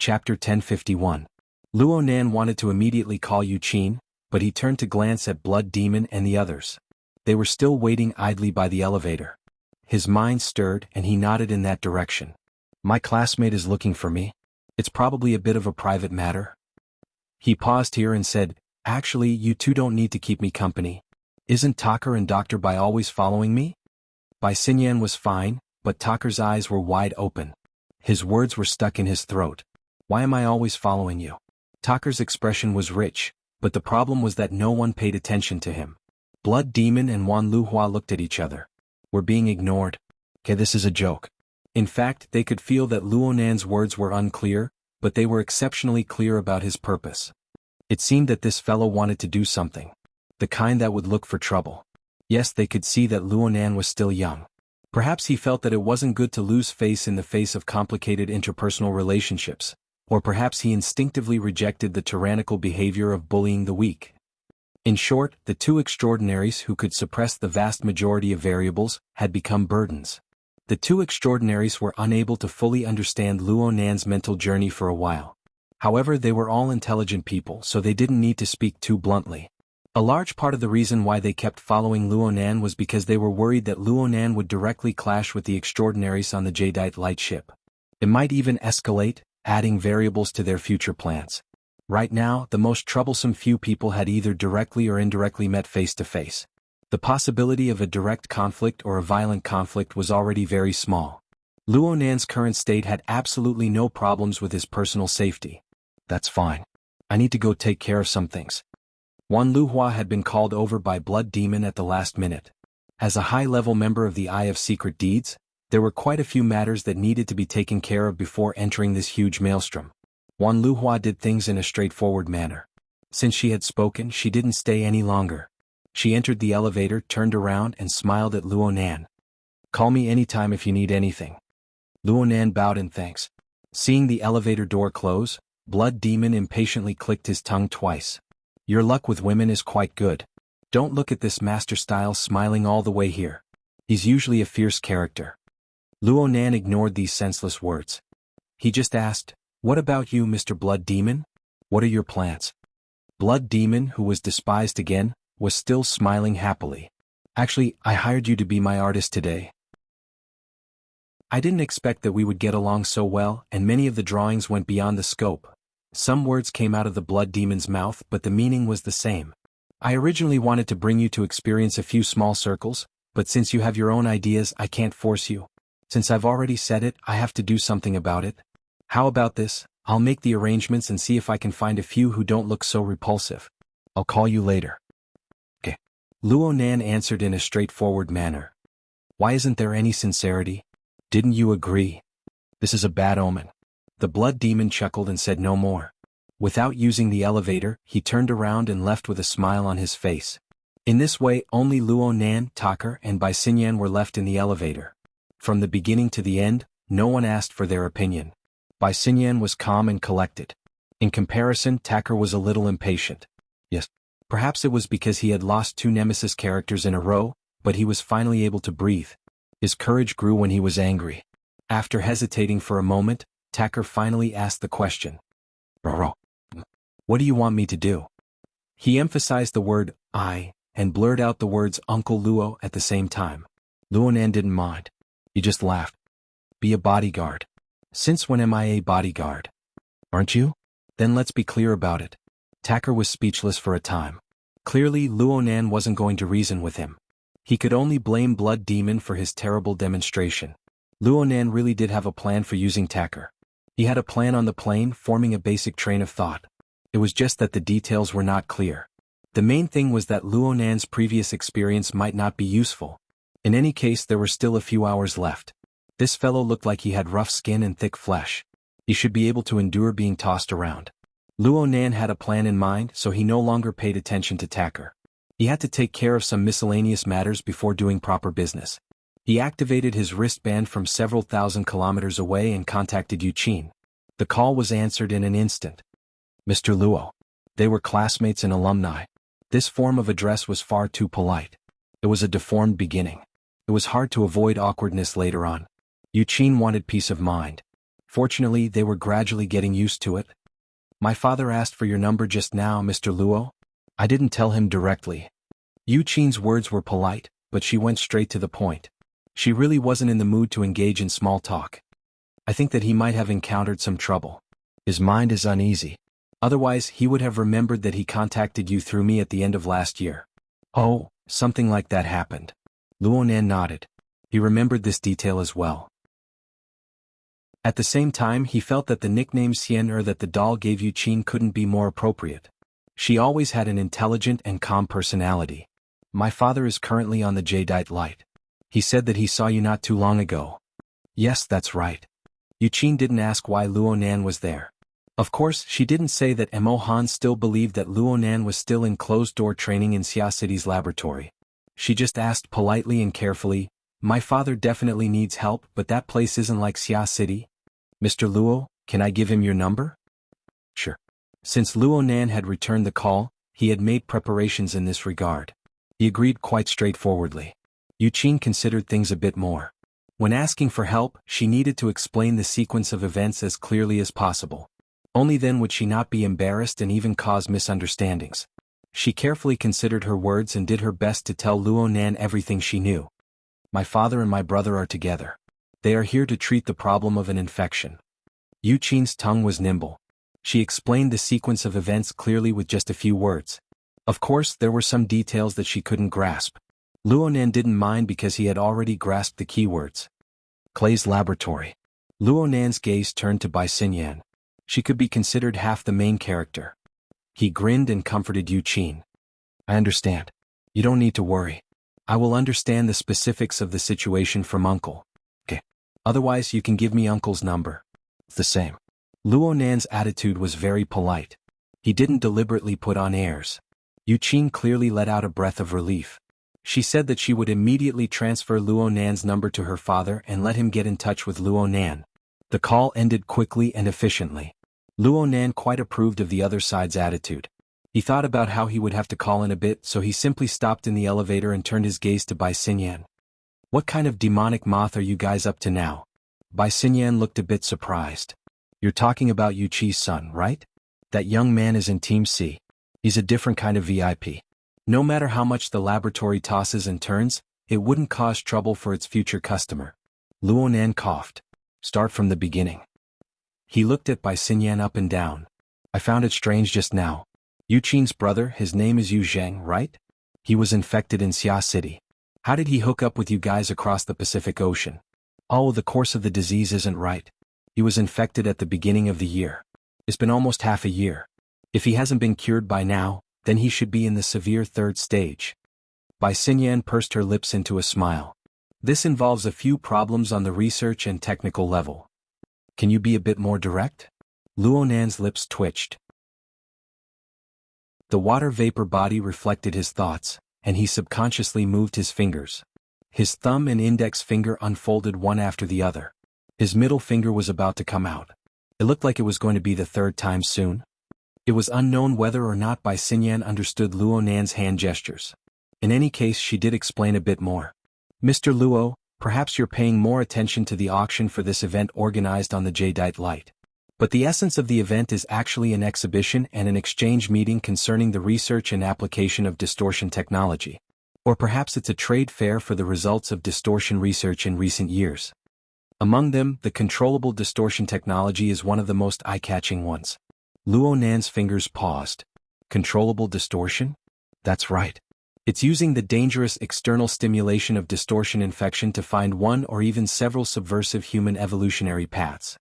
Chapter 1051. Luo Nan wanted to immediately call Yu Qin, but he turned to glance at Blood Demon and the others. They were still waiting idly by the elevator. His mind stirred and he nodded in that direction. My classmate is looking for me. It's probably a bit of a private matter. He paused here and said, actually, you two don't need to keep me company. Isn't Tucker and Dr. Bai always following me? Bai Xinyan was fine, but Tucker's eyes were wide open. His words were stuck in his throat. Why am I always following you? Tucker's expression was rich, but the problem was that no one paid attention to him. Blood Demon and Wan Luhua looked at each other. We're being ignored. Okay, this is a joke. In fact, they could feel that Luo Nan's words were unclear, but they were exceptionally clear about his purpose. It seemed that this fellow wanted to do something. The kind that would look for trouble. Yes, they could see that Luo Nan was still young. Perhaps he felt that it wasn't good to lose face in the face of complicated interpersonal relationships, or perhaps he instinctively rejected the tyrannical behavior of bullying the weak. In short, the two extraordinaries who could suppress the vast majority of variables had become burdens. The two extraordinaries were unable to fully understand Luo Nan's mental journey for a while. However, they were all intelligent people, so they didn't need to speak too bluntly. A large part of the reason why they kept following Luo Nan was because they were worried that Luo Nan would directly clash with the extraordinaries on the Jadeite lightship. It might even escalate, adding variables to their future plans. Right now, the most troublesome few people had either directly or indirectly met face to face. The possibility of a direct conflict or a violent conflict was already very small. Luo Nan's current state had absolutely no problems with his personal safety. That's fine. I need to go take care of some things. Wan Luhua had been called over by Blood Demon at the last minute. As a high-level member of the Eye of Secret Deeds, there were quite a few matters that needed to be taken care of before entering this huge maelstrom. Wan Luhua did things in a straightforward manner. Since she had spoken, she didn't stay any longer. She entered the elevator, turned around and smiled at Luo Nan. Call me anytime if you need anything. Luo Nan bowed in thanks. Seeing the elevator door close, Blood Demon impatiently clicked his tongue twice. Your luck with women is quite good. Don't look at this Master Style smiling all the way here. He's usually a fierce character. Luo Nan ignored these senseless words. He just asked, what about you, Mr. Blood Demon? What are your plans? Blood Demon, who was despised again, was still smiling happily. Actually, I hired you to be my artist today. I didn't expect that we would get along so well, and many of the drawings went beyond the scope. Some words came out of the Blood Demon's mouth, but the meaning was the same. I originally wanted to bring you to experience a few small circles, but since you have your own ideas, I can't force you. Since I've already said it, I have to do something about it. How about this? I'll make the arrangements and see if I can find a few who don't look so repulsive. I'll call you later. Okay. Luo Nan answered in a straightforward manner. Why isn't there any sincerity? Didn't you agree? This is a bad omen. The Blood Demon chuckled and said no more. Without using the elevator, he turned around and left with a smile on his face. In this way, only Luo Nan, Tucker, and Bai Xinyan were left in the elevator. From the beginning to the end, no one asked for their opinion. Bai Xinyan was calm and collected. In comparison, Tucker was a little impatient. Yes, perhaps it was because he had lost two nemesis characters in a row, but he was finally able to breathe. His courage grew when he was angry. After hesitating for a moment, Tucker finally asked the question. Roro. What do you want me to do? He emphasized the word, I, and blurred out the words Uncle Luo at the same time. Luo Nan didn't mind. He just laughed. Be a bodyguard. Since when am I a bodyguard? Aren't you? Then let's be clear about it. Tucker was speechless for a time. Clearly, Luo Nan wasn't going to reason with him. He could only blame Blood Demon for his terrible demonstration. Luo Nan really did have a plan for using Tucker. He had a plan on the plane, forming a basic train of thought. It was just that the details were not clear. The main thing was that Luo Nan's previous experience might not be useful. In any case, there were still a few hours left. This fellow looked like he had rough skin and thick flesh. He should be able to endure being tossed around. Luo Nan had a plan in mind, so he no longer paid attention to Tucker. He had to take care of some miscellaneous matters before doing proper business. He activated his wristband from several thousand kilometers away and contacted Yu Qin. The call was answered in an instant. Mr. Luo. They were classmates and alumni. This form of address was far too polite. It was a deformed beginning. It was hard to avoid awkwardness later on. Yu Qin wanted peace of mind. Fortunately, they were gradually getting used to it. My father asked for your number just now, Mr. Luo. I didn't tell him directly. Yu Qin's words were polite, but she went straight to the point. She really wasn't in the mood to engage in small talk. I think that he might have encountered some trouble. His mind is uneasy. Otherwise, he would have remembered that he contacted you through me at the end of last year. Oh, something like that happened. Luonan nodded. He remembered this detail as well. At the same time, he felt that the nickname Xian that the doll gave Yu Qin couldn't be more appropriate. She always had an intelligent and calm personality. My father is currently on the Jadeite light. He said that he saw you not too long ago. Yes, that's right. Yu Qin didn't ask why Luonan was there. Of course, she didn't say that Mo Han still believed that Luonan was still in closed-door training in Xia City's laboratory. She just asked politely and carefully, my father definitely needs help, but that place isn't like Xia City. Mr. Luo, can I give him your number? Sure. Since Luonan had returned the call, he had made preparations in this regard. He agreed quite straightforwardly. Yu Qin considered things a bit more. When asking for help, she needed to explain the sequence of events as clearly as possible. Only then would she not be embarrassed and even cause misunderstandings. She carefully considered her words and did her best to tell Luonan everything she knew. My father and my brother are together. They are here to treat the problem of an infection. Yu Qin's tongue was nimble. She explained the sequence of events clearly with just a few words. Of course, there were some details that she couldn't grasp. Luonan didn't mind because he had already grasped the keywords. Clay's laboratory. Luonan's gaze turned to Bai Xinyan. She could be considered half the main character. He grinned and comforted Yu Qin. I understand. You don't need to worry. I will understand the specifics of the situation from Uncle. Okay. Otherwise, you can give me Uncle's number. It's the same. Luonan's attitude was very polite. He didn't deliberately put on airs. Yu Qin clearly let out a breath of relief. She said that she would immediately transfer Luonan's number to her father and let him get in touch with Luonan. The call ended quickly and efficiently. Luonan quite approved of the other side's attitude. He thought about how he would have to call in a bit, so he simply stopped in the elevator and turned his gaze to Bai Xinyan. What kind of demonic moth are you guys up to now? Bai Xinyan looked a bit surprised. You're talking about Yu Qi's son, right? That young man is in Team C. He's a different kind of VIP. No matter how much the laboratory tosses and turns, it wouldn't cause trouble for its future customer. Luonan coughed. Start from the beginning. He looked at Bai Xinyan up and down. I found it strange just now. Yu Qin's brother, his name is Yu Zheng, right? He was infected in Xia City. How did he hook up with you guys across the Pacific Ocean? Oh, the course of the disease isn't right. He was infected at the beginning of the year. It's been almost half a year. If he hasn't been cured by now, then he should be in the severe third stage. Bai Xinyan pursed her lips into a smile. This involves a few problems on the research and technical level. Can you be a bit more direct? Luonan's lips twitched. The water vapor body reflected his thoughts, and he subconsciously moved his fingers. His thumb and index finger unfolded one after the other. His middle finger was about to come out. It looked like it was going to be the third time soon. It was unknown whether or not Bai Xinyan understood Luonan's hand gestures. In any case, she did explain a bit more. Mr. Luo, perhaps you're paying more attention to the auction for this event organized on the Jadeite Light. But the essence of the event is actually an exhibition and an exchange meeting concerning the research and application of distortion technology. Or perhaps it's a trade fair for the results of distortion research in recent years. Among them, the controllable distortion technology is one of the most eye-catching ones. Luonan's fingers paused. Controllable distortion? That's right. It's using the dangerous external stimulation of distortion infection to find one or even several subversive human evolutionary paths.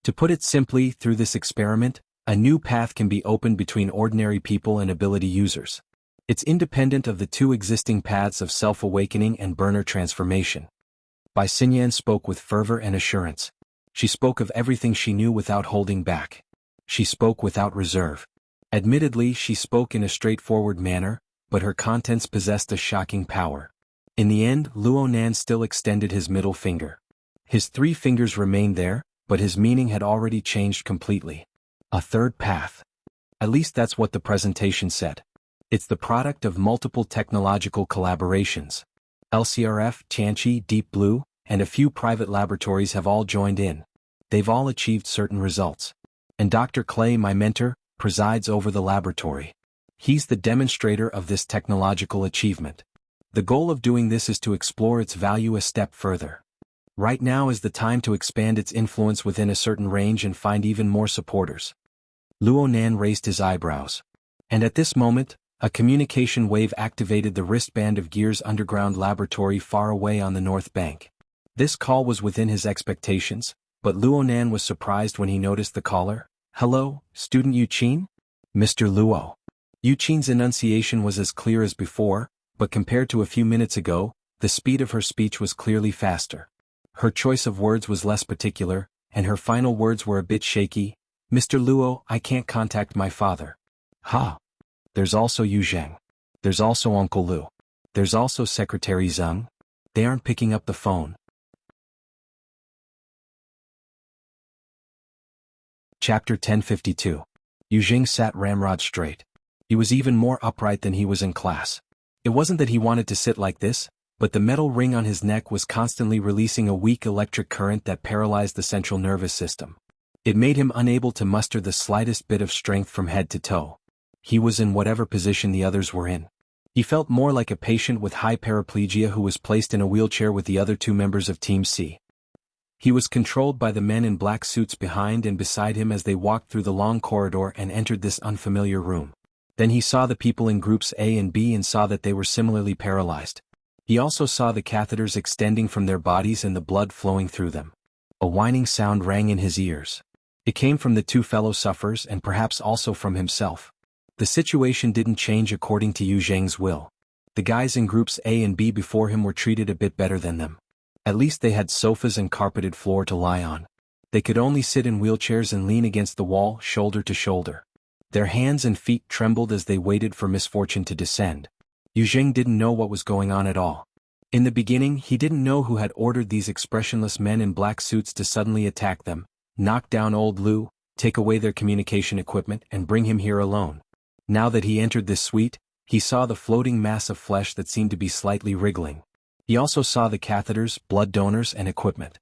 To put it simply, through this experiment, a new path can be opened between ordinary people and ability users. It's independent of the two existing paths of self-awakening and burner transformation. Bai Xinyan spoke with fervor and assurance. She spoke of everything she knew without holding back. She spoke without reserve. Admittedly, she spoke in a straightforward manner, but her contents possessed a shocking power. In the end, Luonan still extended his middle finger. His 3 fingers remained there, but his meaning had already changed completely. A third path. At least that's what the presentation said. It's the product of multiple technological collaborations. LCRF, Tianqi, Deep Blue, and a few private laboratories have all joined in. They've all achieved certain results. And Dr. Clay, my mentor, presides over the laboratory. He's the demonstrator of this technological achievement. The goal of doing this is to explore its value a step further. Right now is the time to expand its influence within a certain range and find even more supporters. Luo Nan raised his eyebrows. And at this moment, a communication wave activated the wristband of Gear's underground laboratory far away on the north bank. This call was within his expectations, but Luo Nan was surprised when he noticed the caller. "Hello, student Yu Qin?" "Mr. Luo." Yu Qin's enunciation was as clear as before, but compared to a few minutes ago, the speed of her speech was clearly faster. Her choice of words was less particular, and her final words were a bit shaky. "Mr. Luo, I can't contact my father." "Ha! There's also Yu Zheng. There's also Uncle Lu. There's also Secretary Zheng. They aren't picking up the phone." Chapter 1052. Yu Zheng sat ramrod straight. He was even more upright than he was in class. It wasn't that he wanted to sit like this, but the metal ring on his neck was constantly releasing a weak electric current that paralyzed the central nervous system. It made him unable to muster the slightest bit of strength from head to toe. He was in whatever position the others were in. He felt more like a patient with high paraplegia who was placed in a wheelchair with the other two members of Team C. He was controlled by the men in black suits behind and beside him as they walked through the long corridor and entered this unfamiliar room. Then he saw the people in groups A and B and saw that they were similarly paralyzed. He also saw the catheters extending from their bodies and the blood flowing through them. A whining sound rang in his ears. It came from the two fellow sufferers and perhaps also from himself. The situation didn't change according to Yu Zheng's will. The guys in groups A and B before him were treated a bit better than them. At least they had sofas and carpeted floor to lie on. They could only sit in wheelchairs and lean against the wall, shoulder to shoulder. Their hands and feet trembled as they waited for misfortune to descend. Yu Zheng didn't know what was going on at all. In the beginning, he didn't know who had ordered these expressionless men in black suits to suddenly attack them, knock down old Lu, take away their communication equipment and bring him here alone. Now that he entered this suite, he saw the floating mass of flesh that seemed to be slightly wriggling. He also saw the catheters, blood donors and equipment.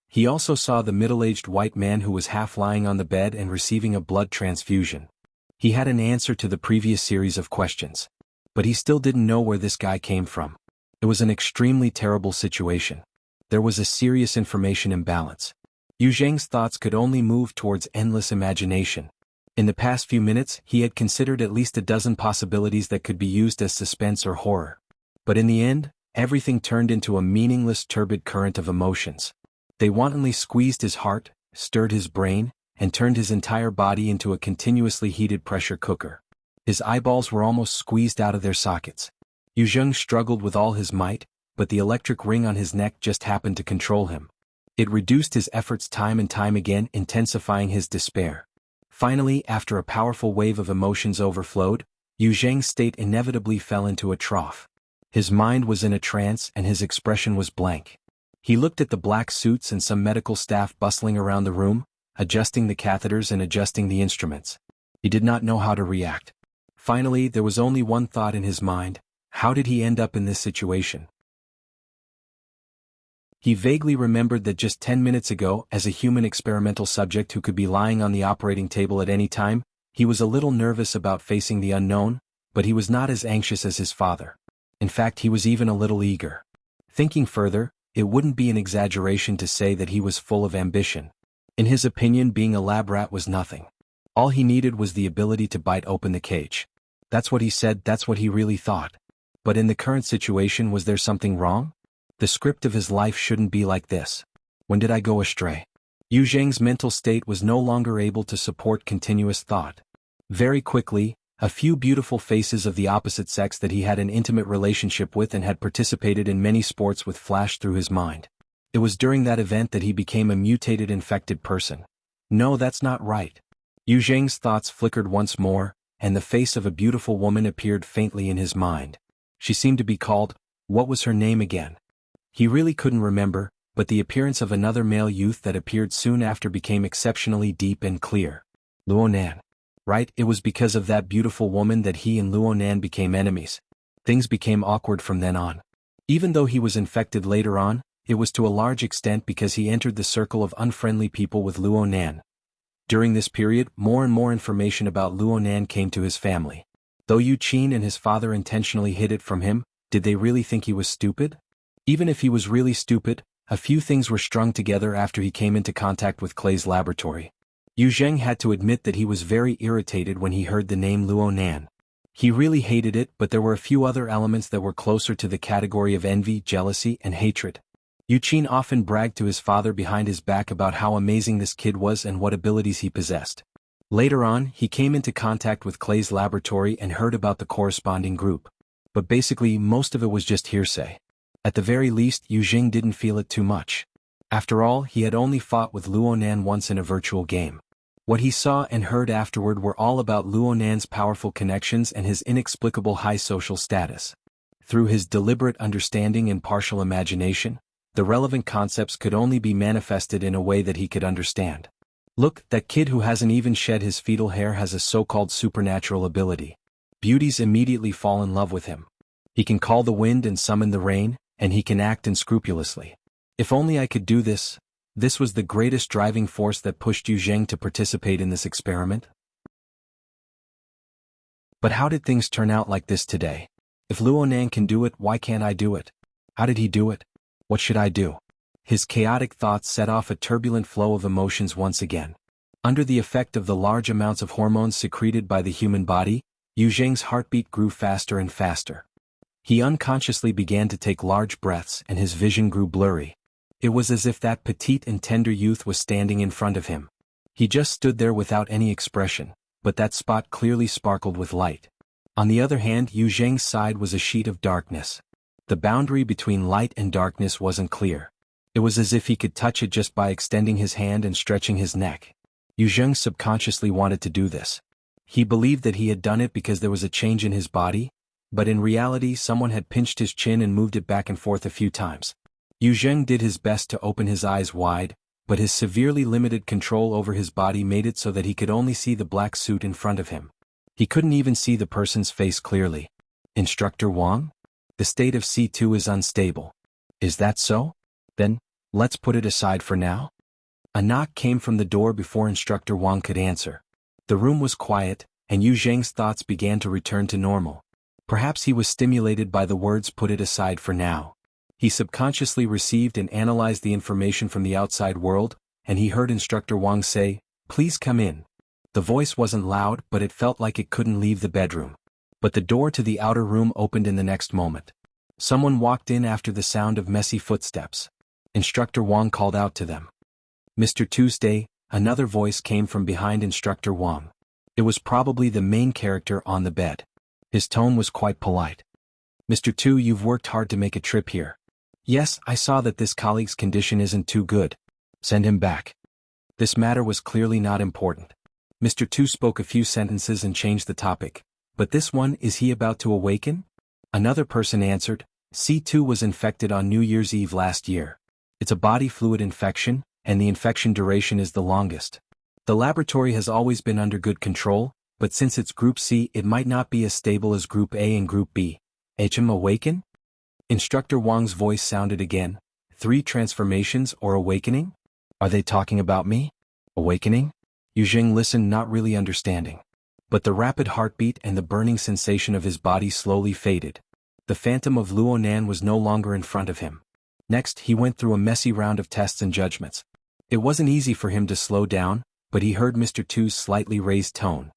He also saw the middle-aged white man who was half lying on the bed and receiving a blood transfusion. He had an answer to the previous series of questions. But he still didn't know where this guy came from. It was an extremely terrible situation. There was a serious information imbalance. Yu Zheng's thoughts could only move towards endless imagination. In the past few minutes, he had considered at least a dozen possibilities that could be used as suspense or horror. But in the end, everything turned into a meaningless turbid current of emotions. They wantonly squeezed his heart, stirred his brain, and turned his entire body into a continuously heated pressure cooker. His eyeballs were almost squeezed out of their sockets. Yu Zheng struggled with all his might, but the electric ring on his neck just happened to control him. It reduced his efforts time and time again, intensifying his despair. Finally, after a powerful wave of emotions overflowed, Yu Zheng's state inevitably fell into a trough. His mind was in a trance and his expression was blank. He looked at the black suits and some medical staff bustling around the room, adjusting the catheters and adjusting the instruments. He did not know how to react. Finally, there was only one thought in his mind: how did he end up in this situation? He vaguely remembered that just 10 minutes ago, as a human experimental subject who could be lying on the operating table at any time, he was a little nervous about facing the unknown, but he was not as anxious as his father. In fact, he was even a little eager. Thinking further, it wouldn't be an exaggeration to say that he was full of ambition. In his opinion, being a lab rat was nothing. All he needed was the ability to bite open the cage. That's what he said, that's what he really thought. But in the current situation, was there something wrong? The script of his life shouldn't be like this. When did I go astray? Yu Zheng's mental state was no longer able to support continuous thought. Very quickly, a few beautiful faces of the opposite sex that he had an intimate relationship with and had participated in many sports with flashed through his mind. It was during that event that he became a mutated infected person. No, that's not right. Yu Zheng's thoughts flickered once more, and the face of a beautiful woman appeared faintly in his mind. She seemed to be called, what was her name again? He really couldn't remember, but the appearance of another male youth that appeared soon after became exceptionally deep and clear. Luo Nan. Right, it was because of that beautiful woman that he and Luo Nan became enemies. Things became awkward from then on. Even though he was infected later on, It was to a large extent because he entered the circle of unfriendly people with Luo Nan. During this period, more and more information about Luo Nan came to his family. Though Yu Qin and his father intentionally hid it from him, did they really think he was stupid? Even if he was really stupid, a few things were strung together after he came into contact with Clay's laboratory. Yu Zheng had to admit that he was very irritated when he heard the name Luo Nan. He really hated it, but there were a few other elements that were closer to the category of envy, jealousy, and hatred. Yu Qin often bragged to his father behind his back about how amazing this kid was and what abilities he possessed. Later on, he came into contact with Clay's laboratory and heard about the corresponding group. But basically, most of it was just hearsay. At the very least, Yu Zheng didn't feel it too much. After all, he had only fought with Luo Nan once in a virtual game. What he saw and heard afterward were all about Luo Nan's powerful connections and his inexplicable high social status. Through his deliberate understanding and partial imagination, the relevant concepts could only be manifested in a way that he could understand. Look, that kid who hasn't even shed his fetal hair has a so-called supernatural ability. Beauties immediately fall in love with him. He can call the wind and summon the rain, and he can act unscrupulously. If only I could do this. This was the greatest driving force that pushed Yu Zheng to participate in this experiment. But how did things turn out like this today? If Luo Nan can do it, why can't I do it? How did he do it? What should I do? His chaotic thoughts set off a turbulent flow of emotions once again. Under the effect of the large amounts of hormones secreted by the human body, Yu Zheng's heartbeat grew faster and faster. He unconsciously began to take large breaths and his vision grew blurry. It was as if that petite and tender youth was standing in front of him. He just stood there without any expression, but that spot clearly sparkled with light. On the other hand, Yu Zheng's side was a sheet of darkness. The boundary between light and darkness wasn't clear. It was as if he could touch it just by extending his hand and stretching his neck. Yu Zheng subconsciously wanted to do this. He believed that he had done it because there was a change in his body, but in reality someone had pinched his chin and moved it back and forth a few times. Yu Zheng did his best to open his eyes wide, but his severely limited control over his body made it so that he could only see the black suit in front of him. He couldn't even see the person's face clearly. Instructor Wang? The state of C2 is unstable. Is that so? Then, let's put it aside for now. A knock came from the door before Instructor Wang could answer. The room was quiet, and Yu Zheng's thoughts began to return to normal. Perhaps he was stimulated by the words "put it aside for now." He subconsciously received and analyzed the information from the outside world, and he heard Instructor Wang say, "Please come in." The voice wasn't loud, but it felt like it couldn't leave the bedroom. But the door to the outer room opened in the next moment. Someone walked in after the sound of messy footsteps. Instructor Wang called out to them. "Mr. Tuesday," another voice came from behind Instructor Wang. It was probably the main character on the bed. His tone was quite polite. "Mr. Tu, you've worked hard to make a trip here. Yes, I saw that this colleague's condition isn't too good. Send him back." This matter was clearly not important. Mr. Tu spoke a few sentences and changed the topic. "But this one, is he about to awaken?" Another person answered, "C2 was infected on New Year's Eve last year. It's a body fluid infection, and the infection duration is the longest. The laboratory has always been under good control, but since it's Group C it might not be as stable as Group A and Group B. HM awaken?" Instructor Wang's voice sounded again. 3 transformations or awakening? Are they talking about me? Awakening? Yu Zheng listened, not really understanding. But the rapid heartbeat and the burning sensation of his body slowly faded. The phantom of Luo Nan was no longer in front of him. Next, he went through a messy round of tests and judgments. It wasn't easy for him to slow down, but he heard Mr. Tu's slightly raised tone.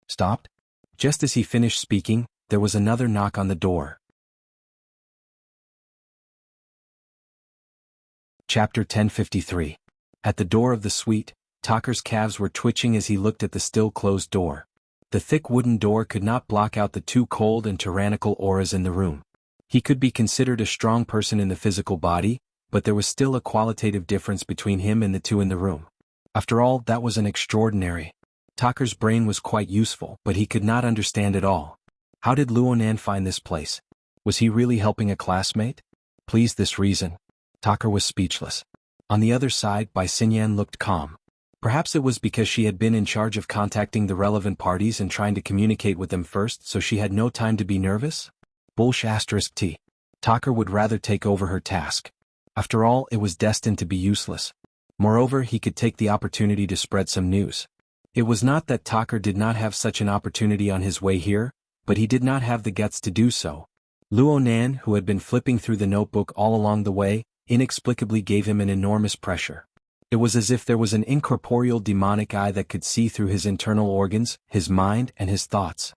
"Stopped?" Just as he finished speaking, there was another knock on the door. Chapter 1053. At the door of the suite, Tucker's calves were twitching as he looked at the still closed door. The thick wooden door could not block out the 2 cold and tyrannical auras in the room. He could be considered a strong person in the physical body, but there was still a qualitative difference between him and the 2 in the room. After all, that was an extraordinary. Tucker's brain was quite useful, but he could not understand it all. How did Luo Nan find this place? Was he really helping a classmate? Please, this reason. Tucker was speechless. On the other side, Bai Xinyan looked calm. Perhaps it was because she had been in charge of contacting the relevant parties and trying to communicate with them first, so she had no time to be nervous? Bullsh*t. Tucker would rather take over her task. After all, it was destined to be useless. Moreover, he could take the opportunity to spread some news. It was not that Tucker did not have such an opportunity on his way here, but he did not have the guts to do so. Luo Nan, who had been flipping through the notebook all along the way, inexplicably gave him an enormous pressure. It was as if there was an incorporeal demonic eye that could see through his internal organs, his mind, and his thoughts.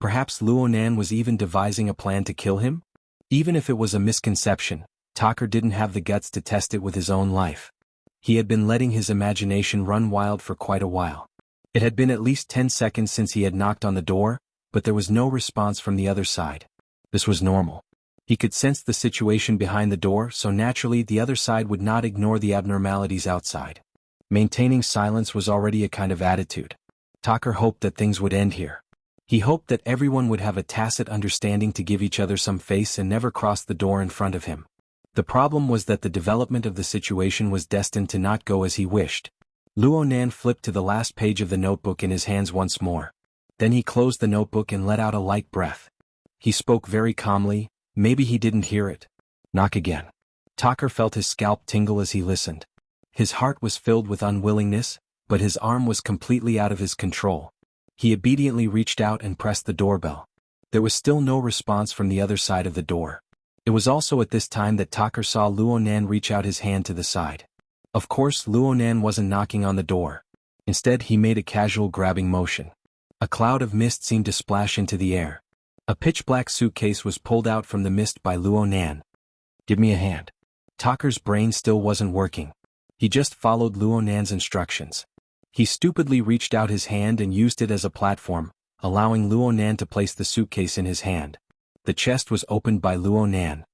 Perhaps Luo Nan was even devising a plan to kill him? Even if it was a misconception, Tucker didn't have the guts to test it with his own life. He had been letting his imagination run wild for quite a while. It had been at least 10 seconds since he had knocked on the door, but there was no response from the other side. This was normal. He could sense the situation behind the door, so naturally the other side would not ignore the abnormalities outside. Maintaining silence was already a kind of attitude. Tucker hoped that things would end here. He hoped that everyone would have a tacit understanding to give each other some face and never cross the door in front of him. The problem was that the development of the situation was destined to not go as he wished. Luo Nan flipped to the last page of the notebook in his hands once more. Then he closed the notebook and let out a light breath. He spoke very calmly. Maybe he didn't hear it. Knock again. Tucker felt his scalp tingle as he listened. His heart was filled with unwillingness, but his arm was completely out of his control. He obediently reached out and pressed the doorbell. There was still no response from the other side of the door. It was also at this time that Tucker saw Luo Nan reach out his hand to the side. Of course, Luo Nan wasn't knocking on the door. Instead, he made a casual grabbing motion. A cloud of mist seemed to splash into the air. A pitch-black suitcase was pulled out from the mist by Luo Nan. Give me a hand. Tucker's brain still wasn't working. He just followed Luo Nan's instructions. He stupidly reached out his hand and used it as a platform, allowing Luo Nan to place the suitcase in his hand. The chest was opened by Luo Nan.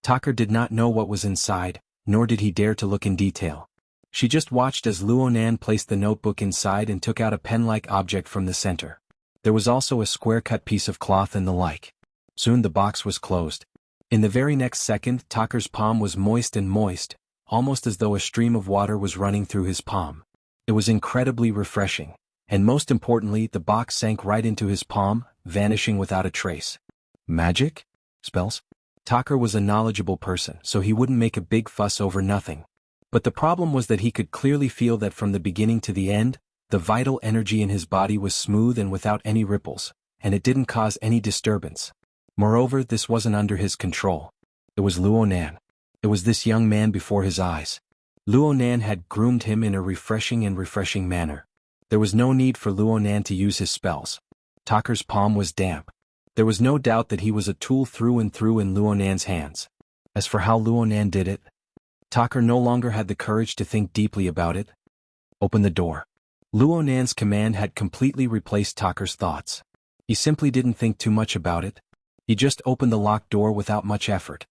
Tucker did not know what was inside, nor did he dare to look in detail. She just watched as Luo Nan placed the notebook inside and took out a pen-like object from the center. There was also a square-cut piece of cloth and the like. Soon the box was closed. In the very next second, Tucker's palm was moist, almost as though a stream of water was running through his palm. It was incredibly refreshing, and most importantly, the box sank right into his palm, vanishing without a trace. Magic? Spells? Tucker was a knowledgeable person, so he wouldn't make a big fuss over nothing. But the problem was that he could clearly feel that from the beginning to the end, the vital energy in his body was smooth and without any ripples, and it didn't cause any disturbance. Moreover, this wasn't under his control. It was Luo Nan. It was this young man before his eyes. Luo Nan had groomed him in a refreshing manner. There was no need for Luo Nan to use his spells. Tucker's palm was damp. There was no doubt that he was a tool through and through in Luo Nan's hands. As for how Luo Nan did it, Tucker no longer had the courage to think deeply about it. Open the door. Luo Nan's command had completely replaced Tucker's thoughts. He simply didn't think too much about it. He just opened the locked door without much effort.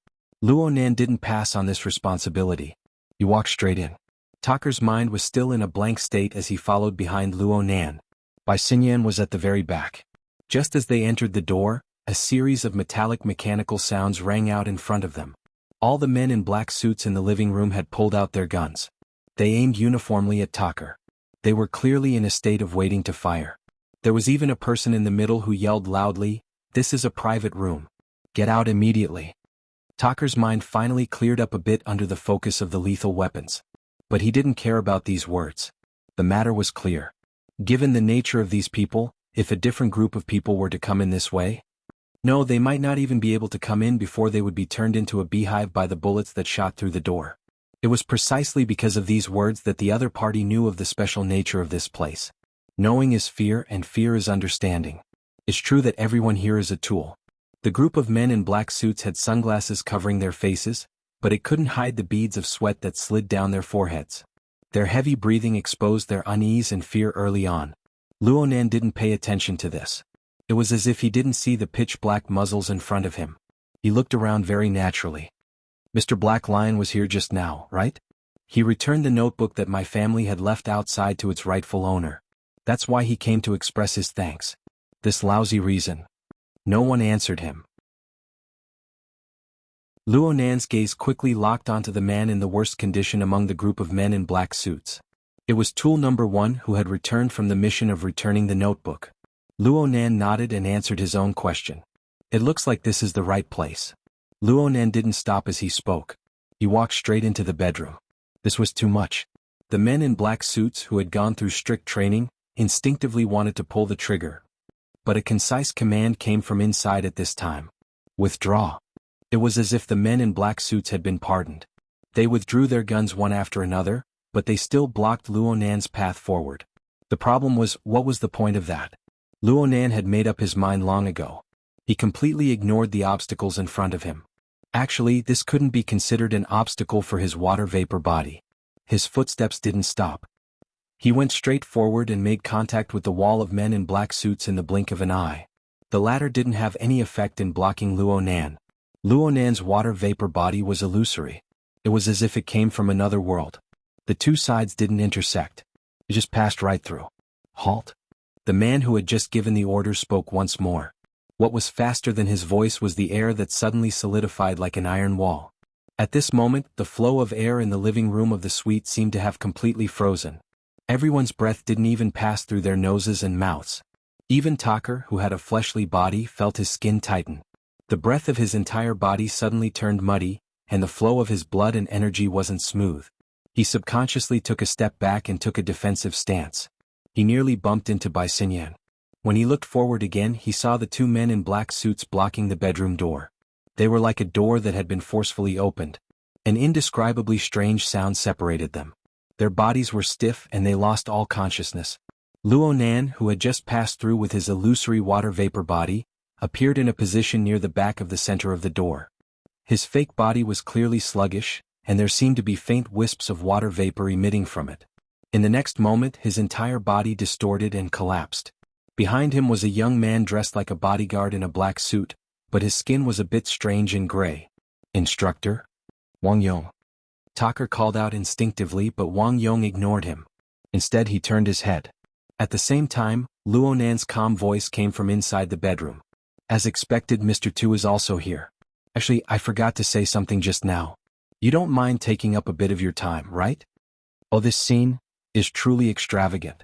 Luo Nan didn't pass on this responsibility. He walked straight in. Tucker's mind was still in a blank state as he followed behind Luo Nan. Bai Xinyan was at the very back. Just as they entered the door, a series of metallic mechanical sounds rang out in front of them. All the men in black suits in the living room had pulled out their guns. They aimed uniformly at Tucker. They were clearly in a state of waiting to fire. There was even a person in the middle who yelled loudly, "This is a private room. Get out immediately." Tucker's mind finally cleared up a bit under the focus of the lethal weapons. But he didn't care about these words. The matter was clear. Given the nature of these people, if a different group of people were to come in this way, no, they might not even be able to come in before they would be turned into a beehive by the bullets that shot through the door. It was precisely because of these words that the other party knew of the special nature of this place. Knowing is fear and fear is understanding. It's true that everyone here is a tool. The group of men in black suits had sunglasses covering their faces, but it couldn't hide the beads of sweat that slid down their foreheads. Their heavy breathing exposed their unease and fear early on. Luo Nan didn't pay attention to this. It was as if he didn't see the pitch-black muzzles in front of him. He looked around very naturally. Mr. Black Lion was here just now, right? He returned the notebook that my family had left outside to its rightful owner. That's why he came to express his thanks. This lousy reason. No one answered him. Luo Nan's gaze quickly locked onto the man in the worst condition among the group of men in black suits. It was tool number 1 who had returned from the mission of returning the notebook. Luo Nan nodded and answered his own question. It looks like this is the right place. Luonan didn't stop as he spoke. He walked straight into the bedroom. This was too much. The men in black suits who had gone through strict training instinctively wanted to pull the trigger. But a concise command came from inside at this time. Withdraw. It was as if the men in black suits had been pardoned. They withdrew their guns one after another, but they still blocked Luonan's path forward. The problem was, what was the point of that? Luonan had made up his mind long ago. He completely ignored the obstacles in front of him. Actually, this couldn't be considered an obstacle for his water vapor body. His footsteps didn't stop. He went straight forward and made contact with the wall of men in black suits in the blink of an eye. The latter didn't have any effect in blocking Luonan. Luonan's water vapor body was illusory. It was as if it came from another world. The two sides didn't intersect. It just passed right through. Halt. The man who had just given the order spoke once more. What was faster than his voice was the air that suddenly solidified like an iron wall. At this moment, the flow of air in the living room of the suite seemed to have completely frozen. Everyone's breath didn't even pass through their noses and mouths. Even Tucker, who had a fleshly body, felt his skin tighten. The breath of his entire body suddenly turned muddy, and the flow of his blood and energy wasn't smooth. He subconsciously took a step back and took a defensive stance. He nearly bumped into Bai Xinyan. When he looked forward again, he saw the two men in black suits blocking the bedroom door. They were like a door that had been forcefully opened. An indescribably strange sound separated them. Their bodies were stiff and they lost all consciousness. Luonan, who had just passed through with his illusory water vapor body, appeared in a position near the back of the center of the door. His fake body was clearly sluggish, and there seemed to be faint wisps of water vapor emitting from it. In the next moment, his entire body distorted and collapsed. Behind him was a young man dressed like a bodyguard in a black suit, but his skin was a bit strange and gray. Instructor? Wang Yong. Tucker called out instinctively, but Wang Yong ignored him. Instead, he turned his head. At the same time, Luonan's calm voice came from inside the bedroom. As expected, Mr. Tu is also here. Actually, I forgot to say something just now. You don't mind taking up a bit of your time, right? Oh, this scene is truly extravagant.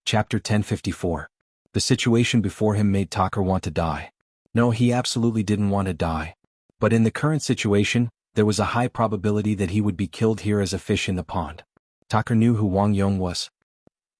Chapter 1054. The situation before him made Tucker want to die. No, he absolutely didn't want to die. But in the current situation, there was a high probability that he would be killed here as a fish in the pond. Tucker knew who Wang Yong was.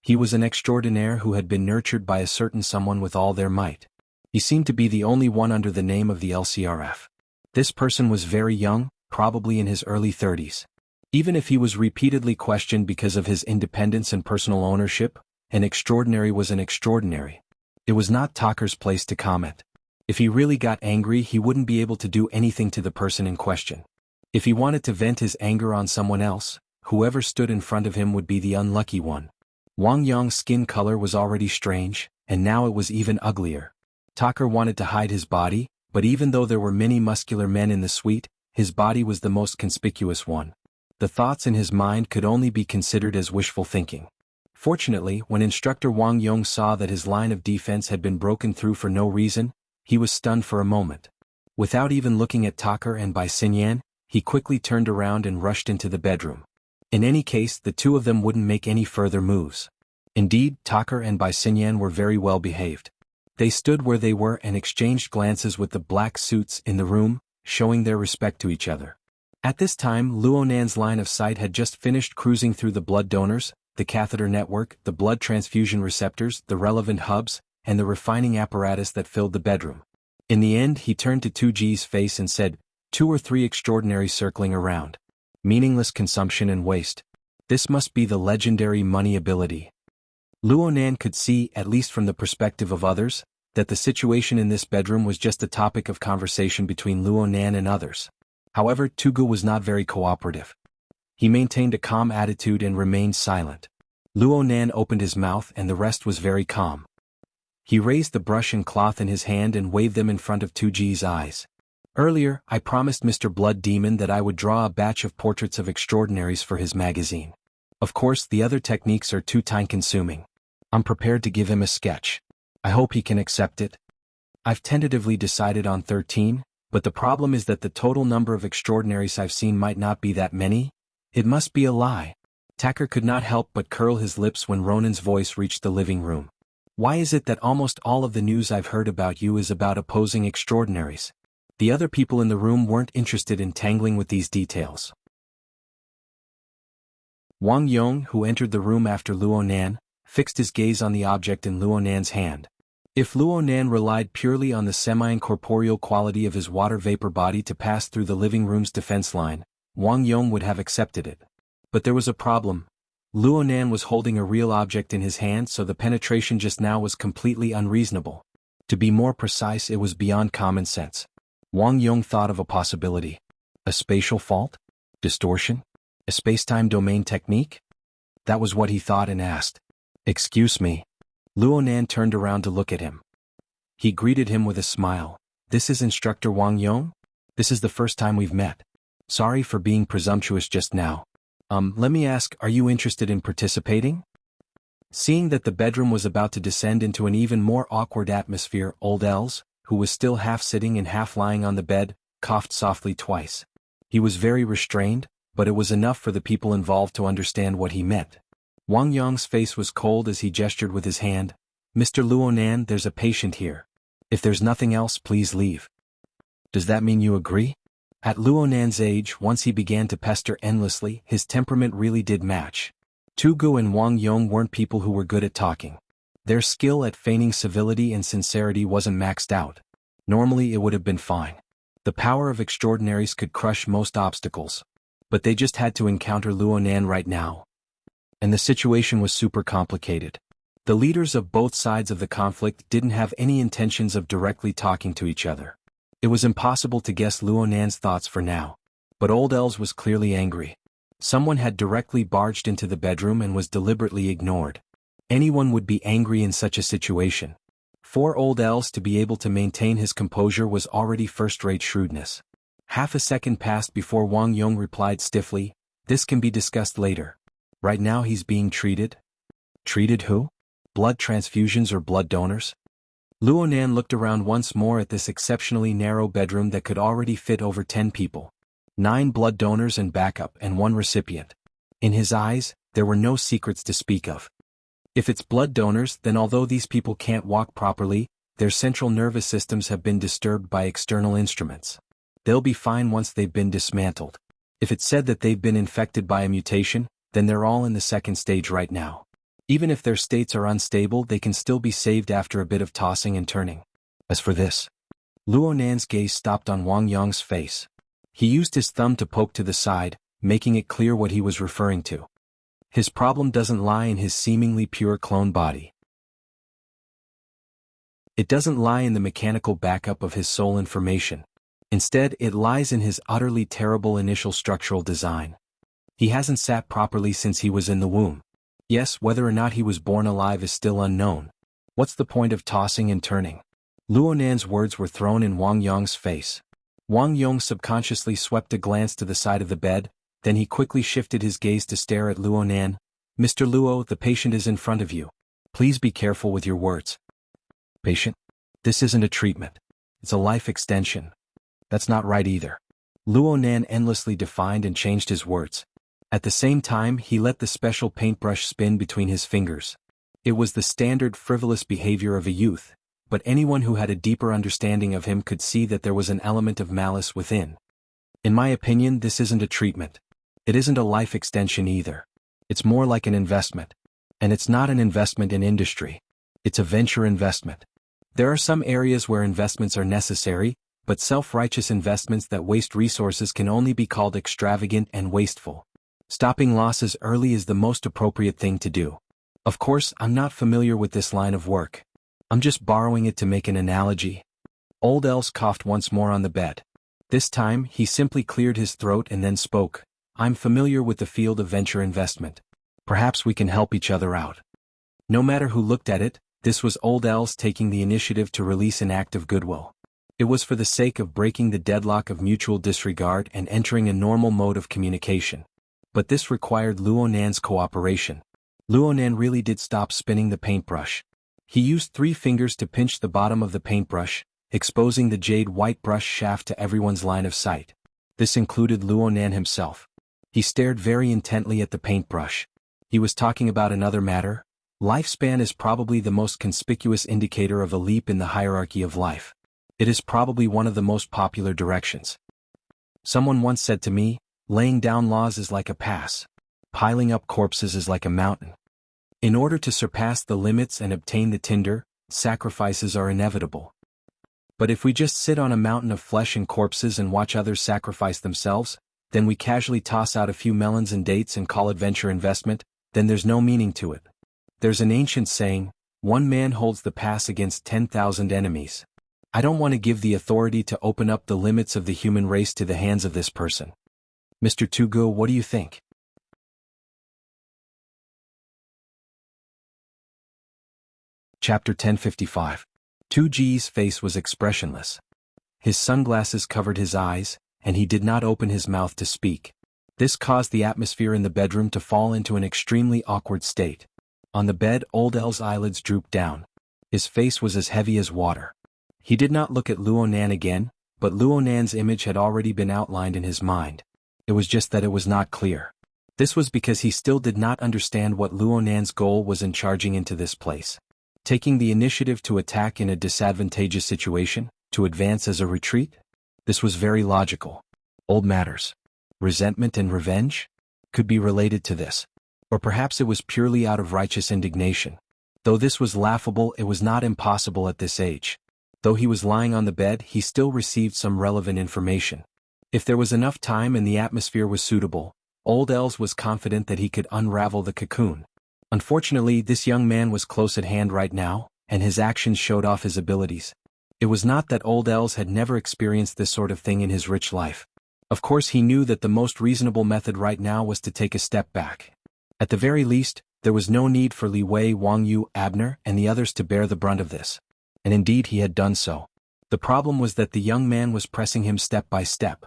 He was an extraordinaire who had been nurtured by a certain someone with all their might. He seemed to be the only one under the name of the LCRF. This person was very young, probably in his early 30s. Even if he was repeatedly questioned because of his independence and personal ownership, an extraordinary was an extraordinary. It was not Tucker's place to comment. If he really got angry, he wouldn't be able to do anything to the person in question. If he wanted to vent his anger on someone else, whoever stood in front of him would be the unlucky one. Wang Yong's skin color was already strange, and now it was even uglier. Tucker wanted to hide his body, but even though there were many muscular men in the suite, his body was the most conspicuous one. The thoughts in his mind could only be considered as wishful thinking. Fortunately, when Instructor Wang Yong saw that his line of defense had been broken through for no reason, he was stunned for a moment. Without even looking at Tucker and Bai Xinyan, he quickly turned around and rushed into the bedroom. In any case, the two of them wouldn't make any further moves. Indeed, Tucker and Bai Xinyan were very well behaved. They stood where they were and exchanged glances with the black suits in the room, showing their respect to each other. At this time, Luonan's line of sight had just finished cruising through the blood donors, the catheter network, the blood transfusion receptors, the relevant hubs, and the refining apparatus that filled the bedroom. In the end, he turned to 2G's face and said, 2 or 3 extraordinary circling around. Meaningless consumption and waste. This must be the legendary money ability. Luonan could see, at least from the perspective of others, that the situation in this bedroom was just a topic of conversation between Luonan and others. However, Tugu was not very cooperative. He maintained a calm attitude and remained silent. Luonan opened his mouth and the rest was very calm. He raised the brush and cloth in his hand and waved them in front of 2G's eyes. Earlier, I promised Mr. Blood Demon that I would draw a batch of portraits of extraordinaries for his magazine. Of course, the other techniques are too time-consuming. I'm prepared to give him a sketch. I hope he can accept it. I've tentatively decided on 13, but the problem is that the total number of extraordinaries I've seen might not be that many. It must be a lie. Tucker could not help but curl his lips when Ronan's voice reached the living room. Why is it that almost all of the news I've heard about you is about opposing extraordinaries? The other people in the room weren't interested in tangling with these details. Wang Yong, who entered the room after Luo Nan, fixed his gaze on the object in Luo Nan's hand. If Luo Nan relied purely on the semi-incorporeal quality of his water vapor body to pass through the living room's defense line, Wang Yong would have accepted it. But there was a problem. Luo Nan was holding a real object in his hand, so the penetration just now was completely unreasonable. To be more precise, it was beyond common sense. Wang Yong thought of a possibility. A spatial fault? Distortion? A space-time domain technique? That was what he thought and asked. "Excuse me." Luo Nan turned around to look at him. He greeted him with a smile. "This is Instructor Wang Yong? This is the first time we've met. Sorry for being presumptuous just now. Let me ask, are you interested in participating?" Seeing that the bedroom was about to descend into an even more awkward atmosphere, old Els, who was still half sitting and half lying on the bed, coughed softly twice. He was very restrained, but it was enough for the people involved to understand what he meant. Wang Yong's face was cold as he gestured with his hand. "Mr. Luo Nan, there's a patient here. If there's nothing else, please leave." "Does that mean you agree?" At Luo Nan's age, once he began to pester endlessly, his temperament really did match. Tu Gu and Wang Yong weren't people who were good at talking. Their skill at feigning civility and sincerity wasn't maxed out. Normally it would have been fine. The power of extraordinaries could crush most obstacles. But they just had to encounter Luo Nan right now. And the situation was super complicated. The leaders of both sides of the conflict didn't have any intentions of directly talking to each other. It was impossible to guess Luo Nan's thoughts for now. But old Els was clearly angry. Someone had directly barged into the bedroom and was deliberately ignored. Anyone would be angry in such a situation. For old Els to be able to maintain his composure was already first-rate shrewdness. Half a second passed before Wang Yong replied stiffly, "This can be discussed later. Right now he's being treated." "Treated who? Blood transfusions or blood donors?" Luo Nan looked around once more at this exceptionally narrow bedroom that could already fit over 10 people. 9 blood donors and backup and 1 recipient. In his eyes, there were no secrets to speak of. If it's blood donors, then although these people can't walk properly, their central nervous systems have been disturbed by external instruments. They'll be fine once they've been dismantled. If it's said that they've been infected by a mutation, then they're all in the second stage right now. Even if their states are unstable, they can still be saved after a bit of tossing and turning. As for this, Luo Nan's gaze stopped on Wang Yong's face. He used his thumb to poke to the side, making it clear what he was referring to. His problem doesn't lie in his seemingly pure clone body. It doesn't lie in the mechanical backup of his soul information. Instead, it lies in his utterly terrible initial structural design. He hasn't sat properly since he was in the womb. Yes, whether or not he was born alive is still unknown. What's the point of tossing and turning? Luo Nan's words were thrown in Wang Yong's face. Wang Yong subconsciously swept a glance to the side of the bed, then he quickly shifted his gaze to stare at Luo Nan. "Mr. Luo, the patient is in front of you. Please be careful with your words." "Patient? This isn't a treatment. It's a life extension." "That's not right either." Luo Nan endlessly defined and changed his words. At the same time, he let the special paintbrush spin between his fingers. It was the standard frivolous behavior of a youth, but anyone who had a deeper understanding of him could see that there was an element of malice within. "In my opinion, this isn't a treatment. It isn't a life extension either. It's more like an investment. And it's not an investment in industry. It's a venture investment. There are some areas where investments are necessary, but self-righteous investments that waste resources can only be called extravagant and wasteful. Stopping losses early is the most appropriate thing to do. Of course, I'm not familiar with this line of work. I'm just borrowing it to make an analogy." Old Els coughed once more on the bed. This time, he simply cleared his throat and then spoke. "I'm familiar with the field of venture investment. Perhaps we can help each other out." No matter who looked at it, this was Old Els taking the initiative to release an act of goodwill. It was for the sake of breaking the deadlock of mutual disregard and entering a normal mode of communication. But this required Luo Nan's cooperation. Luo Nan really did stop spinning the paintbrush. He used 3 fingers to pinch the bottom of the paintbrush, exposing the jade white brush shaft to everyone's line of sight. This included Luo Nan himself. He stared very intently at the paintbrush. He was talking about another matter. Lifespan is probably the most conspicuous indicator of a leap in the hierarchy of life. It is probably one of the most popular directions. Someone once said to me, laying down laws is like a pass. Piling up corpses is like a mountain. In order to surpass the limits and obtain the tinder, sacrifices are inevitable. But if we just sit on a mountain of flesh and corpses and watch others sacrifice themselves, then we casually toss out a few melons and dates and call it venture investment, then there's no meaning to it. There's an ancient saying, one man holds the pass against 10,000 enemies. I don't want to give the authority to open up the limits of the human race to the hands of this person. Mr. Tugu, what do you think? Chapter 1055. 2G's face was expressionless. His sunglasses covered his eyes, and he did not open his mouth to speak. This caused the atmosphere in the bedroom to fall into an extremely awkward state. On the bed, Old L's eyelids drooped down. His face was as heavy as water. He did not look at Luo Nan again, but Luo Nan's image had already been outlined in his mind. It was just that it was not clear. This was because he still did not understand what Luo Nan's goal was in charging into this place. Taking the initiative to attack in a disadvantageous situation, to advance as a retreat? This was very logical. Old matters. Resentment and revenge? Could be related to this. Or perhaps it was purely out of righteous indignation. Though this was laughable, it was not impossible at this age. Though he was lying on the bed, he still received some relevant information. If there was enough time and the atmosphere was suitable, Old Els was confident that he could unravel the cocoon. Unfortunately, this young man was close at hand right now, and his actions showed off his abilities. It was not that Old Els had never experienced this sort of thing in his rich life. Of course, he knew that the most reasonable method right now was to take a step back. At the very least, there was no need for Li Wei, Wang Yu, Abner, and the others to bear the brunt of this. And indeed he had done so. The problem was that the young man was pressing him step by step.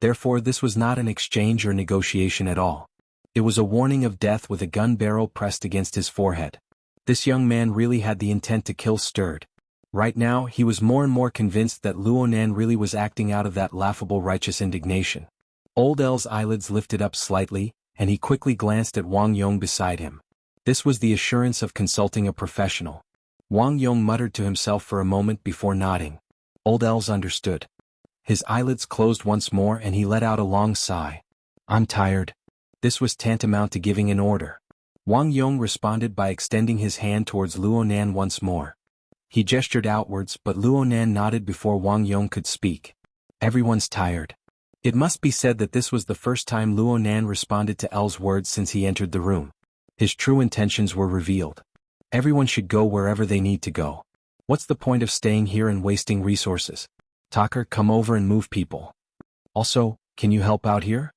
Therefore, this was not an exchange or negotiation at all. It was a warning of death with a gun barrel pressed against his forehead. This young man really had the intent to kill stirred. Right now, he was more and more convinced that Luo Nan really was acting out of that laughable righteous indignation. Old L's eyelids lifted up slightly, and he quickly glanced at Wang Yong beside him. This was the assurance of consulting a professional. Wang Yong muttered to himself for a moment before nodding. Old Els understood. His eyelids closed once more and he let out a long sigh. I'm tired. This was tantamount to giving an order. Wang Yong responded by extending his hand towards Luo Nan once more. He gestured outwards, but Luo Nan nodded before Wang Yong could speak. Everyone's tired. It must be said that this was the first time Luo Nan responded to El's words since he entered the room. His true intentions were revealed. Everyone should go wherever they need to go. What's the point of staying here and wasting resources? Tucker, come over and move people. Also, can you help out here?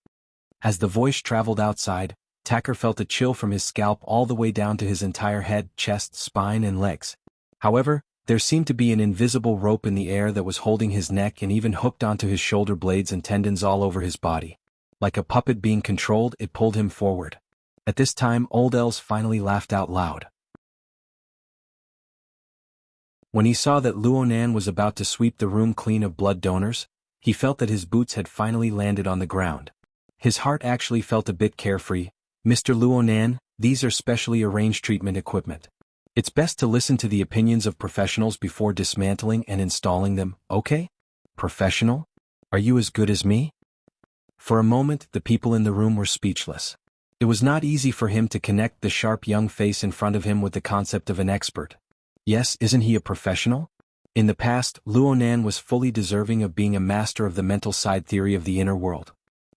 As the voice traveled outside, Tucker felt a chill from his scalp all the way down to his entire head, chest, spine, and legs. However, there seemed to be an invisible rope in the air that was holding his neck and even hooked onto his shoulder blades and tendons all over his body. Like a puppet being controlled, it pulled him forward. At this time, Old Els finally laughed out loud. When he saw that Luo Nan was about to sweep the room clean of blood donors, he felt that his boots had finally landed on the ground. His heart actually felt a bit carefree. Mr. Luo Nan, these are specially arranged treatment equipment. It's best to listen to the opinions of professionals before dismantling and installing them, okay? Professional? Are you as good as me? For a moment, the people in the room were speechless. It was not easy for him to connect the sharp young face in front of him with the concept of an expert. Yes, isn't he a professional? In the past, Luo Nan was fully deserving of being a master of the mental side theory of the inner world.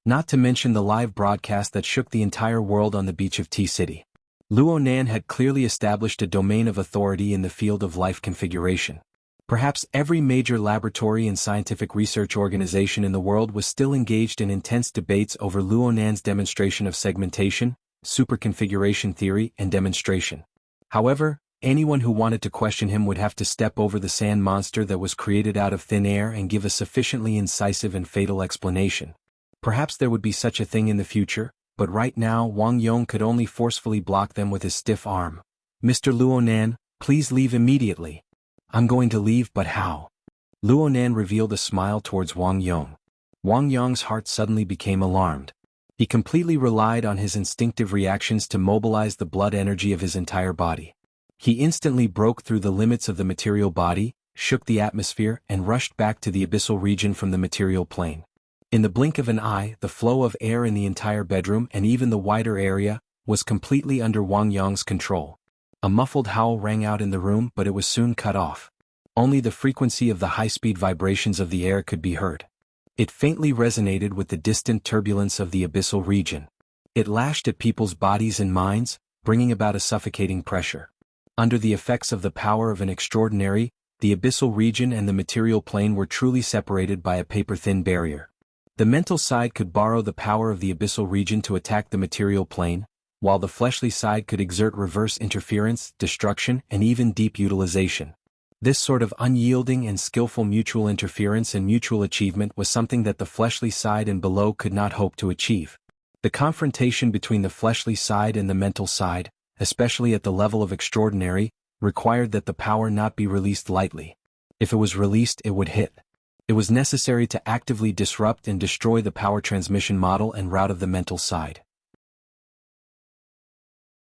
Not to mention the live broadcast that shook the entire world on the beach of T-City. Luo Nan had clearly established a domain of authority in the field of life configuration. Perhaps every major laboratory and scientific research organization in the world was still engaged in intense debates over Luo Nan's demonstration of segmentation, superconfiguration theory, and demonstration. However, anyone who wanted to question him would have to step over the sand monster that was created out of thin air and give a sufficiently incisive and fatal explanation. Perhaps there would be such a thing in the future, but right now Wang Yong could only forcefully block them with his stiff arm. Mr. Luo Nan, please leave immediately. I'm going to leave, but how? Luo Nan revealed a smile towards Wang Yong. Wang Yong's heart suddenly became alarmed. He completely relied on his instinctive reactions to mobilize the blood energy of his entire body. He instantly broke through the limits of the material body, shook the atmosphere, and rushed back to the abyssal region from the material plane. In the blink of an eye, the flow of air in the entire bedroom and even the wider area was completely under Wang Yong's control. A muffled howl rang out in the room, but it was soon cut off. Only the frequency of the high-speed vibrations of the air could be heard. It faintly resonated with the distant turbulence of the abyssal region. It lashed at people's bodies and minds, bringing about a suffocating pressure. Under the effects of the power of an extraordinary, the abyssal region and the material plane were truly separated by a paper-thin barrier. The mental side could borrow the power of the abyssal region to attack the material plane, while the fleshly side could exert reverse interference, destruction, and even deep utilization. This sort of unyielding and skillful mutual interference and mutual achievement was something that the fleshly side and below could not hope to achieve. The confrontation between the fleshly side and the mental side, especially at the level of extraordinary, required that the power not be released lightly. If it was released, it would hit. It was necessary to actively disrupt and destroy the power transmission model and route of the mental side.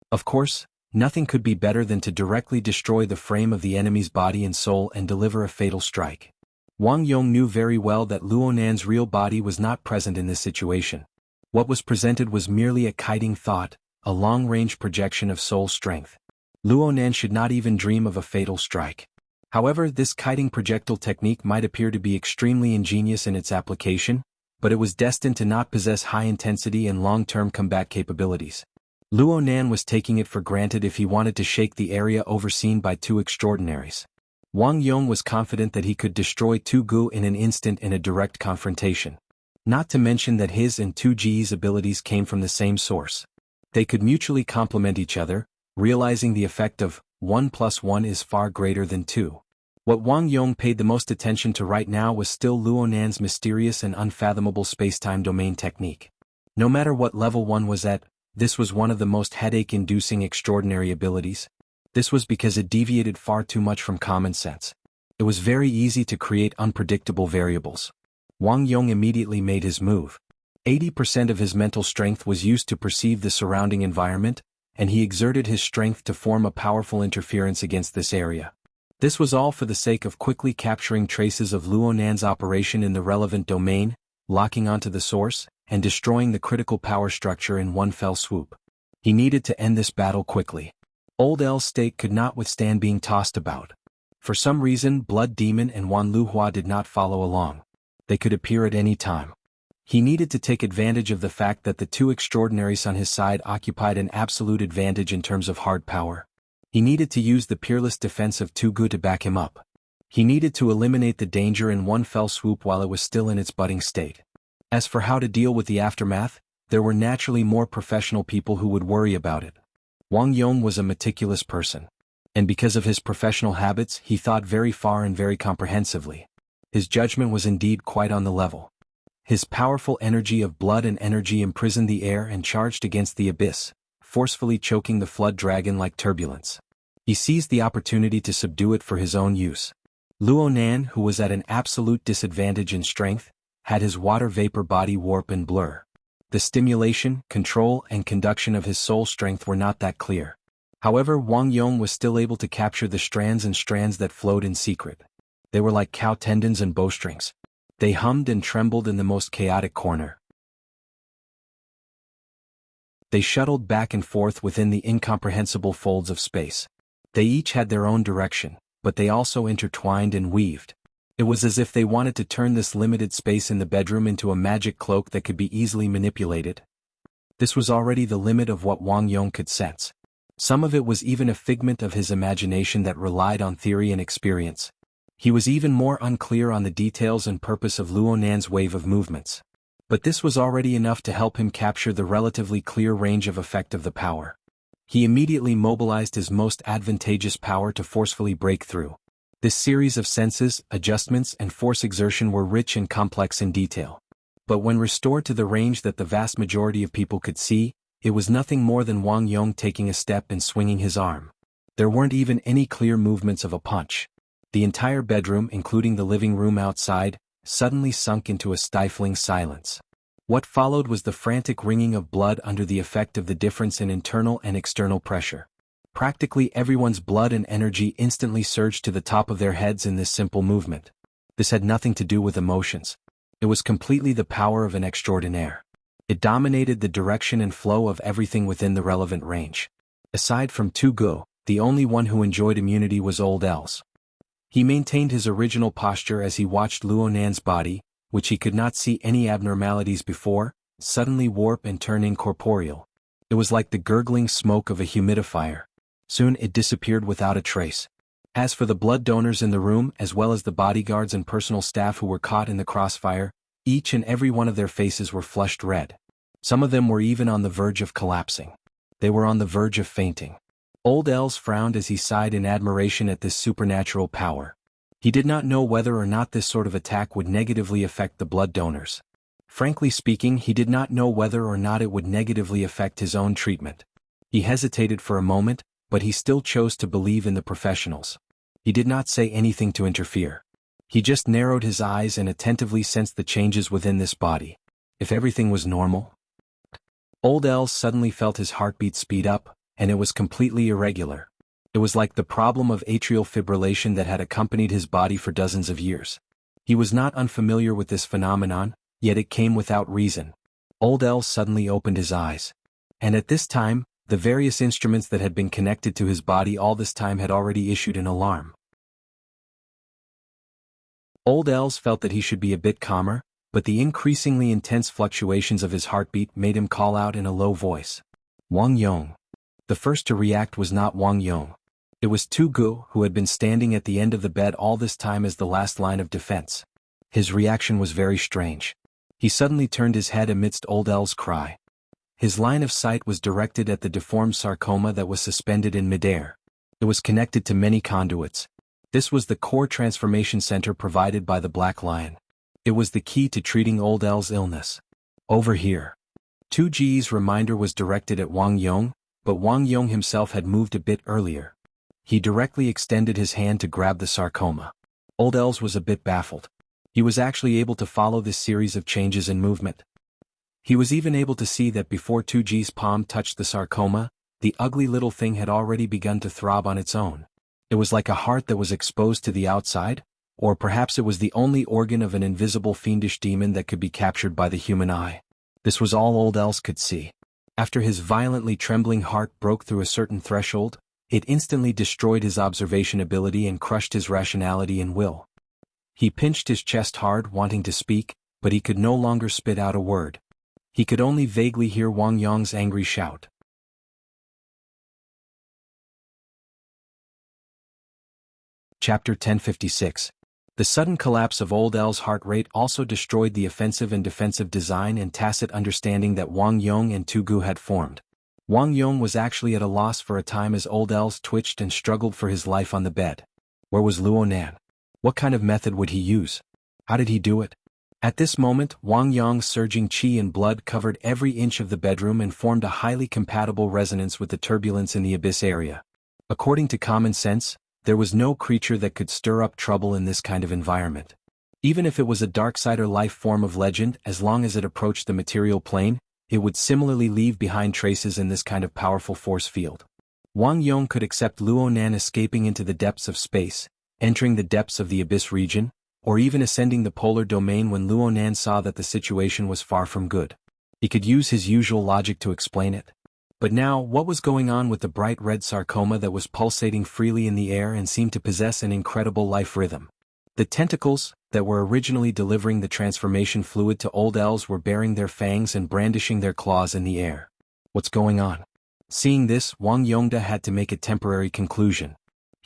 Of course, nothing could be better than to directly destroy the frame of the enemy's body and soul and deliver a fatal strike. Wang Yong knew very well that Luonan's real body was not present in this situation. What was presented was merely a kiting thought, a long-range projection of soul strength. Luonan should not even dream of a fatal strike. However, this kiting projectile technique might appear to be extremely ingenious in its application, but it was destined to not possess high intensity and long-term combat capabilities. Luonan was taking it for granted if he wanted to shake the area overseen by two extraordinaries. Wang Yong was confident that he could destroy Tu Gu in an instant in a direct confrontation. Not to mention that his and Tu Ji's abilities came from the same source. They could mutually complement each other, realizing the effect of 1 + 1 is far greater than 2. What Wang Yong paid the most attention to right now was still Luonan's mysterious and unfathomable space-time domain technique. No matter what level one was at, this was one of the most headache-inducing extraordinary abilities. This was because it deviated far too much from common sense. It was very easy to create unpredictable variables. Wang Yong immediately made his move. 80% of his mental strength was used to perceive the surrounding environment, and he exerted his strength to form a powerful interference against this area. This was all for the sake of quickly capturing traces of Luonan's operation in the relevant domain, locking onto the source, and destroying the critical power structure in one fell swoop. He needed to end this battle quickly. Old L's stake could not withstand being tossed about. For some reason, Blood Demon and Wan Luhua did not follow along. They could appear at any time. He needed to take advantage of the fact that the two extraordinaries on his side occupied an absolute advantage in terms of hard power. He needed to use the peerless defense of Tu Gu to back him up. He needed to eliminate the danger in one fell swoop while it was still in its budding state. As for how to deal with the aftermath, there were naturally more professional people who would worry about it. Wang Yong was a meticulous person. And because of his professional habits, he thought very far and very comprehensively. His judgment was indeed quite on the level. His powerful energy of blood and energy imprisoned the air and charged against the abyss, forcefully choking the flood dragon like turbulence. He seized the opportunity to subdue it for his own use. Luonan, who was at an absolute disadvantage in strength, had his water vapor body warp and blur. The stimulation, control, and conduction of his soul strength were not that clear. However, Wang Yong was still able to capture the strands that flowed in secret. They were like cow tendons and bowstrings. They hummed and trembled in the most chaotic corner. They shuttled back and forth within the incomprehensible folds of space. They each had their own direction, but they also intertwined and weaved. It was as if they wanted to turn this limited space in the bedroom into a magic cloak that could be easily manipulated. This was already the limit of what Wang Yong could sense. Some of it was even a figment of his imagination that relied on theory and experience. He was even more unclear on the details and purpose of Luonan's wave of movements. But this was already enough to help him capture the relatively clear range of effect of the power. He immediately mobilized his most advantageous power to forcefully break through. This series of senses, adjustments, and force exertion were rich and complex in detail. But when restored to the range that the vast majority of people could see, it was nothing more than Wang Yong taking a step and swinging his arm. There weren't even any clear movements of a punch. The entire bedroom, including the living room outside, suddenly sunk into a stifling silence. What followed was the frantic wringing of blood under the effect of the difference in internal and external pressure. Practically everyone's blood and energy instantly surged to the top of their heads in this simple movement. This had nothing to do with emotions. It was completely the power of an extraordinaire. It dominated the direction and flow of everything within the relevant range. Aside from Tugu, the only one who enjoyed immunity was Old Els. He maintained his original posture as he watched Luo Nan's body, which he could not see any abnormalities before, suddenly warp and turn incorporeal. It was like the gurgling smoke of a humidifier. Soon it disappeared without a trace. As for the blood donors in the room as well as the bodyguards and personal staff who were caught in the crossfire, each and every one of their faces were flushed red. Some of them were even on the verge of collapsing. They were on the verge of fainting. Old Els frowned as he sighed in admiration at this supernatural power. He did not know whether or not this sort of attack would negatively affect the blood donors. Frankly speaking, he did not know whether or not it would negatively affect his own treatment. He hesitated for a moment, but he still chose to believe in the professionals. He did not say anything to interfere. He just narrowed his eyes and attentively sensed the changes within this body. If everything was normal. Old Els suddenly felt his heartbeat speed up, and it was completely irregular. It was like the problem of atrial fibrillation that had accompanied his body for dozens of years. He was not unfamiliar with this phenomenon, yet it came without reason. Old Els suddenly opened his eyes. And at this time, the various instruments that had been connected to his body all this time had already issued an alarm. Old Els felt that he should be a bit calmer, but the increasingly intense fluctuations of his heartbeat made him call out in a low voice. Wang Yong. The first to react was not Wang Yong. It was Tu Gu, who had been standing at the end of the bed all this time as the last line of defense. His reaction was very strange. He suddenly turned his head amidst Old Els' cry. His line of sight was directed at the deformed sarcoma that was suspended in midair. It was connected to many conduits. This was the core transformation center provided by the Black Lion. It was the key to treating Old Els' illness. Over here. Tu Ji's reminder was directed at Wang Yong, but Wang Yong himself had moved a bit earlier. He directly extended his hand to grab the sarcoma. Old Els was a bit baffled. He was actually able to follow this series of changes in movement. He was even able to see that before Tu Ji's palm touched the sarcoma, the ugly little thing had already begun to throb on its own. It was like a heart that was exposed to the outside, or perhaps it was the only organ of an invisible fiendish demon that could be captured by the human eye. This was all Old Els could see. After his violently trembling heart broke through a certain threshold, it instantly destroyed his observation ability and crushed his rationality and will. He pinched his chest hard, wanting to speak, but he could no longer spit out a word. He could only vaguely hear Wang Yong's angry shout. Chapter 1056. The sudden collapse of Old Els' heart rate also destroyed the offensive and defensive design and tacit understanding that Wang Yong and Tu Gu had formed. Wang Yong was actually at a loss for a time as Old Els twitched and struggled for his life on the bed. Where was Luo Nan? What kind of method would he use? How did he do it? At this moment, Wang Yong's surging qi and blood covered every inch of the bedroom and formed a highly compatible resonance with the turbulence in the abyss area. According to common sense, there was no creature that could stir up trouble in this kind of environment. Even if it was a darksider life form of legend, as long as it approached the material plane, it would similarly leave behind traces in this kind of powerful force field. Wang Yong could accept Luo Nan escaping into the depths of space, entering the depths of the abyss region, or even ascending the polar domain when Luo Nan saw that the situation was far from good. He could use his usual logic to explain it. But now, what was going on with the bright red sarcoma that was pulsating freely in the air and seemed to possess an incredible life rhythm? The tentacles, that were originally delivering the transformation fluid to Old Els, were baring their fangs and brandishing their claws in the air. What's going on? Seeing this, Wang Yongda had to make a temporary conclusion.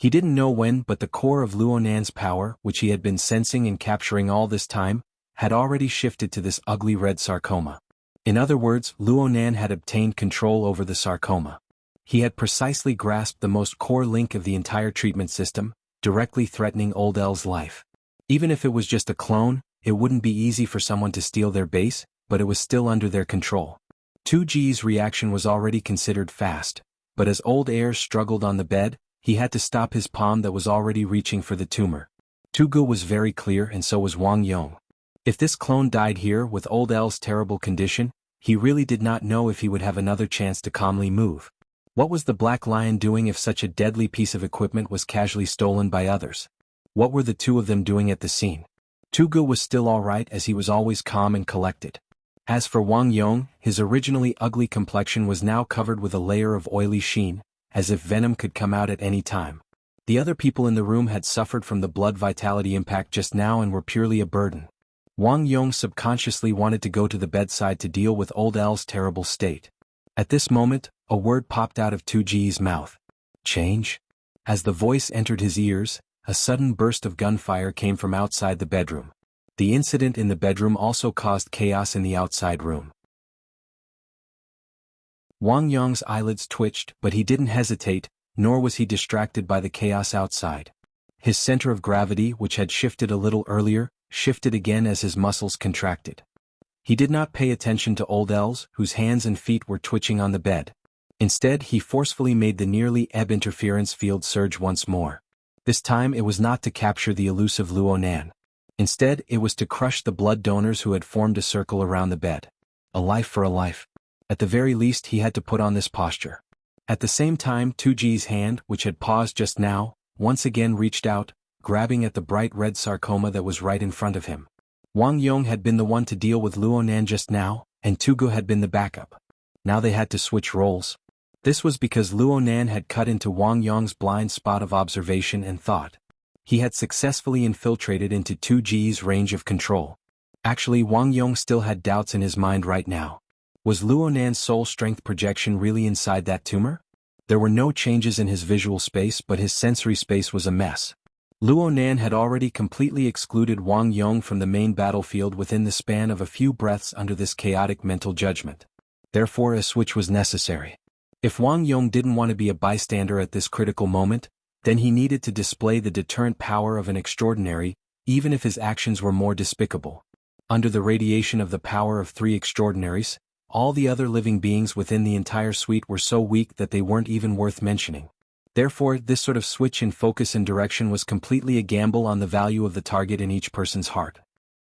He didn't know when, but the core of Luo Nan's power, which he had been sensing and capturing all this time, had already shifted to this ugly red sarcoma. In other words, Luo Nan had obtained control over the sarcoma. He had precisely grasped the most core link of the entire treatment system, directly threatening Old Els' life. Even if it was just a clone, it wouldn't be easy for someone to steal their base, but it was still under their control. Tu Ji's reaction was already considered fast, but as Old Els struggled on the bed, he had to stop his palm that was already reaching for the tumor. Tu Gu was very clear, and so was Wang Yong. If this clone died here with Old Els' terrible condition, he really did not know if he would have another chance to calmly move. What was the Black Lion doing if such a deadly piece of equipment was casually stolen by others? What were the two of them doing at the scene? Tugu was still alright as he was always calm and collected. As for Wang Yong, his originally ugly complexion was now covered with a layer of oily sheen, as if venom could come out at any time. The other people in the room had suffered from the blood vitality impact just now and were purely a burden. Wang Yong subconsciously wanted to go to the bedside to deal with old L's terrible state. At this moment, a word popped out of Tuji's mouth. Change? As the voice entered his ears, a sudden burst of gunfire came from outside the bedroom. The incident in the bedroom also caused chaos in the outside room. Wang Yong's eyelids twitched, but he didn't hesitate, nor was he distracted by the chaos outside. His center of gravity, which had shifted a little earlier, shifted again as his muscles contracted. He did not pay attention to old Els, whose hands and feet were twitching on the bed. Instead, he forcefully made the nearly ebb interference field surge once more. This time it was not to capture the elusive Luo Nan. Instead, it was to crush the blood donors who had formed a circle around the bed. A life for a life. At the very least he had to put on this posture. At the same time, Tuji's hand, which had paused just now, once again reached out, grabbing at the bright red sarcoma that was right in front of him. Wang Yong had been the one to deal with Luo Nan just now, and Tugu had been the backup. Now they had to switch roles. This was because Luo Nan had cut into Wang Yong's blind spot of observation and thought. He had successfully infiltrated into Tuji's range of control. Actually, Wang Yong still had doubts in his mind right now. Was Luo Nan's soul strength projection really inside that tumor? There were no changes in his visual space, but his sensory space was a mess. Luo Nan had already completely excluded Wang Yong from the main battlefield within the span of a few breaths under this chaotic mental judgment. Therefore, a switch was necessary. If Wang Yong didn't want to be a bystander at this critical moment, then he needed to display the deterrent power of an extraordinary, even if his actions were more despicable. Under the radiation of the power of three extraordinaries, all the other living beings within the entire suite were so weak that they weren't even worth mentioning. Therefore, this sort of switch in focus and direction was completely a gamble on the value of the target in each person's heart.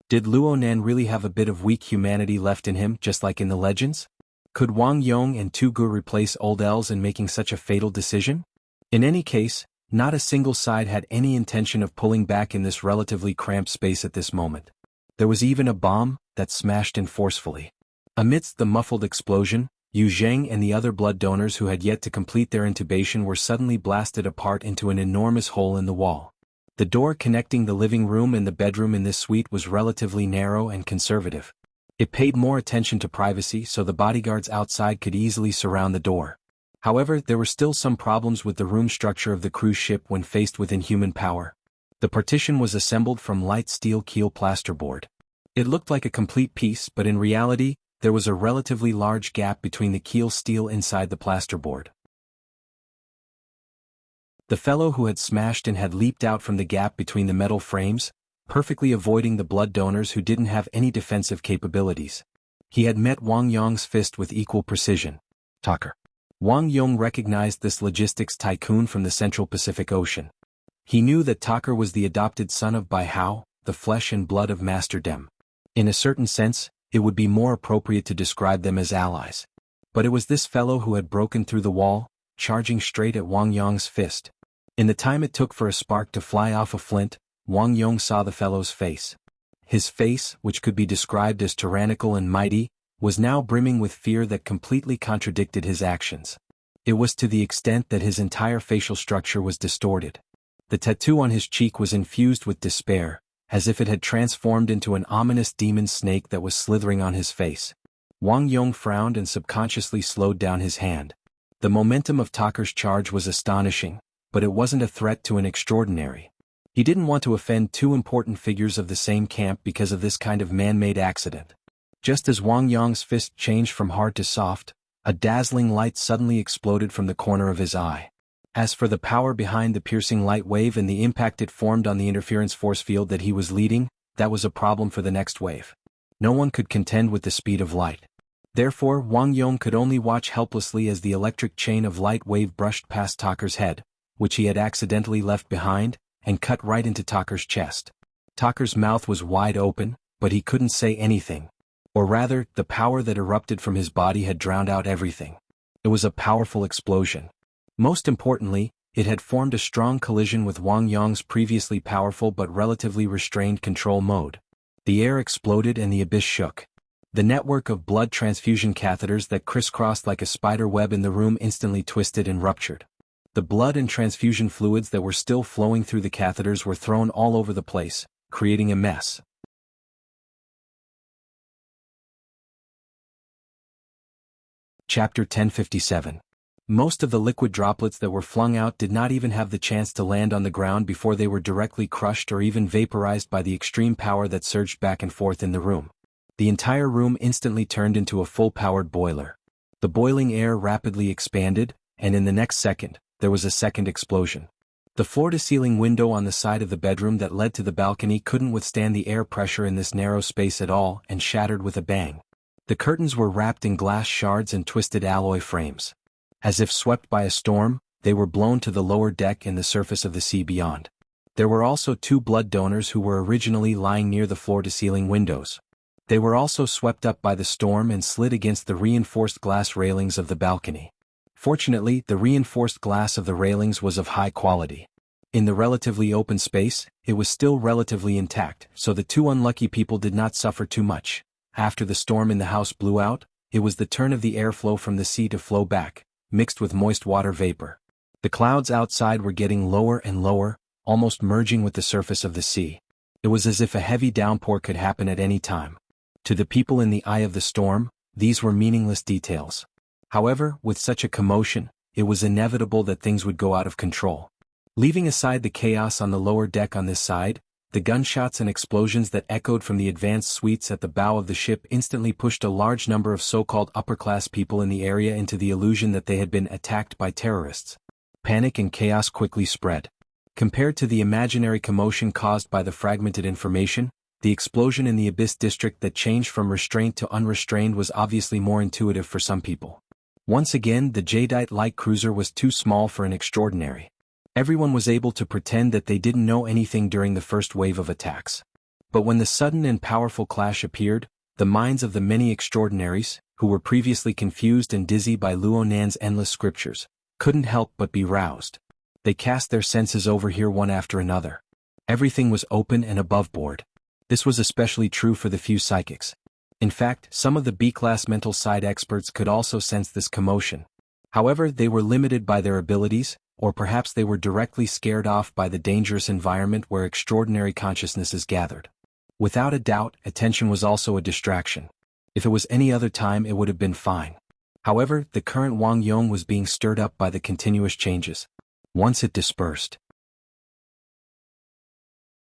Did Luo Nan really have a bit of weak humanity left in him, just like in the legends? Could Wang Yong and Tugu replace old Els in making such a fatal decision? In any case, not a single side had any intention of pulling back in this relatively cramped space at this moment. There was even a bomb that smashed in forcefully. Amidst the muffled explosion, Yu Zheng and the other blood donors who had yet to complete their intubation were suddenly blasted apart into an enormous hole in the wall. The door connecting the living room and the bedroom in this suite was relatively narrow and conservative. It paid more attention to privacy so the bodyguards outside could easily surround the door. However, there were still some problems with the room structure of the cruise ship when faced with inhuman power. The partition was assembled from light steel keel plasterboard. It looked like a complete piece, but in reality, there was a relatively large gap between the keel steel inside the plasterboard. The fellow who had smashed in had leaped out from the gap between the metal frames, perfectly avoiding the blood donors who didn't have any defensive capabilities. He had met Wang Yong's fist with equal precision. Tucker. Wang Yong recognized this logistics tycoon from the Central Pacific Ocean. He knew that Tucker was the adopted son of Bai Hao, the flesh and blood of Master Dem. In a certain sense, it would be more appropriate to describe them as allies. But it was this fellow who had broken through the wall, charging straight at Wang Yong's fist. In the time it took for a spark to fly off a flint, Wang Yong saw the fellow's face. His face, which could be described as tyrannical and mighty, was now brimming with fear that completely contradicted his actions. It was to the extent that his entire facial structure was distorted. The tattoo on his cheek was infused with despair, as if it had transformed into an ominous demon snake that was slithering on his face. Wang Yong frowned and subconsciously slowed down his hand. The momentum of Tucker's charge was astonishing, but it wasn't a threat to an extraordinary. He didn't want to offend two important figures of the same camp because of this kind of man-made accident. Just as Wang Yong's fist changed from hard to soft, a dazzling light suddenly exploded from the corner of his eye. As for the power behind the piercing light wave and the impact it formed on the interference force field that he was leading, that was a problem for the next wave. No one could contend with the speed of light. Therefore, Wang Yong could only watch helplessly as the electric chain of light wave brushed past Tucker's head, which he had accidentally left behind, and cut right into Tucker's chest. Tucker's mouth was wide open, but he couldn't say anything. Or rather, the power that erupted from his body had drowned out everything. It was a powerful explosion. Most importantly, it had formed a strong collision with Wang Yong's previously powerful but relatively restrained control mode. The air exploded and the abyss shook. The network of blood transfusion catheters that crisscrossed like a spider web in the room instantly twisted and ruptured. The blood and transfusion fluids that were still flowing through the catheters were thrown all over the place, creating a mess. Chapter 1057. Most of the liquid droplets that were flung out did not even have the chance to land on the ground before they were directly crushed or even vaporized by the extreme power that surged back and forth in the room. The entire room instantly turned into a full-powered boiler. The boiling air rapidly expanded, and in the next second, there was a second explosion. The floor-to-ceiling window on the side of the bedroom that led to the balcony couldn't withstand the air pressure in this narrow space at all and shattered with a bang. The curtains were wrapped in glass shards and twisted alloy frames. As if swept by a storm, they were blown to the lower deck and the surface of the sea beyond. There were also 2 blood donors who were originally lying near the floor-to-ceiling windows. They were also swept up by the storm and slid against the reinforced glass railings of the balcony. Fortunately, the reinforced glass of the railings was of high quality. In the relatively open space, it was still relatively intact, so the 2 unlucky people did not suffer too much. After the storm in the house blew out, it was the turn of the airflow from the sea to flow back, mixed with moist water vapor. The clouds outside were getting lower and lower, almost merging with the surface of the sea. It was as if a heavy downpour could happen at any time. To the people in the eye of the storm, these were meaningless details. However, with such a commotion, it was inevitable that things would go out of control. Leaving aside the chaos on the lower deck on this side, the gunshots and explosions that echoed from the advanced suites at the bow of the ship instantly pushed a large number of so-called upper-class people in the area into the illusion that they had been attacked by terrorists. Panic and chaos quickly spread. Compared to the imaginary commotion caused by the fragmented information, the explosion in the Abyss district that changed from restraint to unrestrained was obviously more intuitive for some people. Once again, the Jadeite light cruiser was too small for an extraordinary. Everyone was able to pretend that they didn't know anything during the first wave of attacks. But when the sudden and powerful clash appeared, the minds of the many extraordinaries, who were previously confused and dizzy by Luo Nan's endless scriptures, couldn't help but be roused. They cast their senses over here one after another. Everything was open and above board. This was especially true for the few psychics. In fact, some of the B-class mental side experts could also sense this commotion. However, they were limited by their abilities, or perhaps they were directly scared off by the dangerous environment where extraordinary consciousness is gathered. Without a doubt, attention was also a distraction. If it was any other time it would have been fine. However, the current Wang Yong was being stirred up by the continuous changes. Once it dispersed.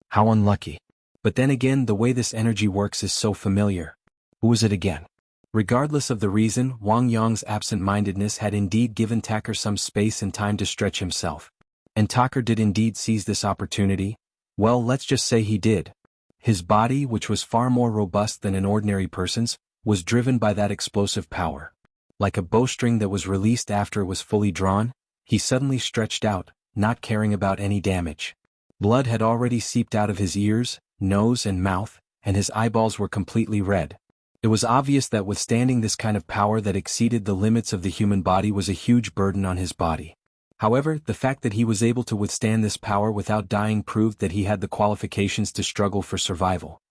How unlucky. But then again, the way this energy works is so familiar. Who was it again? Regardless of the reason, Wang Yong's absent-mindedness had indeed given Tucker some space and time to stretch himself. And Tucker did indeed seize this opportunity. Well, let's just say he did. His body, which was far more robust than an ordinary person's, was driven by that explosive power. Like a bowstring that was released after it was fully drawn, he suddenly stretched out, not caring about any damage. Blood had already seeped out of his ears, nose and mouth, and his eyeballs were completely red. It was obvious that withstanding this kind of power that exceeded the limits of the human body was a huge burden on his body. However, the fact that he was able to withstand this power without dying proved that he had the qualifications to struggle for survival.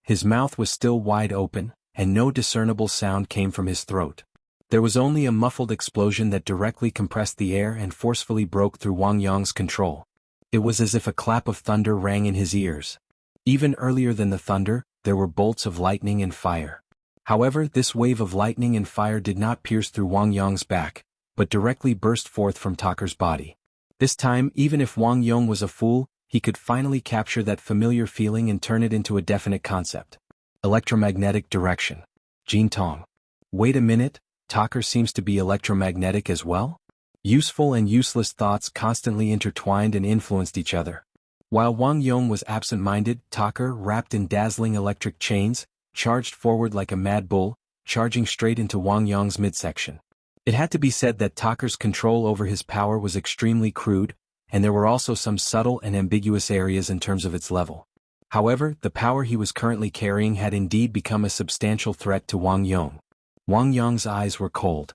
His mouth was still wide open, and no discernible sound came from his throat. There was only a muffled explosion that directly compressed the air and forcefully broke through Wang Yong's control. It was as if a clap of thunder rang in his ears. Even earlier than the thunder, there were bolts of lightning and fire. However, this wave of lightning and fire did not pierce through Wang Yong's back, but directly burst forth from Tucker's body. This time, even if Wang Yong was a fool, he could finally capture that familiar feeling and turn it into a definite concept. Electromagnetic direction. Jin Tong. Wait a minute, Tucker seems to be electromagnetic as well? Useful and useless thoughts constantly intertwined and influenced each other. While Wang Yong was absent-minded, Tucker, wrapped in dazzling electric chains, charged forward like a mad bull, charging straight into Wang Yong's midsection. It had to be said that Tucker's control over his power was extremely crude, and there were also some subtle and ambiguous areas in terms of its level. However, the power he was currently carrying had indeed become a substantial threat to Wang Yong. Wang Yong's eyes were cold.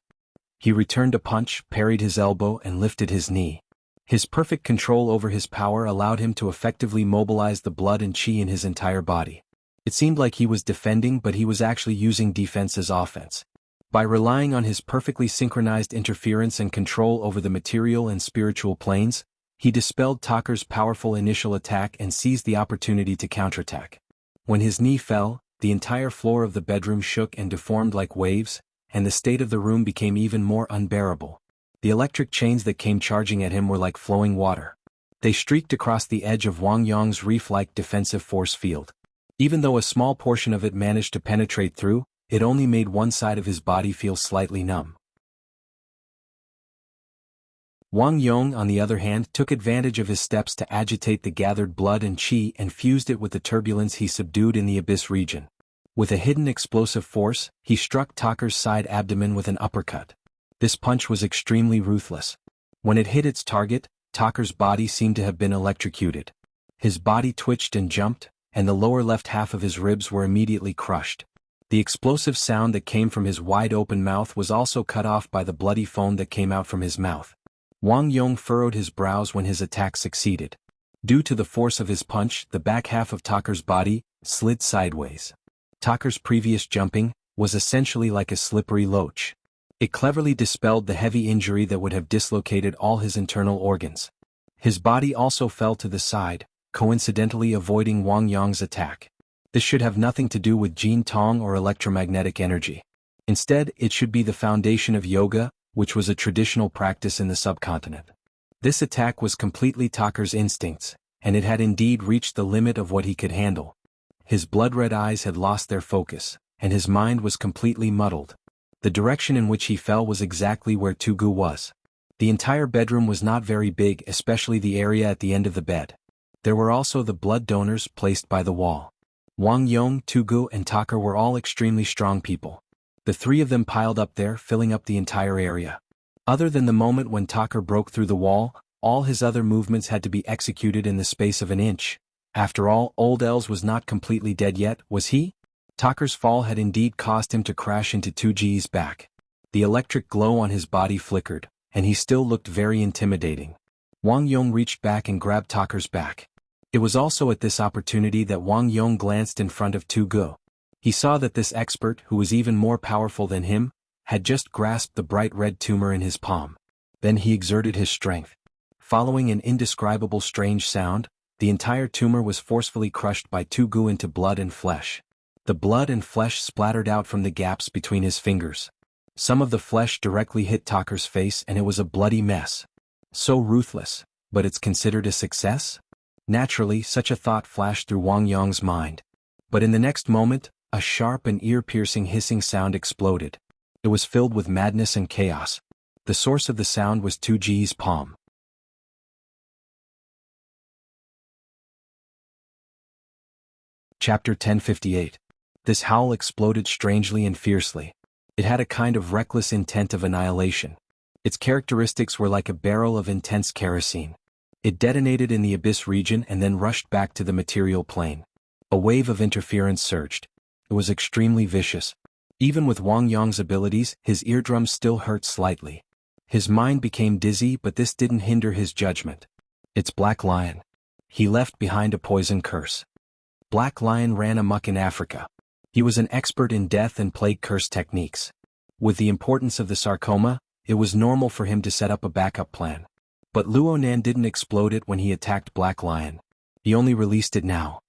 He returned a punch, parried his elbow, and lifted his knee. His perfect control over his power allowed him to effectively mobilize the blood and chi in his entire body. It seemed like he was defending, but he was actually using defense as offense. By relying on his perfectly synchronized interference and control over the material and spiritual planes, he dispelled Tucker's powerful initial attack and seized the opportunity to counterattack. When his knee fell, the entire floor of the bedroom shook and deformed like waves, and the state of the room became even more unbearable. The electric chains that came charging at him were like flowing water. They streaked across the edge of Wang Yong's reef-like defensive force field. Even though a small portion of it managed to penetrate through, it only made one side of his body feel slightly numb. Wang Yong, on the other hand, took advantage of his steps to agitate the gathered blood and qi and fused it with the turbulence he subdued in the abyss region. With a hidden explosive force, he struck Tucker's side abdomen with an uppercut. This punch was extremely ruthless. When it hit its target, Tucker's body seemed to have been electrocuted. His body twitched and jumped, and the lower left half of his ribs were immediately crushed. The explosive sound that came from his wide-open mouth was also cut off by the bloody foam that came out from his mouth. Wang Yong furrowed his brows when his attack succeeded. Due to the force of his punch, the back half of Tucker's body slid sideways. Tucker's previous jumping was essentially like a slippery loach. It cleverly dispelled the heavy injury that would have dislocated all his internal organs. His body also fell to the side, coincidentally avoiding Wang Yong's attack. This should have nothing to do with Jin Tong or electromagnetic energy. Instead, it should be the foundation of yoga, which was a traditional practice in the subcontinent. This attack was completely Tucker's instincts, and it had indeed reached the limit of what he could handle. His blood-red eyes had lost their focus, and his mind was completely muddled. The direction in which he fell was exactly where Tugu was. The entire bedroom was not very big, especially the area at the end of the bed. There were also the blood donors placed by the wall. Wang Yong, Tugu, and Tucker were all extremely strong people. The three of them piled up there, filling up the entire area. Other than the moment when Tucker broke through the wall, all his other movements had to be executed in the space of an inch. After all, Old Els was not completely dead yet, was he? Tucker's fall had indeed caused him to crash into Tuji's back. The electric glow on his body flickered, and he still looked very intimidating. Wang Yong reached back and grabbed Tucker's back. It was also at this opportunity that Wang Yong glanced in front of Tugu. He saw that this expert, who was even more powerful than him, had just grasped the bright red tumor in his palm. Then he exerted his strength. Following an indescribable strange sound, the entire tumor was forcefully crushed by Tugu into blood and flesh. The blood and flesh splattered out from the gaps between his fingers. Some of the flesh directly hit Tucker's face and it was a bloody mess. So ruthless, but it's considered a success? Naturally, such a thought flashed through Wang Yong's mind. But in the next moment, a sharp and ear-piercing hissing sound exploded. It was filled with madness and chaos. The source of the sound was Tuji's palm. Chapter 1058. This howl exploded strangely and fiercely. It had a kind of reckless intent of annihilation. Its characteristics were like a barrel of intense kerosene. It detonated in the abyss region and then rushed back to the material plane. A wave of interference surged. It was extremely vicious. Even with Wang Yong's abilities, his eardrums still hurt slightly. His mind became dizzy, but this didn't hinder his judgment. It's Black Lion. He left behind a poison curse. Black Lion ran amok in Africa. He was an expert in death and plague curse techniques. With the importance of the sarcoma, it was normal for him to set up a backup plan. But Luonan didn't explode it when he attacked Black Lion. He only released it now.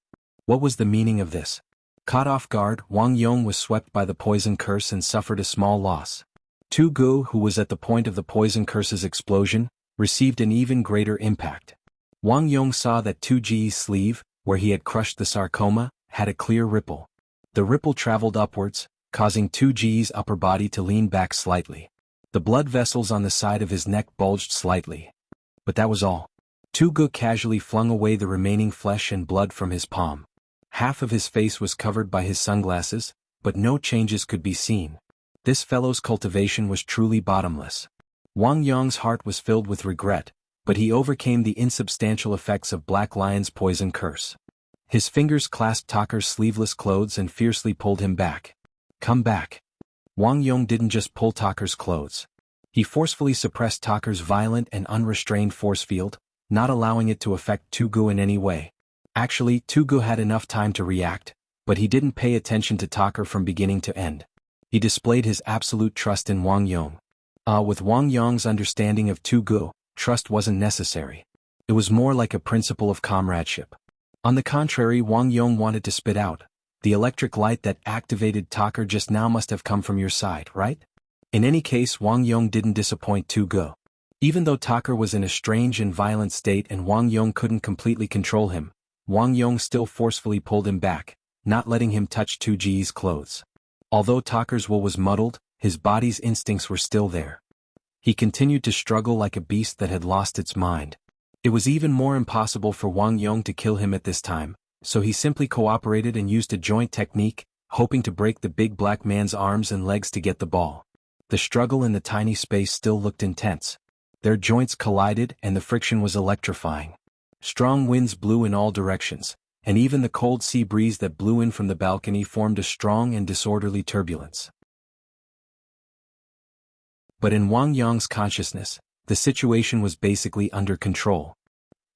What was the meaning of this? Caught off guard, Wang Yong was swept by the poison curse and suffered a small loss. Tugu, who was at the point of the poison curse's explosion, received an even greater impact. Wang Yong saw that Tuji's sleeve, where he had crushed the sarcoma, had a clear ripple. The ripple traveled upwards, causing Tuji's upper body to lean back slightly. The blood vessels on the side of his neck bulged slightly. But that was all. Tugu casually flung away the remaining flesh and blood from his palm. Half of his face was covered by his sunglasses, but no changes could be seen. This fellow's cultivation was truly bottomless. Wang Yong's heart was filled with regret, but he overcame the insubstantial effects of Black Lion's poison curse. His fingers clasped Tucker's sleeveless clothes and fiercely pulled him back. Come back. Wang Yong didn't just pull Tucker's clothes. He forcefully suppressed Taker's violent and unrestrained force field, not allowing it to affect Tugu in any way. Actually, Tugu had enough time to react, but he didn't pay attention to Taker from beginning to end. He displayed his absolute trust in Wang Yong. With Wang Yong's understanding of Tugu, trust wasn't necessary. It was more like a principle of comradeship. On the contrary, Wang Yong wanted to spit out, "The electric light that activated Taker just now must have come from your side, right?" In any case, Wang Yong didn't disappoint Tugu. Even though Taker was in a strange and violent state and Wang Yong couldn't completely control him, Wang Yong still forcefully pulled him back, not letting him touch Tuji's clothes. Although Taker's will was muddled, his body's instincts were still there. He continued to struggle like a beast that had lost its mind. It was even more impossible for Wang Yong to kill him at this time, so he simply cooperated and used a joint technique, hoping to break the big black man's arms and legs to get the ball. The struggle in the tiny space still looked intense. Their joints collided and the friction was electrifying. Strong winds blew in all directions, and even the cold sea breeze that blew in from the balcony formed a strong and disorderly turbulence. But in Wang Yong's consciousness, the situation was basically under control.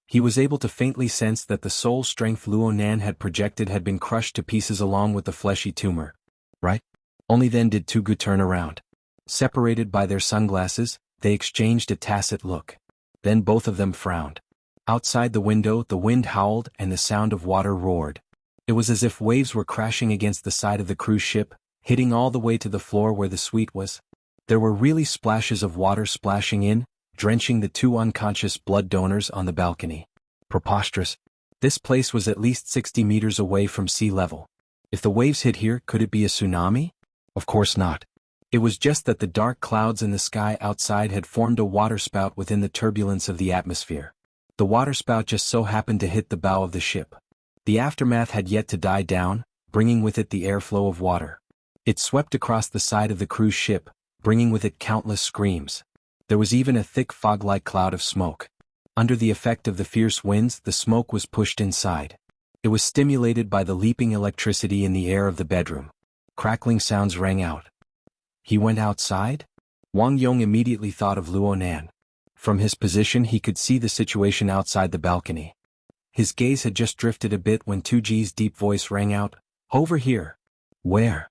He was able to faintly sense that the soul strength Luo Nan had projected had been crushed to pieces along with the fleshy tumor. Right? Only then did Tugu turn around. Separated by their sunglasses, they exchanged a tacit look. Then both of them frowned. Outside the window, the wind howled and the sound of water roared. It was as if waves were crashing against the side of the cruise ship, hitting all the way to the floor where the suite was. There were really splashes of water splashing in, drenching the two unconscious blood donors on the balcony. Preposterous. This place was at least 60 meters away from sea level. If the waves hit here, could it be a tsunami? Of course not. It was just that the dark clouds in the sky outside had formed a waterspout within the turbulence of the atmosphere. The waterspout just so happened to hit the bow of the ship. The aftermath had yet to die down, bringing with it the airflow of water. It swept across the side of the cruise ship, bringing with it countless screams. There was even a thick fog-like cloud of smoke. Under the effect of the fierce winds, the smoke was pushed inside. It was stimulated by the leaping electricity in the air of the bedroom. Crackling sounds rang out. He went outside? Wang Yong immediately thought of Luo Nan. From his position he could see the situation outside the balcony. His gaze had just drifted a bit when Tuji's deep voice rang out, "Over here." "Where?"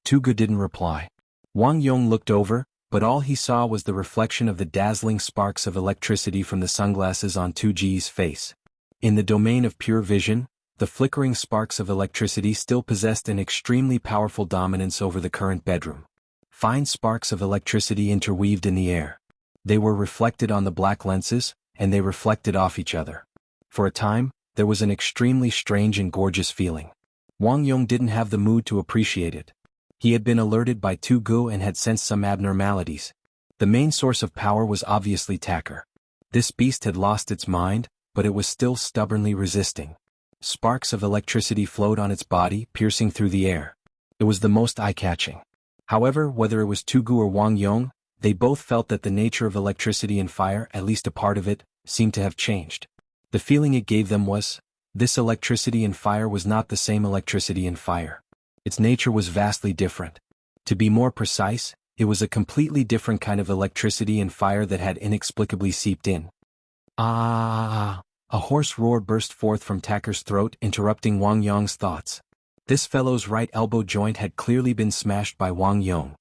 Tugu didn't reply. Wang Yong looked over, but all he saw was the reflection of the dazzling sparks of electricity from the sunglasses on Tuji's face. In the domain of pure vision, the flickering sparks of electricity still possessed an extremely powerful dominance over the current bedroom. Fine sparks of electricity interweaved in the air. They were reflected on the black lenses, and they reflected off each other. For a time, there was an extremely strange and gorgeous feeling. Wang Yong didn't have the mood to appreciate it. He had been alerted by Tugu and had sensed some abnormalities. The main source of power was obviously Taker. This beast had lost its mind, but it was still stubbornly resisting. Sparks of electricity flowed on its body, piercing through the air. It was the most eye-catching. However, whether it was Tugu or Wang Yong, they both felt that the nature of electricity and fire, at least a part of it, seemed to have changed. The feeling it gave them was, this electricity and fire was not the same electricity and fire. Its nature was vastly different. To be more precise, it was a completely different kind of electricity and fire that had inexplicably seeped in. Ah! A hoarse roar burst forth from Taker's throat, interrupting Wang Yong's thoughts. This fellow's right elbow joint had clearly been smashed by Wang Yong.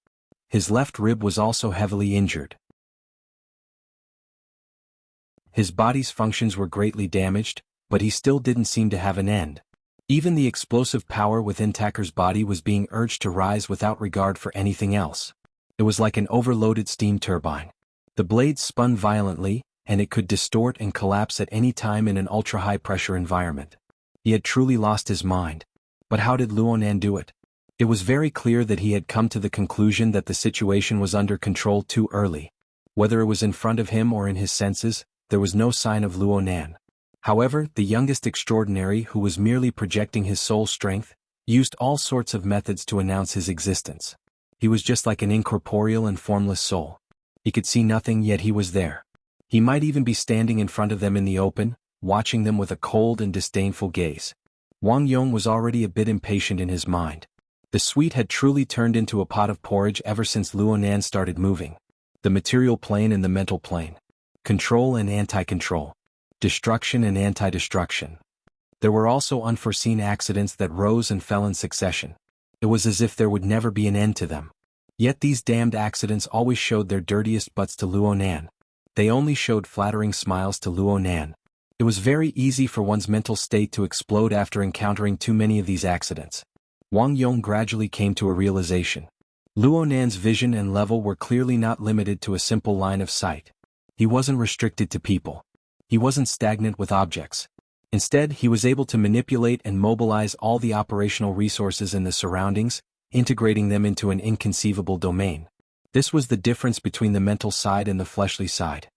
His left rib was also heavily injured. His body's functions were greatly damaged, but he still didn't seem to have an end. Even the explosive power within Taker's body was being urged to rise without regard for anything else. It was like an overloaded steam turbine. The blades spun violently, and it could distort and collapse at any time in an ultra-high-pressure environment. He had truly lost his mind. But how did Luo Nan do it? It was very clear that he had come to the conclusion that the situation was under control too early. Whether it was in front of him or in his senses, there was no sign of Luo Nan. However, the youngest extraordinary, who was merely projecting his soul strength, used all sorts of methods to announce his existence. He was just like an incorporeal and formless soul. He could see nothing, yet he was there. He might even be standing in front of them in the open, watching them with a cold and disdainful gaze. Wang Yong was already a bit impatient in his mind. The suite had truly turned into a pot of porridge ever since Luo Nan started moving. the material plane and the mental plane, control and anti-control, destruction and anti-destruction. There were also unforeseen accidents that rose and fell in succession. It was as if there would never be an end to them. Yet these damned accidents always showed their dirtiest butts to Luo Nan. They only showed flattering smiles to Luo Nan. It was very easy for one's mental state to explode after encountering too many of these accidents. Wang Yong gradually came to a realization. Luo Nan's vision and level were clearly not limited to a simple line of sight. He wasn't restricted to people. He wasn't stagnant with objects. Instead, he was able to manipulate and mobilize all the operational resources in the surroundings, integrating them into an inconceivable domain. This was the difference between the mental side and the fleshly side.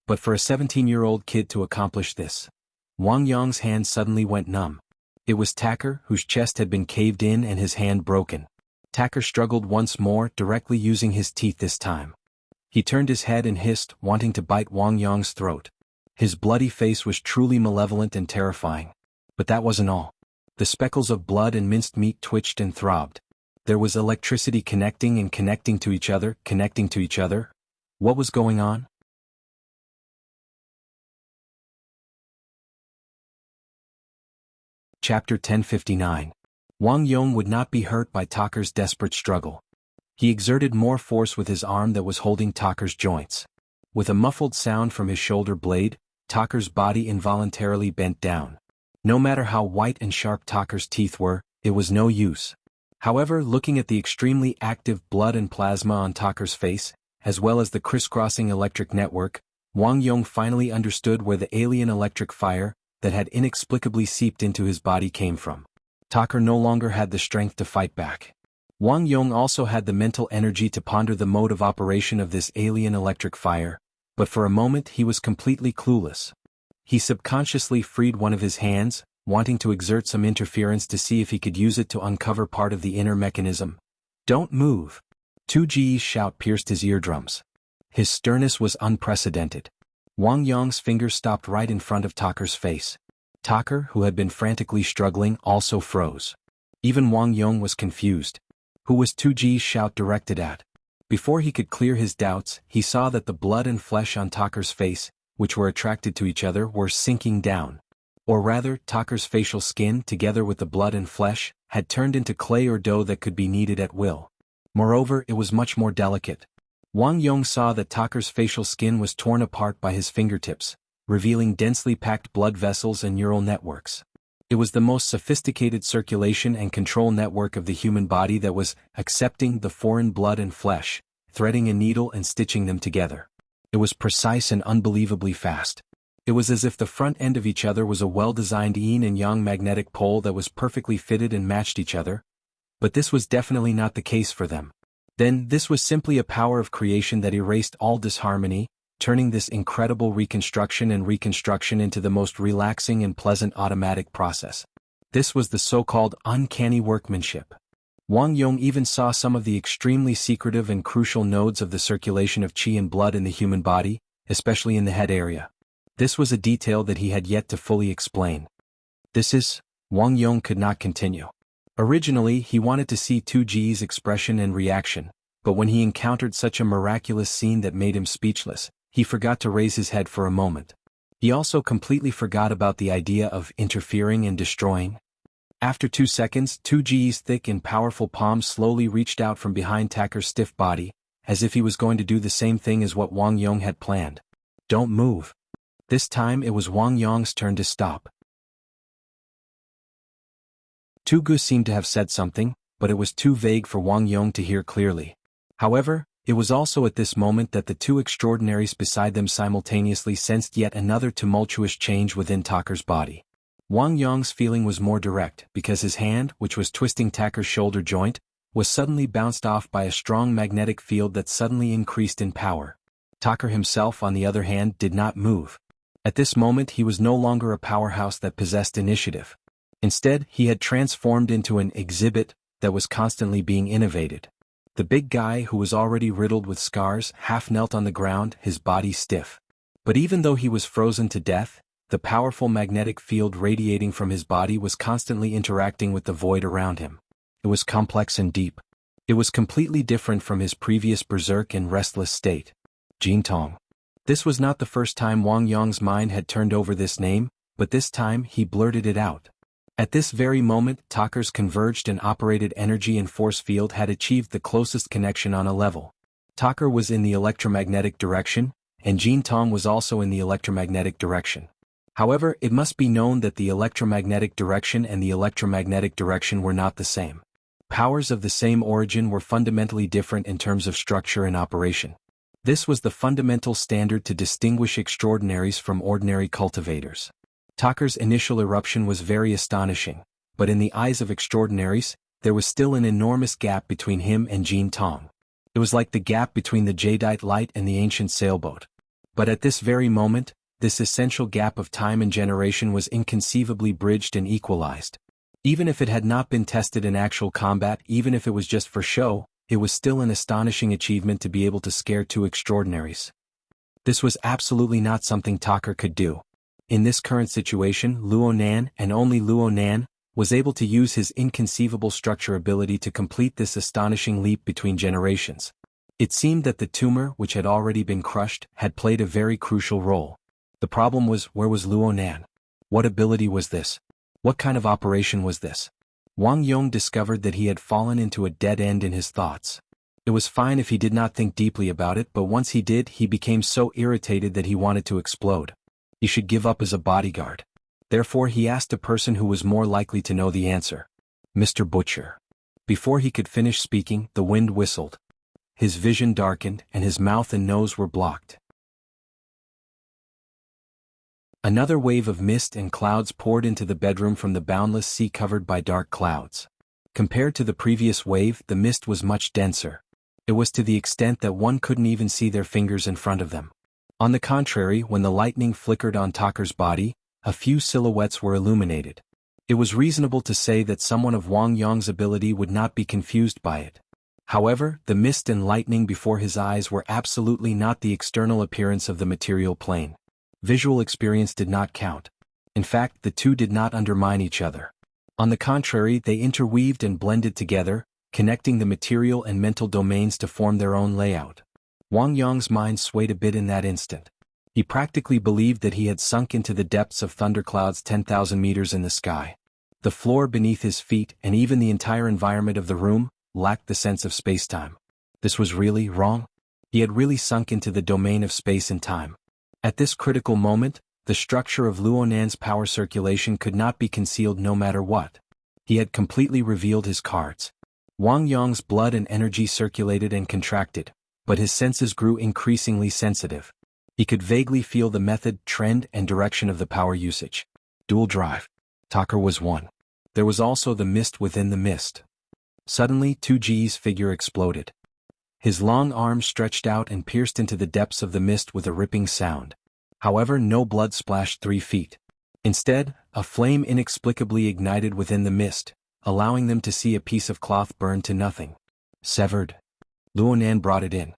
But for a 17-year-old kid to accomplish this, Wang Yong's hand suddenly went numb. It was Tacker, whose chest had been caved in and his hand broken. Tacker struggled once more, directly using his teeth this time. He turned his head and hissed, wanting to bite Wang Yong's throat. His bloody face was truly malevolent and terrifying. But that wasn't all. The speckles of blood and minced meat twitched and throbbed. There was electricity connecting and connecting to each other, connecting to each other. What was going on? Chapter 1059. Wang Yong would not be hurt by Tacker's desperate struggle. He exerted more force with his arm that was holding Tacker's joints. With a muffled sound from his shoulder blade, Tacker's body involuntarily bent down. No matter how white and sharp Tacker's teeth were, it was no use. However, looking at the extremely active blood and plasma on Tacker's face, as well as the crisscrossing electric network, Wang Yong finally understood where the alien electric fire that had inexplicably seeped into his body came from. Tacker no longer had the strength to fight back. Wang Yong also had the mental energy to ponder the mode of operation of this alien electric fire, but for a moment he was completely clueless. He subconsciously freed one of his hands, wanting to exert some interference to see if he could use it to uncover part of the inner mechanism. "Don't move!" Tu Ji's shout pierced his eardrums. His sternness was unprecedented. Wang Yong's finger stopped right in front of Tacker's face. Tacker, who had been frantically struggling, also froze. Even Wang Yong was confused. Who was Tu Ji's shout directed at? Before he could clear his doubts, he saw that the blood and flesh on Tacker's face, which were attracted to each other, were sinking down. Or rather, Tacker's facial skin, together with the blood and flesh, had turned into clay or dough that could be kneaded at will. Moreover, it was much more delicate. Wang Yong saw that Tacker's facial skin was torn apart by his fingertips, revealing densely packed blood vessels and neural networks. It was the most sophisticated circulation and control network of the human body that was accepting the foreign blood and flesh, threading a needle and stitching them together. It was precise and unbelievably fast. It was as if the front end of each other was a well-designed yin and yang magnetic pole that was perfectly fitted and matched each other. But this was definitely not the case for them. Then, this was simply a power of creation that erased all disharmony, turning this incredible reconstruction into the most relaxing and pleasant automatic process. This was the so-called uncanny workmanship. Wang Yong even saw some of the extremely secretive and crucial nodes of the circulation of qi and blood in the human body, especially in the head area. This was a detail that he had yet to fully explain. Wang Yong could not continue. Originally, he wanted to see Tu Ji's expression and reaction, but when he encountered such a miraculous scene that made him speechless, he forgot to raise his head for a moment. He also completely forgot about the idea of interfering and destroying. After 2 seconds, Tu Ji's thick and powerful palms slowly reached out from behind Tacker's stiff body, as if he was going to do the same thing as what Wang Yong had planned. "Don't move." This time it was Wang Yong's turn to stop. Tu Gu seemed to have said something, but it was too vague for Wang Yong to hear clearly. However, it was also at this moment that the two extraordinaries beside them simultaneously sensed yet another tumultuous change within Tacker's body. Wang Yong's feeling was more direct, because his hand, which was twisting Tacker's shoulder joint, was suddenly bounced off by a strong magnetic field that suddenly increased in power. Tacker himself, on the other hand, did not move. At this moment he was no longer a powerhouse that possessed initiative. Instead, he had transformed into an exhibit that was constantly being innovated. The big guy, who was already riddled with scars, half knelt on the ground, his body stiff. But even though he was frozen to death, the powerful magnetic field radiating from his body was constantly interacting with the void around him. It was complex and deep. It was completely different from his previous berserk and restless state. Jin Tong. This was not the first time Wang Yong's mind had turned over this name, but this time he blurted it out. At this very moment, Taker's converged and operated energy and force field had achieved the closest connection on a level. Taker was in the electromagnetic direction, and Jin Tong was also in the electromagnetic direction. However, it must be known that the electromagnetic direction and the electromagnetic direction were not the same. Powers of the same origin were fundamentally different in terms of structure and operation. This was the fundamental standard to distinguish extraordinaries from ordinary cultivators. Taker's initial eruption was very astonishing, but in the eyes of extraordinaries, there was still an enormous gap between him and Jin Tong. It was like the gap between the jadeite light and the ancient sailboat. But at this very moment, this essential gap of time and generation was inconceivably bridged and equalized. Even if it had not been tested in actual combat, even if it was just for show, it was still an astonishing achievement to be able to scare two extraordinaries. This was absolutely not something Taker could do. In this current situation, Luo Nan, and only Luo Nan, was able to use his inconceivable structure ability to complete this astonishing leap between generations. It seemed that the tumor, which had already been crushed, had played a very crucial role. The problem was, where was Luo Nan? What ability was this? What kind of operation was this? Wang Yong discovered that he had fallen into a dead end in his thoughts. It was fine if he did not think deeply about it, but once he did, he became so irritated that he wanted to explode. He should give up as a bodyguard. Therefore he asked a person who was more likely to know the answer. Mr. Butcher. Before he could finish speaking, the wind whistled. His vision darkened, and his mouth and nose were blocked. Another wave of mist and clouds poured into the bedroom from the boundless sea covered by dark clouds. Compared to the previous wave, the mist was much denser. It was to the extent that one couldn't even see their fingers in front of them. On the contrary, when the lightning flickered on Taker's body, a few silhouettes were illuminated. It was reasonable to say that someone of Wang Yong's ability would not be confused by it. However, the mist and lightning before his eyes were absolutely not the external appearance of the material plane. Visual experience did not count. In fact, the two did not undermine each other. On the contrary, they interweaved and blended together, connecting the material and mental domains to form their own layout. Wang Yong's mind swayed a bit in that instant. He practically believed that he had sunk into the depths of thunderclouds 10,000 meters in the sky. The floor beneath his feet and even the entire environment of the room lacked the sense of space-time. This was really wrong. He had really sunk into the domain of space and time. At this critical moment, the structure of Luo Nan's power circulation could not be concealed no matter what. He had completely revealed his cards. Wang Yong's blood and energy circulated and contracted, but his senses grew increasingly sensitive. He could vaguely feel the method, trend, and direction of the power usage. Dual drive. Taker was one. There was also the mist within the mist. Suddenly, 2G's figure exploded. His long arms stretched out and pierced into the depths of the mist with a ripping sound. However, no blood splashed 3 feet. Instead, a flame inexplicably ignited within the mist, allowing them to see a piece of cloth burned to nothing. Severed. Luo Nan brought it in.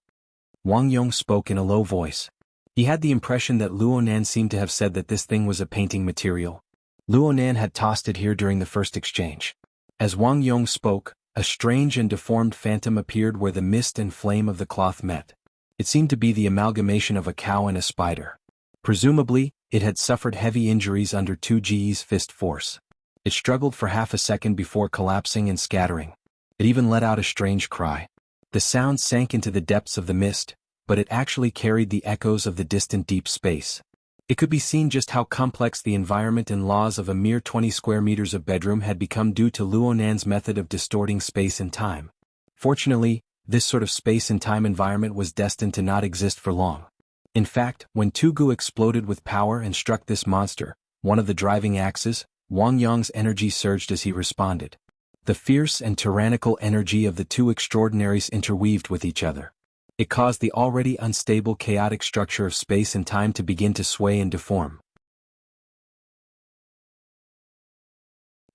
Wang Yong spoke in a low voice. He had the impression that Luo Nan seemed to have said that this thing was a painting material. Luo Nan had tossed it here during the first exchange. As Wang Yong spoke, a strange and deformed phantom appeared where the mist and flame of the cloth met. It seemed to be the amalgamation of a cow and a spider. Presumably, it had suffered heavy injuries under 2G's fist force. It struggled for half a second before collapsing and scattering. It even let out a strange cry. The sound sank into the depths of the mist, but it actually carried the echoes of the distant deep space. It could be seen just how complex the environment and laws of a mere 20 square meters of bedroom had become due to Luo Nan's method of distorting space and time. Fortunately, this sort of space and time environment was destined to not exist for long. In fact, when Tugu exploded with power and struck this monster, one of the driving axes, Wang Yong's energy surged as he responded. The fierce and tyrannical energy of the two extraordinaries interweaved with each other. It caused the already unstable chaotic structure of space and time to begin to sway and deform.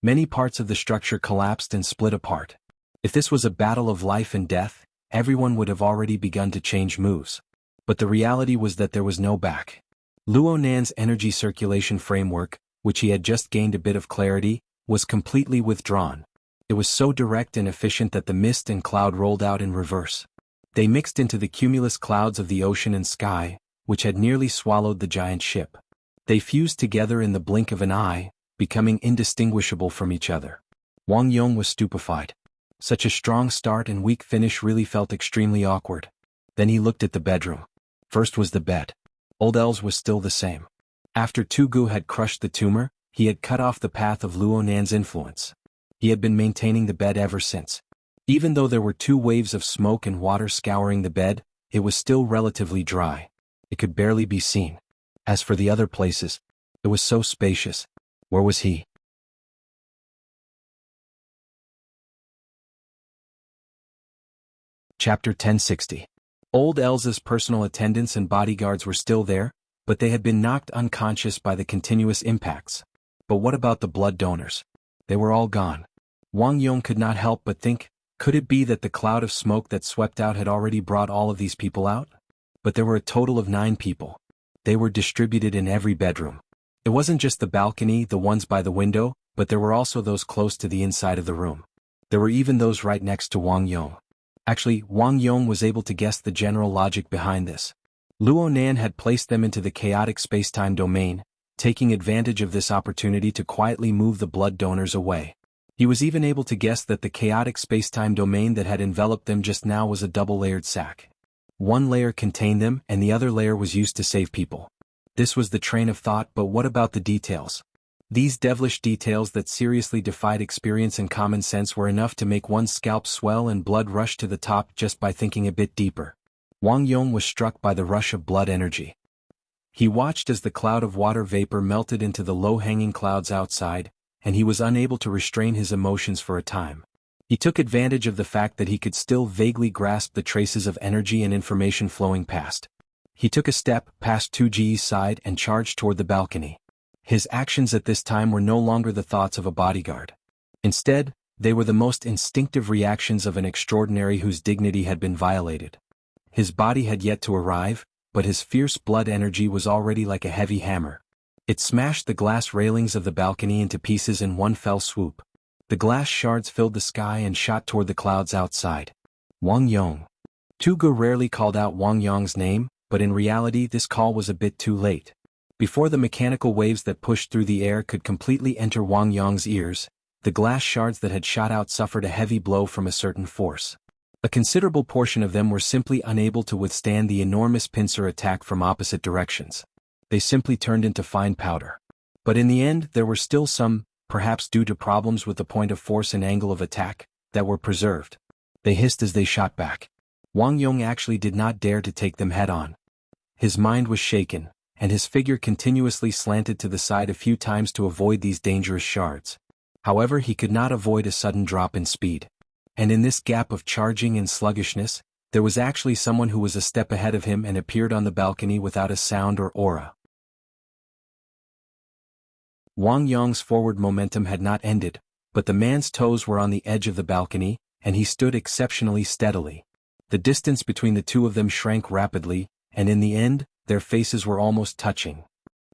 Many parts of the structure collapsed and split apart. If this was a battle of life and death, everyone would have already begun to change moves. But the reality was that there was no back. Luo Nan's energy circulation framework, which he had just gained a bit of clarity, was completely withdrawn. It was so direct and efficient that the mist and cloud rolled out in reverse. They mixed into the cumulus clouds of the ocean and sky, which had nearly swallowed the giant ship. They fused together in the blink of an eye, becoming indistinguishable from each other. Wang Yong was stupefied. Such a strong start and weak finish really felt extremely awkward. Then he looked at the bedroom. First was the bed. Old El's was still the same. After Tugu had crushed the tumor, he had cut off the path of Luo Nan's influence. He had been maintaining the bed ever since. Even though there were 2 waves of smoke and water scouring the bed, it was still relatively dry. It could barely be seen. As for the other places, it was so spacious. Where was he? Chapter 1060. Old Elsa's personal attendants and bodyguards were still there, but they had been knocked unconscious by the continuous impacts. But what about the blood donors? They were all gone. Wang Yong could not help but think, could it be that the cloud of smoke that swept out had already brought all of these people out? But there were a total of 9 people. They were distributed in every bedroom. It wasn't just the balcony, the ones by the window, but there were also those close to the inside of the room. There were even those right next to Wang Yong. Actually, Wang Yong was able to guess the general logic behind this. Luo Nan had placed them into the chaotic spacetime domain, taking advantage of this opportunity to quietly move the blood donors away. He was even able to guess that the chaotic spacetime domain that had enveloped them just now was a double-layered sack. One layer contained them and the other layer was used to save people. This was the train of thought, but what about the details? These devilish details that seriously defied experience and common sense were enough to make one's scalp swell and blood rush to the top just by thinking a bit deeper. Wang Yong was struck by the rush of blood energy. He watched as the cloud of water vapor melted into the low-hanging clouds outside, and he was unable to restrain his emotions for a time. He took advantage of the fact that he could still vaguely grasp the traces of energy and information flowing past. He took a step past 2G's side and charged toward the balcony. His actions at this time were no longer the thoughts of a bodyguard. Instead, they were the most instinctive reactions of an extraordinary whose dignity had been violated. His body had yet to arrive, but his fierce blood energy was already like a heavy hammer. It smashed the glass railings of the balcony into pieces in one fell swoop. The glass shards filled the sky and shot toward the clouds outside. Wang Yong. Tugu rarely called out Wang Yong's name, but in reality this call was a bit too late. Before the mechanical waves that pushed through the air could completely enter Wang Yong's ears, the glass shards that had shot out suffered a heavy blow from a certain force. A considerable portion of them were simply unable to withstand the enormous pincer attack from opposite directions. They simply turned into fine powder. But in the end there were still some, perhaps due to problems with the point of force and angle of attack, that were preserved. They hissed as they shot back. Wang Yong actually did not dare to take them head-on. His mind was shaken, and his figure continuously slanted to the side a few times to avoid these dangerous shards. However, he could not avoid a sudden drop in speed. And in this gap of charging and sluggishness, there was actually someone who was a step ahead of him and appeared on the balcony without a sound or aura. Wang Yong's forward momentum had not ended, but the man's toes were on the edge of the balcony, and he stood exceptionally steadily. The distance between the two of them shrank rapidly, and in the end, their faces were almost touching.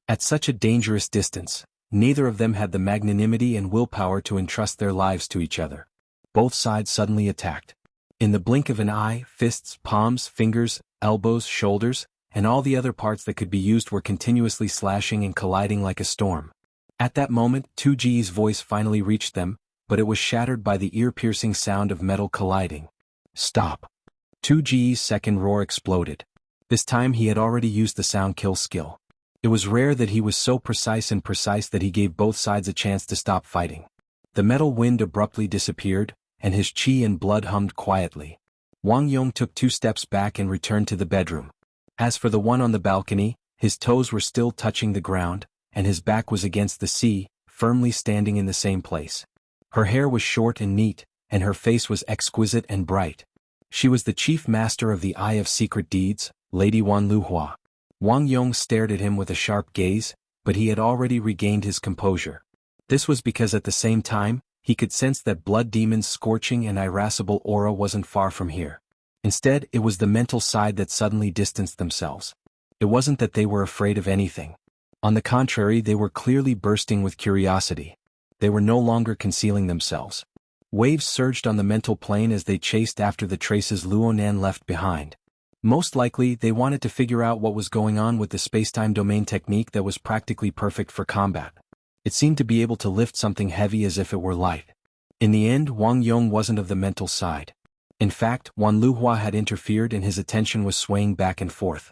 At such a dangerous distance, neither of them had the magnanimity and willpower to entrust their lives to each other. Both sides suddenly attacked. In the blink of an eye, fists, palms, fingers, elbows, shoulders, and all the other parts that could be used were continuously slashing and colliding like a storm. At that moment, 2G's voice finally reached them, but it was shattered by the ear-piercing sound of metal colliding. Stop! 2G's second roar exploded. This time he had already used the sound kill skill. It was rare that he was so precise that he gave both sides a chance to stop fighting. The metal wind abruptly disappeared, and his chi and blood hummed quietly. Wang Yong took 2 steps back and returned to the bedroom. As for the one on the balcony, his toes were still touching the ground, and his back was against the sea, firmly standing in the same place. Her hair was short and neat, and her face was exquisite and bright. She was the chief master of the Eye of Secret Deeds, Lady Wan Luhua. Wang Yong stared at him with a sharp gaze, but he had already regained his composure. This was because at the same time, he could sense that Blood Demon's scorching and irascible aura wasn't far from here. Instead, it was the mental side that suddenly distanced themselves. It wasn't that they were afraid of anything. On the contrary, they were clearly bursting with curiosity. They were no longer concealing themselves. Waves surged on the mental plane as they chased after the traces Luonan left behind. Most likely, they wanted to figure out what was going on with the spacetime domain technique that was practically perfect for combat. It seemed to be able to lift something heavy as if it were light. In the end, Wang Yong wasn't of the mental side. In fact, Wan Luhua had interfered and his attention was swaying back and forth.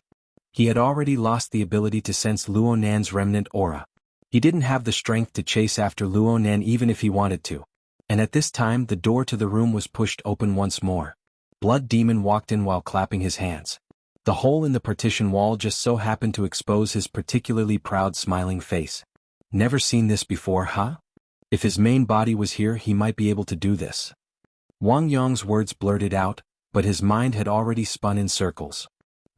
He had already lost the ability to sense Luonan's remnant aura. He didn't have the strength to chase after Luonan even if he wanted to. And at this time the door to the room was pushed open once more. Blood Demon walked in while clapping his hands. The hole in the partition wall just so happened to expose his particularly proud smiling face. Never seen this before, huh? If his main body was here he might be able to do this. Wang Yong's words blurted out, but his mind had already spun in circles.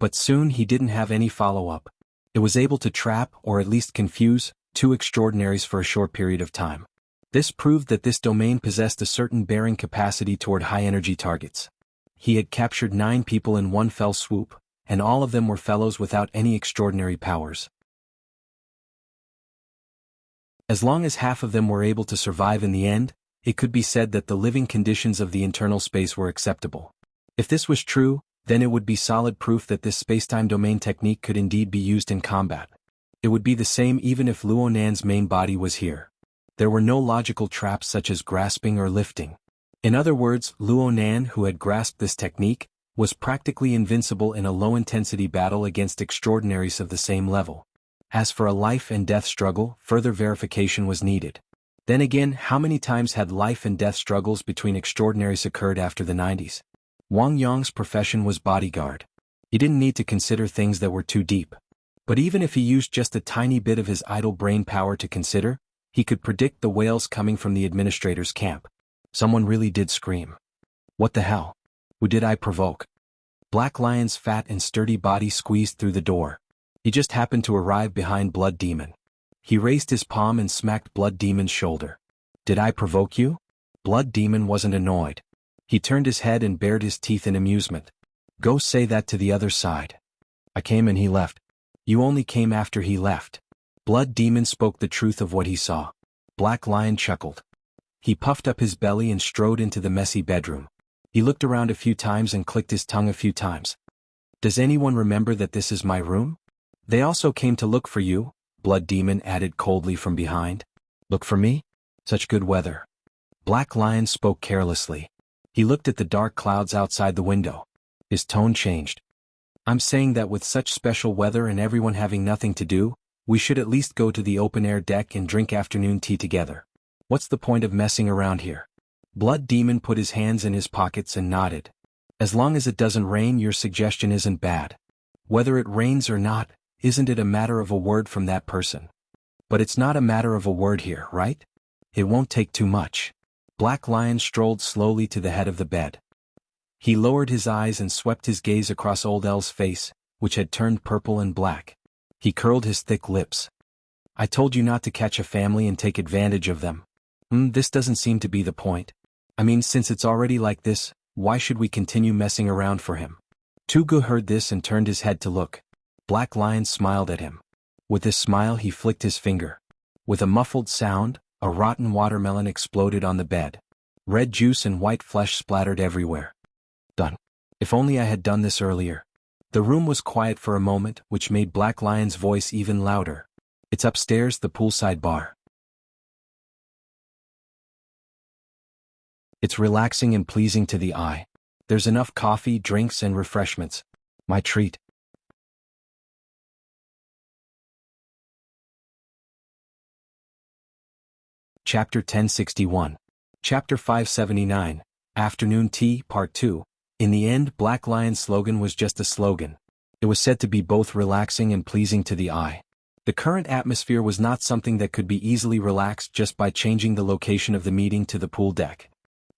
But soon he didn't have any follow-up. It was able to trap, or at least confuse, two extraordinaries for a short period of time. This proved that this domain possessed a certain bearing capacity toward high-energy targets. He had captured 9 people in one fell swoop, and all of them were fellows without any extraordinary powers. As long as half of them were able to survive in the end, it could be said that the living conditions of the internal space were acceptable. If this was true, then it would be solid proof that this spacetime domain technique could indeed be used in combat. It would be the same even if Luonan's main body was here. There were no logical traps such as grasping or lifting. In other words, Luonan, who had grasped this technique, was practically invincible in a low-intensity battle against extraordinaries of the same level. As for a life-and-death struggle, further verification was needed. Then again, how many times had life-and-death struggles between extraordinaries occurred after the 90s? Wang Yong's profession was bodyguard. He didn't need to consider things that were too deep. But even if he used just a tiny bit of his idle brain power to consider, he could predict the wails coming from the administrator's camp. Someone really did scream. What the hell? Who did I provoke? Black Lion's fat and sturdy body squeezed through the door. He just happened to arrive behind Blood Demon. He raised his palm and smacked Blood Demon's shoulder. Did I provoke you? Blood Demon wasn't annoyed. He turned his head and bared his teeth in amusement. Go say that to the other side. I came and he left. You only came after he left. Blood Demon spoke the truth of what he saw. Black Lion chuckled. He puffed up his belly and strode into the messy bedroom. He looked around a few times and clicked his tongue a few times. Does anyone remember that this is my room? They also came to look for you, Blood Demon added coldly from behind. Look for me? Such good weather. Black Lion spoke carelessly. He looked at the dark clouds outside the window. His tone changed. I'm saying that with such special weather and everyone having nothing to do, we should at least go to the open-air deck and drink afternoon tea together. What's the point of messing around here? Blood Demon put his hands in his pockets and nodded. As long as it doesn't rain, your suggestion isn't bad. Whether it rains or not, isn't it a matter of a word from that person? But it's not a matter of a word here, right? It won't take too much. Black Lion strolled slowly to the head of the bed. He lowered his eyes and swept his gaze across Old El's face, which had turned purple and black. He curled his thick lips. I told you not to catch a family and take advantage of them. This doesn't seem to be the point. I mean, since it's already like this, why should we continue messing around for him? Tugu heard this and turned his head to look. Black Lion smiled at him. With his smile he flicked his finger. With a muffled sound, a rotten watermelon exploded on the bed. Red juice and white flesh splattered everywhere. Done. If only I had done this earlier. The room was quiet for a moment, which made Black Lion's voice even louder. It's upstairs, the poolside bar. It's relaxing and pleasing to the eye. There's enough coffee, drinks, and refreshments. My treat. Chapter 1061. Chapter 579. Afternoon Tea, Part 2. In the end, Black Lion's slogan was just a slogan. It was said to be both relaxing and pleasing to the eye. The current atmosphere was not something that could be easily relaxed just by changing the location of the meeting to the pool deck.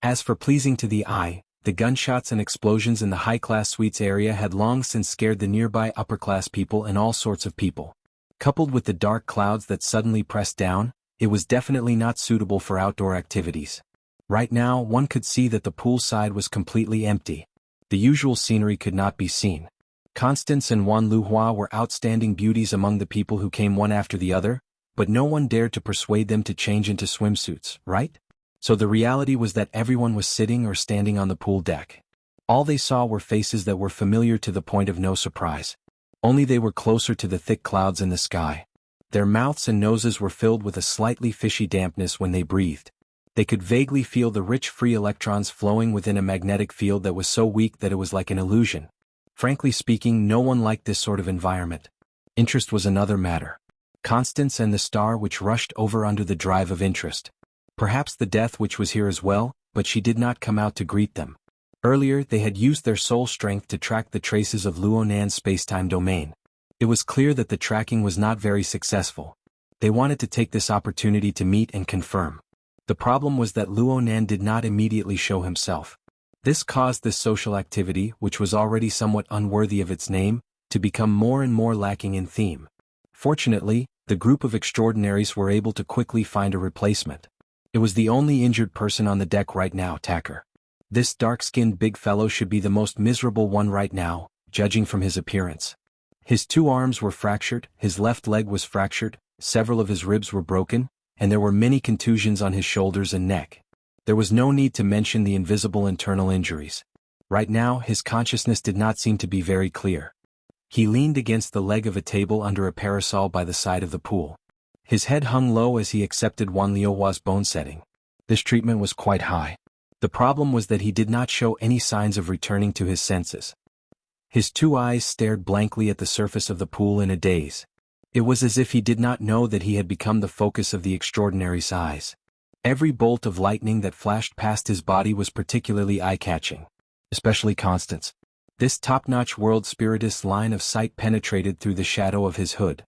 As for pleasing to the eye, the gunshots and explosions in the high-class suites area had long since scared the nearby upper-class people and all sorts of people. Coupled with the dark clouds that suddenly pressed down, it was definitely not suitable for outdoor activities. Right now, one could see that the poolside was completely empty. The usual scenery could not be seen. Constance and Wan Luhua were outstanding beauties among the people who came one after the other, but no one dared to persuade them to change into swimsuits, right? So the reality was that everyone was sitting or standing on the pool deck. All they saw were faces that were familiar to the point of no surprise. Only they were closer to the thick clouds in the sky. Their mouths and noses were filled with a slightly fishy dampness when they breathed. They could vaguely feel the rich free electrons flowing within a magnetic field that was so weak that it was like an illusion. Frankly speaking, no one liked this sort of environment. Interest was another matter. Constance and the star which rushed over under the drive of interest. Perhaps the death which was here as well, but she did not come out to greet them. Earlier they had used their soul strength to track the traces of Luo Nan's spacetime domain. It was clear that the tracking was not very successful. They wanted to take this opportunity to meet and confirm. The problem was that Luo Nan did not immediately show himself. This caused this social activity, which was already somewhat unworthy of its name, to become more and more lacking in theme. Fortunately, the group of extraordinaries were able to quickly find a replacement. It was the only injured person on the deck right now, Tacker. This dark-skinned big fellow should be the most miserable one right now, judging from his appearance. His 2 arms were fractured, his left leg was fractured, several of his ribs were broken, and there were many contusions on his shoulders and neck. There was no need to mention the invisible internal injuries. Right now, his consciousness did not seem to be very clear. He leaned against the leg of a table under a parasol by the side of the pool. His head hung low as he accepted Wan Liuhua's bone setting. This treatment was quite high. The problem was that he did not show any signs of returning to his senses. His 2 eyes stared blankly at the surface of the pool in a daze. It was as if he did not know that he had become the focus of the extraordinary's eyes. Every bolt of lightning that flashed past his body was particularly eye-catching. Especially Constance. This top-notch world spiritist's line of sight penetrated through the shadow of his hood.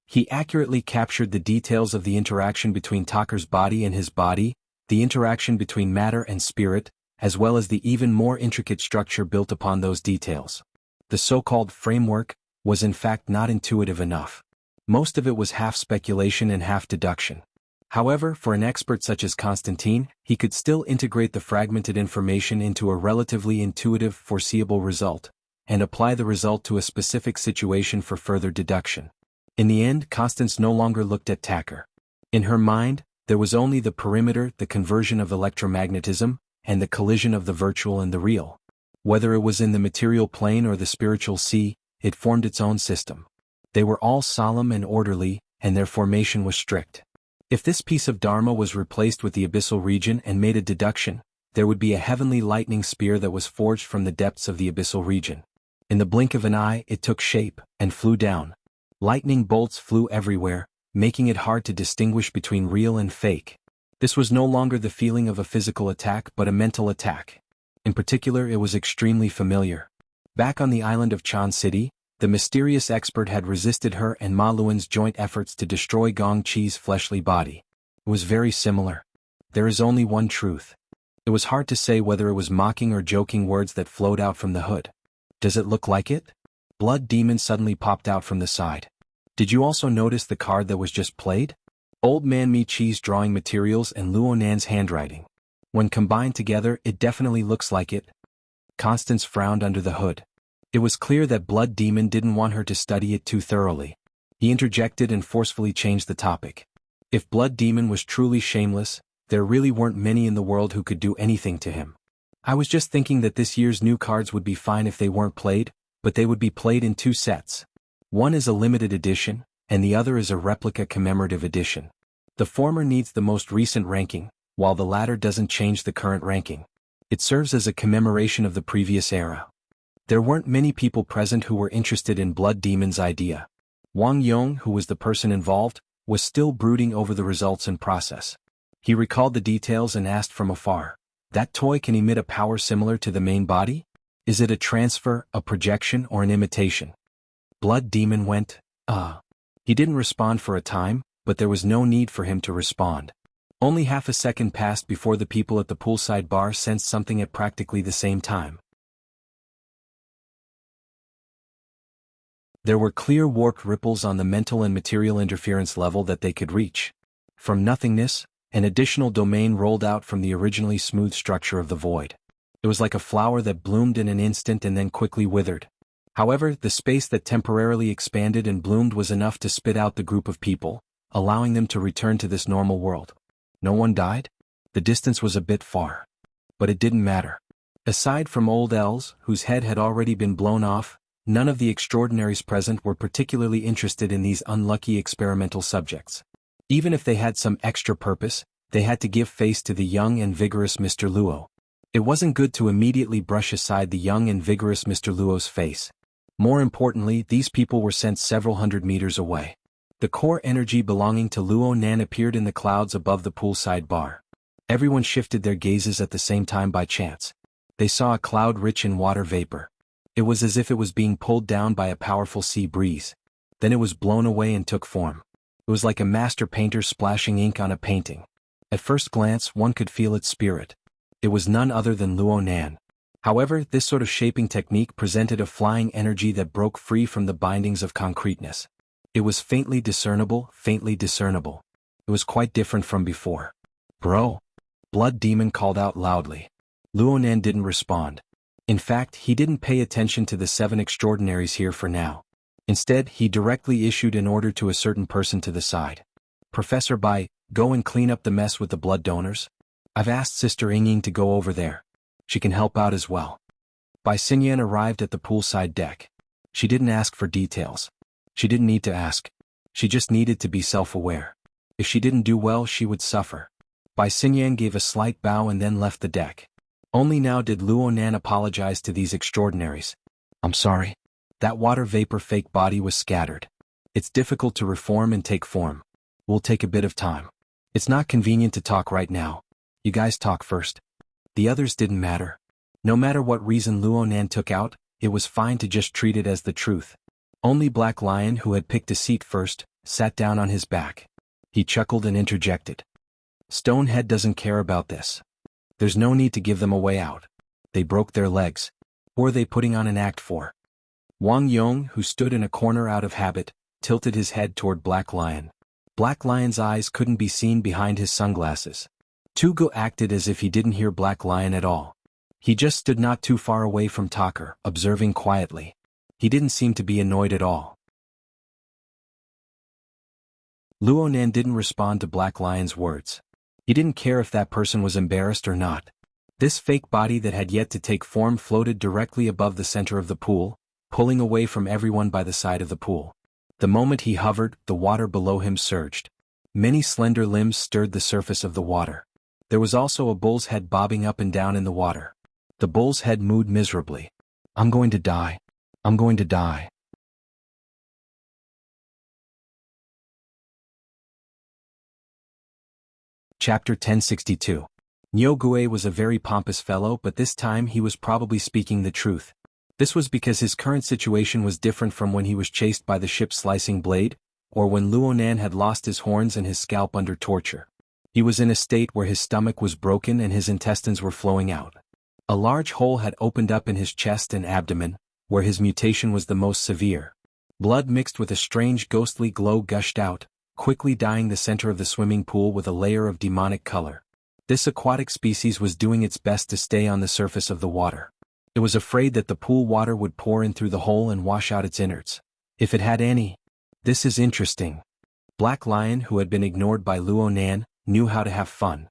He accurately captured the details of the interaction between Tacker's body and his body, the interaction between matter and spirit, as well as the even more intricate structure built upon those details. The so-called framework was in fact not intuitive enough. Most of it was half speculation and half deduction. However, for an expert such as Constantine, he could still integrate the fragmented information into a relatively intuitive, foreseeable result, and apply the result to a specific situation for further deduction. In the end, Constance no longer looked at Tacker. In her mind, there was only the perimeter, the conversion of electromagnetism, and the collision of the virtual and the real. Whether it was in the material plane or the spiritual sea, it formed its own system. They were all solemn and orderly, and their formation was strict. If this piece of Dharma was replaced with the abyssal region and made a deduction, there would be a heavenly lightning spear that was forged from the depths of the abyssal region. In the blink of an eye, it took shape, and flew down. Lightning bolts flew everywhere, making it hard to distinguish between real and fake. This was no longer the feeling of a physical attack but a mental attack. In particular, it was extremely familiar. Back on the island of Chan City, the mysterious expert had resisted her and Ma Luan's joint efforts to destroy Gong Chi's fleshly body. It was very similar. There is only one truth. It was hard to say whether it was mocking or joking words that flowed out from the hood. Does it look like it? Blood Demon suddenly popped out from the side. Did you also notice the card that was just played? Old Man Mi Chi's drawing materials and Luo Nan's handwriting. When combined together, it definitely looks like it. Constance frowned under the hood. It was clear that Blood Demon didn't want her to study it too thoroughly. He interjected and forcefully changed the topic. If Blood Demon was truly shameless, there really weren't many in the world who could do anything to him. I was just thinking that this year's new cards would be fine if they weren't played, but they would be played in 2 sets. One is a limited edition, and the other is a replica commemorative edition. The former needs the most recent ranking, while the latter doesn't change the current ranking. It serves as a commemoration of the previous era. There weren't many people present who were interested in Blood Demon's idea. Wang Yong, who was the person involved, was still brooding over the results and process. He recalled the details and asked from afar, "That toy can emit a power similar to the main body? Is it a transfer, a projection, or an imitation?" Blood Demon went, He didn't respond for a time, but there was no need for him to respond. Only half a second passed before the people at the poolside bar sensed something at practically the same time. There were clear warped ripples on the mental and material interference level that they could reach. From nothingness, an additional domain rolled out from the originally smooth structure of the void. It was like a flower that bloomed in an instant and then quickly withered. However, the space that temporarily expanded and bloomed was enough to spit out the group of people, allowing them to return to this normal world. No one died? The distance was a bit far. But it didn't matter. Aside from old Els, whose head had already been blown off, none of the extraordinaries present were particularly interested in these unlucky experimental subjects. Even if they had some extra purpose, they had to give face to the young and vigorous Mr. Luo. It wasn't good to immediately brush aside the young and vigorous Mr. Luo's face. More importantly, these people were sent several hundred meters away. The core energy belonging to Luo Nan appeared in the clouds above the poolside bar. Everyone shifted their gazes at the same time by chance. They saw a cloud rich in water vapor. It was as if it was being pulled down by a powerful sea breeze. Then it was blown away and took form. It was like a master painter splashing ink on a painting. At first glance, one could feel its spirit. It was none other than Luo Nan. However, this sort of shaping technique presented a flying energy that broke free from the bindings of concreteness. It was faintly discernible, faintly discernible. It was quite different from before. "Bro!" Blood Demon called out loudly. Luo Nan didn't respond. In fact, he didn't pay attention to the 7 extraordinaries here for now. Instead, he directly issued an order to a certain person to the side. "Professor Bai, go and clean up the mess with the blood donors. I've asked Sister Ying to go over there. She can help out as well." Bai Xinyan arrived at the poolside deck. She didn't ask for details. She didn't need to ask. She just needed to be self-aware. If she didn't do well, she would suffer. Bai Xinyan gave a slight bow and then left the deck. Only now did Luo Nan apologize to these extraordinaries. "I'm sorry. That water vapor fake body was scattered. It's difficult to reform and take form. We'll take a bit of time. It's not convenient to talk right now. You guys talk first." The others didn't matter. No matter what reason Luo Nan took out, it was fine to just treat it as the truth. Only Black Lion, who had picked a seat first, sat down on his back. He chuckled and interjected. "Stonehead doesn't care about this. There's no need to give them a way out. They broke their legs. What are they putting on an act for?" Wang Yong, who stood in a corner out of habit, tilted his head toward Black Lion. Black Lion's eyes couldn't be seen behind his sunglasses. Tugu acted as if he didn't hear Black Lion at all. He just stood not too far away from Tucker, observing quietly. He didn't seem to be annoyed at all. Luo Nan didn't respond to Black Lion's words. He didn't care if that person was embarrassed or not. This fake body that had yet to take form floated directly above the center of the pool, pulling away from everyone by the side of the pool. The moment he hovered, the water below him surged. Many slender limbs stirred the surface of the water. There was also a bull's head bobbing up and down in the water. The bull's head mooed miserably. "I'm going to die. I'm going to die." Chapter 1062. Nyogue was a very pompous fellow, but this time he was probably speaking the truth. This was because his current situation was different from when he was chased by the ship's slicing blade, or when Luo Nan had lost his horns and his scalp under torture. He was in a state where his stomach was broken and his intestines were flowing out. A large hole had opened up in his chest and abdomen, where his mutation was the most severe. Blood mixed with a strange ghostly glow gushed out, quickly dyeing the center of the swimming pool with a layer of demonic color. This aquatic species was doing its best to stay on the surface of the water. It was afraid that the pool water would pour in through the hole and wash out its innards. If it had any. "This is interesting." Black Lion, who had been ignored by Luo Nan, knew how to have fun.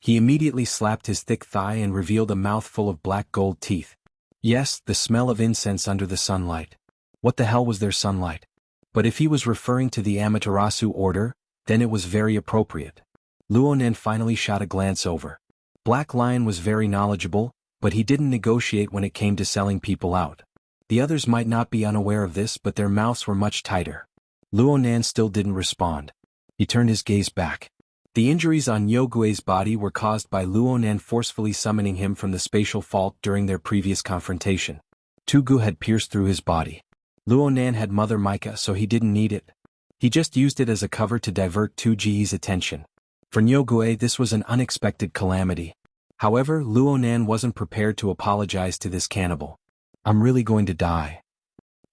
He immediately slapped his thick thigh and revealed a mouthful of black gold teeth. Yes, the smell of incense under the sunlight. What the hell was their sunlight? But if he was referring to the Amaterasu order, then it was very appropriate. Luo Nan finally shot a glance over. Black Lion was very knowledgeable, but he didn't negotiate when it came to selling people out. The others might not be unaware of this, but their mouths were much tighter. Luo Nan still didn't respond. He turned his gaze back. The injuries on Nyogue's body were caused by Luo Nan forcefully summoning him from the spatial fault during their previous confrontation. Tugu had pierced through his body. Luo Nan had Mother Micah, so he didn't need it. He just used it as a cover to divert Tuji's attention. For Nyogue, this was an unexpected calamity. However, Luo Nan wasn't prepared to apologize to this cannibal. "I'm really going to die."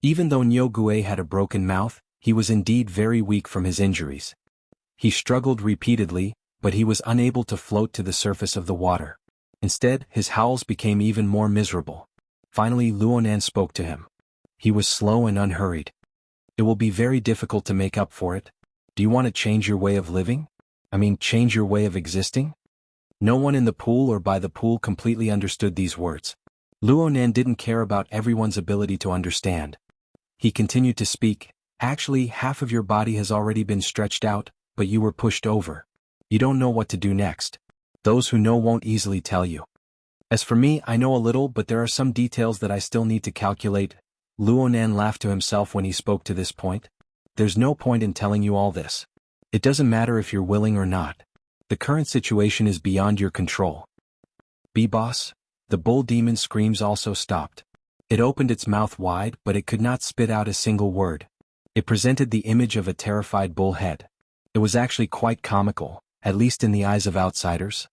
Even though Nyogue had a broken mouth, he was indeed very weak from his injuries. He struggled repeatedly, but he was unable to float to the surface of the water. Instead, his howls became even more miserable. Finally, Luo Nan spoke to him. He was slow and unhurried. "It will be very difficult to make up for it. Do you want to change your way of living? Change your way of existing? No one in the pool or by the pool completely understood these words. Luo Nan didn't care about everyone's ability to understand. He continued to speak. Actually, half of your body has already been stretched out, but you were pushed over. You don't know what to do next. Those who know won't easily tell you. As for me, I know a little, but there are some details that I still need to calculate. Luo Nan laughed to himself when he spoke to this point. There's no point in telling you all this. It doesn't matter if you're willing or not. The current situation is beyond your control. B-boss? The bull demon's screams also stopped. It opened its mouth wide, but it could not spit out a single word. It presented the image of a terrified bull head. It was actually quite comical, at least in the eyes of outsiders.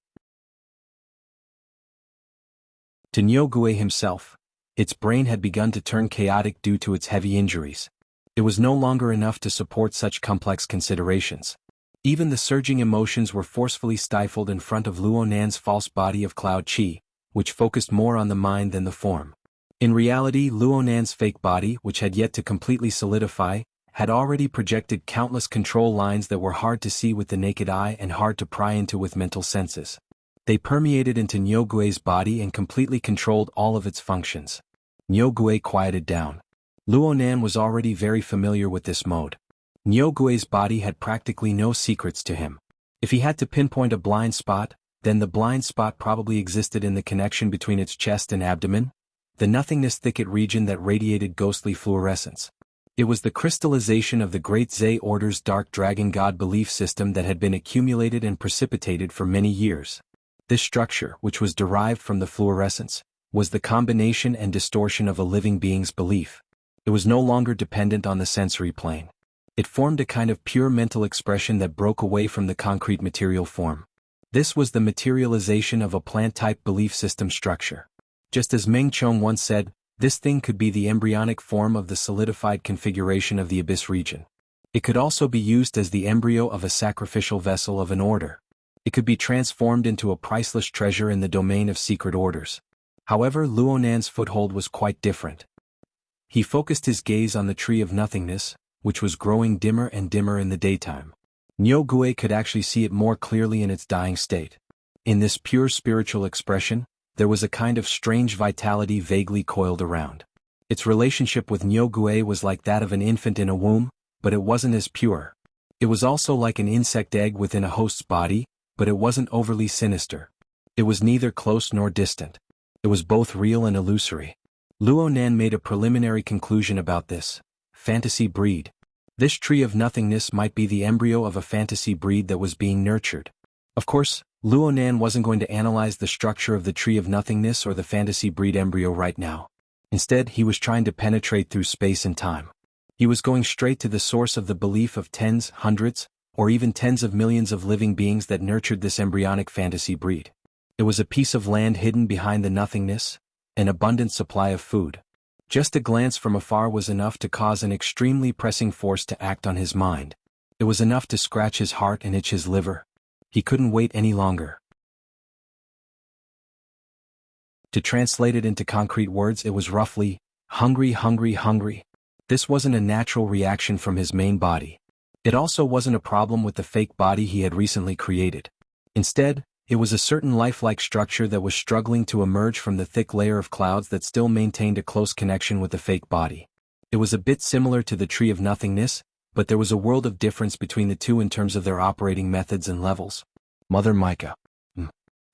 To Nyogue himself, its brain had begun to turn chaotic due to its heavy injuries. It was no longer enough to support such complex considerations. Even the surging emotions were forcefully stifled in front of Luo Nan's false body of cloud chi, which focused more on the mind than the form. In reality, Luo Nan's fake body, which had yet to completely solidify, had already projected countless control lines that were hard to see with the naked eye and hard to pry into with mental senses. They permeated into Nyogue's body and completely controlled all of its functions. Nyogue quieted down. Luo Nan was already very familiar with this mode. Nyogue's body had practically no secrets to him. If he had to pinpoint a blind spot, then the blind spot probably existed in the connection between its chest and abdomen, the nothingness thicket region that radiated ghostly fluorescence. It was the crystallization of the Great Zay Order's dark dragon god belief system that had been accumulated and precipitated for many years. This structure, which was derived from the fluorescence, was the combination and distortion of a living being's belief. It was no longer dependent on the sensory plane. It formed a kind of pure mental expression that broke away from the concrete material form. This was the materialization of a plant-type belief system structure. Just as Meng Chong once said, this thing could be the embryonic form of the solidified configuration of the abyss region. It could also be used as the embryo of a sacrificial vessel of an order. It could be transformed into a priceless treasure in the domain of secret orders. However, Luo Nan's foothold was quite different. He focused his gaze on the tree of nothingness, which was growing dimmer and dimmer in the daytime. Nyogue could actually see it more clearly in its dying state. In this pure spiritual expression, there was a kind of strange vitality vaguely coiled around. Its relationship with Nyogue was like that of an infant in a womb, but it wasn't as pure. It was also like an insect egg within a host's body, but it wasn't overly sinister. It was neither close nor distant. It was both real and illusory. Luo Nan made a preliminary conclusion about this. Fantasy breed. This tree of nothingness might be the embryo of a fantasy breed that was being nurtured. Of course, Luo Nan wasn't going to analyze the structure of the tree of nothingness or the fantasy breed embryo right now. Instead, he was trying to penetrate through space and time. He was going straight to the source of the belief of tens, hundreds, or even tens of millions of living beings that nurtured this embryonic fantasy breed. It was a piece of land hidden behind the nothingness, an abundant supply of food. Just a glance from afar was enough to cause an extremely pressing force to act on his mind. It was enough to scratch his heart and itch his liver. He couldn't wait any longer. To translate it into concrete words, it was roughly, hungry, hungry, hungry. This wasn't a natural reaction from his main body. It also wasn't a problem with the fake body he had recently created. Instead, it was a certain lifelike structure that was struggling to emerge from the thick layer of clouds that still maintained a close connection with the fake body. It was a bit similar to the tree of nothingness, but there was a world of difference between the two in terms of their operating methods and levels. Mother Micah.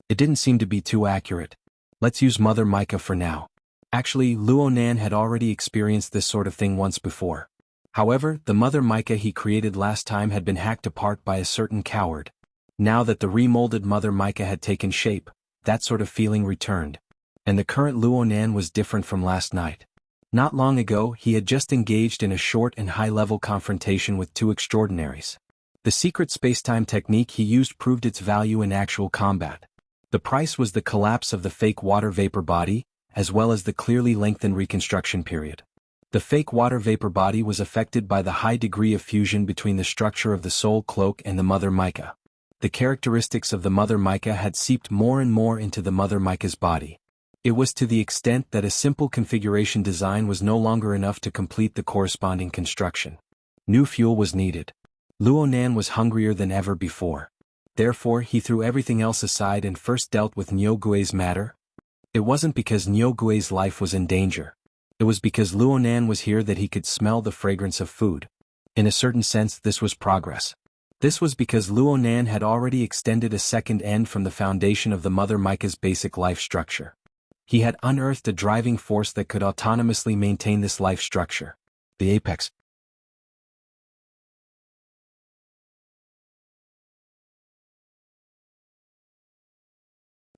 It didn't seem to be too accurate. Let's use Mother Micah for now. Actually, Luo Nan had already experienced this sort of thing once before. However, the Mother Micah he created last time had been hacked apart by a certain coward. Now that the remolded Mother Micah had taken shape, that sort of feeling returned. And the current Luo Nan was different from last night. Not long ago, he had just engaged in a short and high-level confrontation with two extraordinaries. The secret spacetime technique he used proved its value in actual combat. The price was the collapse of the fake water vapor body, as well as the clearly lengthened reconstruction period. The fake water vapor body was affected by the high degree of fusion between the structure of the soul cloak and the Mother Micah. The characteristics of the Mother Micah had seeped more and more into the Mother Micah's body. It was to the extent that a simple configuration design was no longer enough to complete the corresponding construction. New fuel was needed. Luo Nan was hungrier than ever before. Therefore he threw everything else aside and first dealt with Niu Gui's matter. It wasn't because Niu Gui's life was in danger. It was because Luo Nan was here that he could smell the fragrance of food. In a certain sense this was progress. This was because Luo Nan had already extended a second end from the foundation of the Mother Micah's basic life structure. He had unearthed a driving force that could autonomously maintain this life structure. The apex.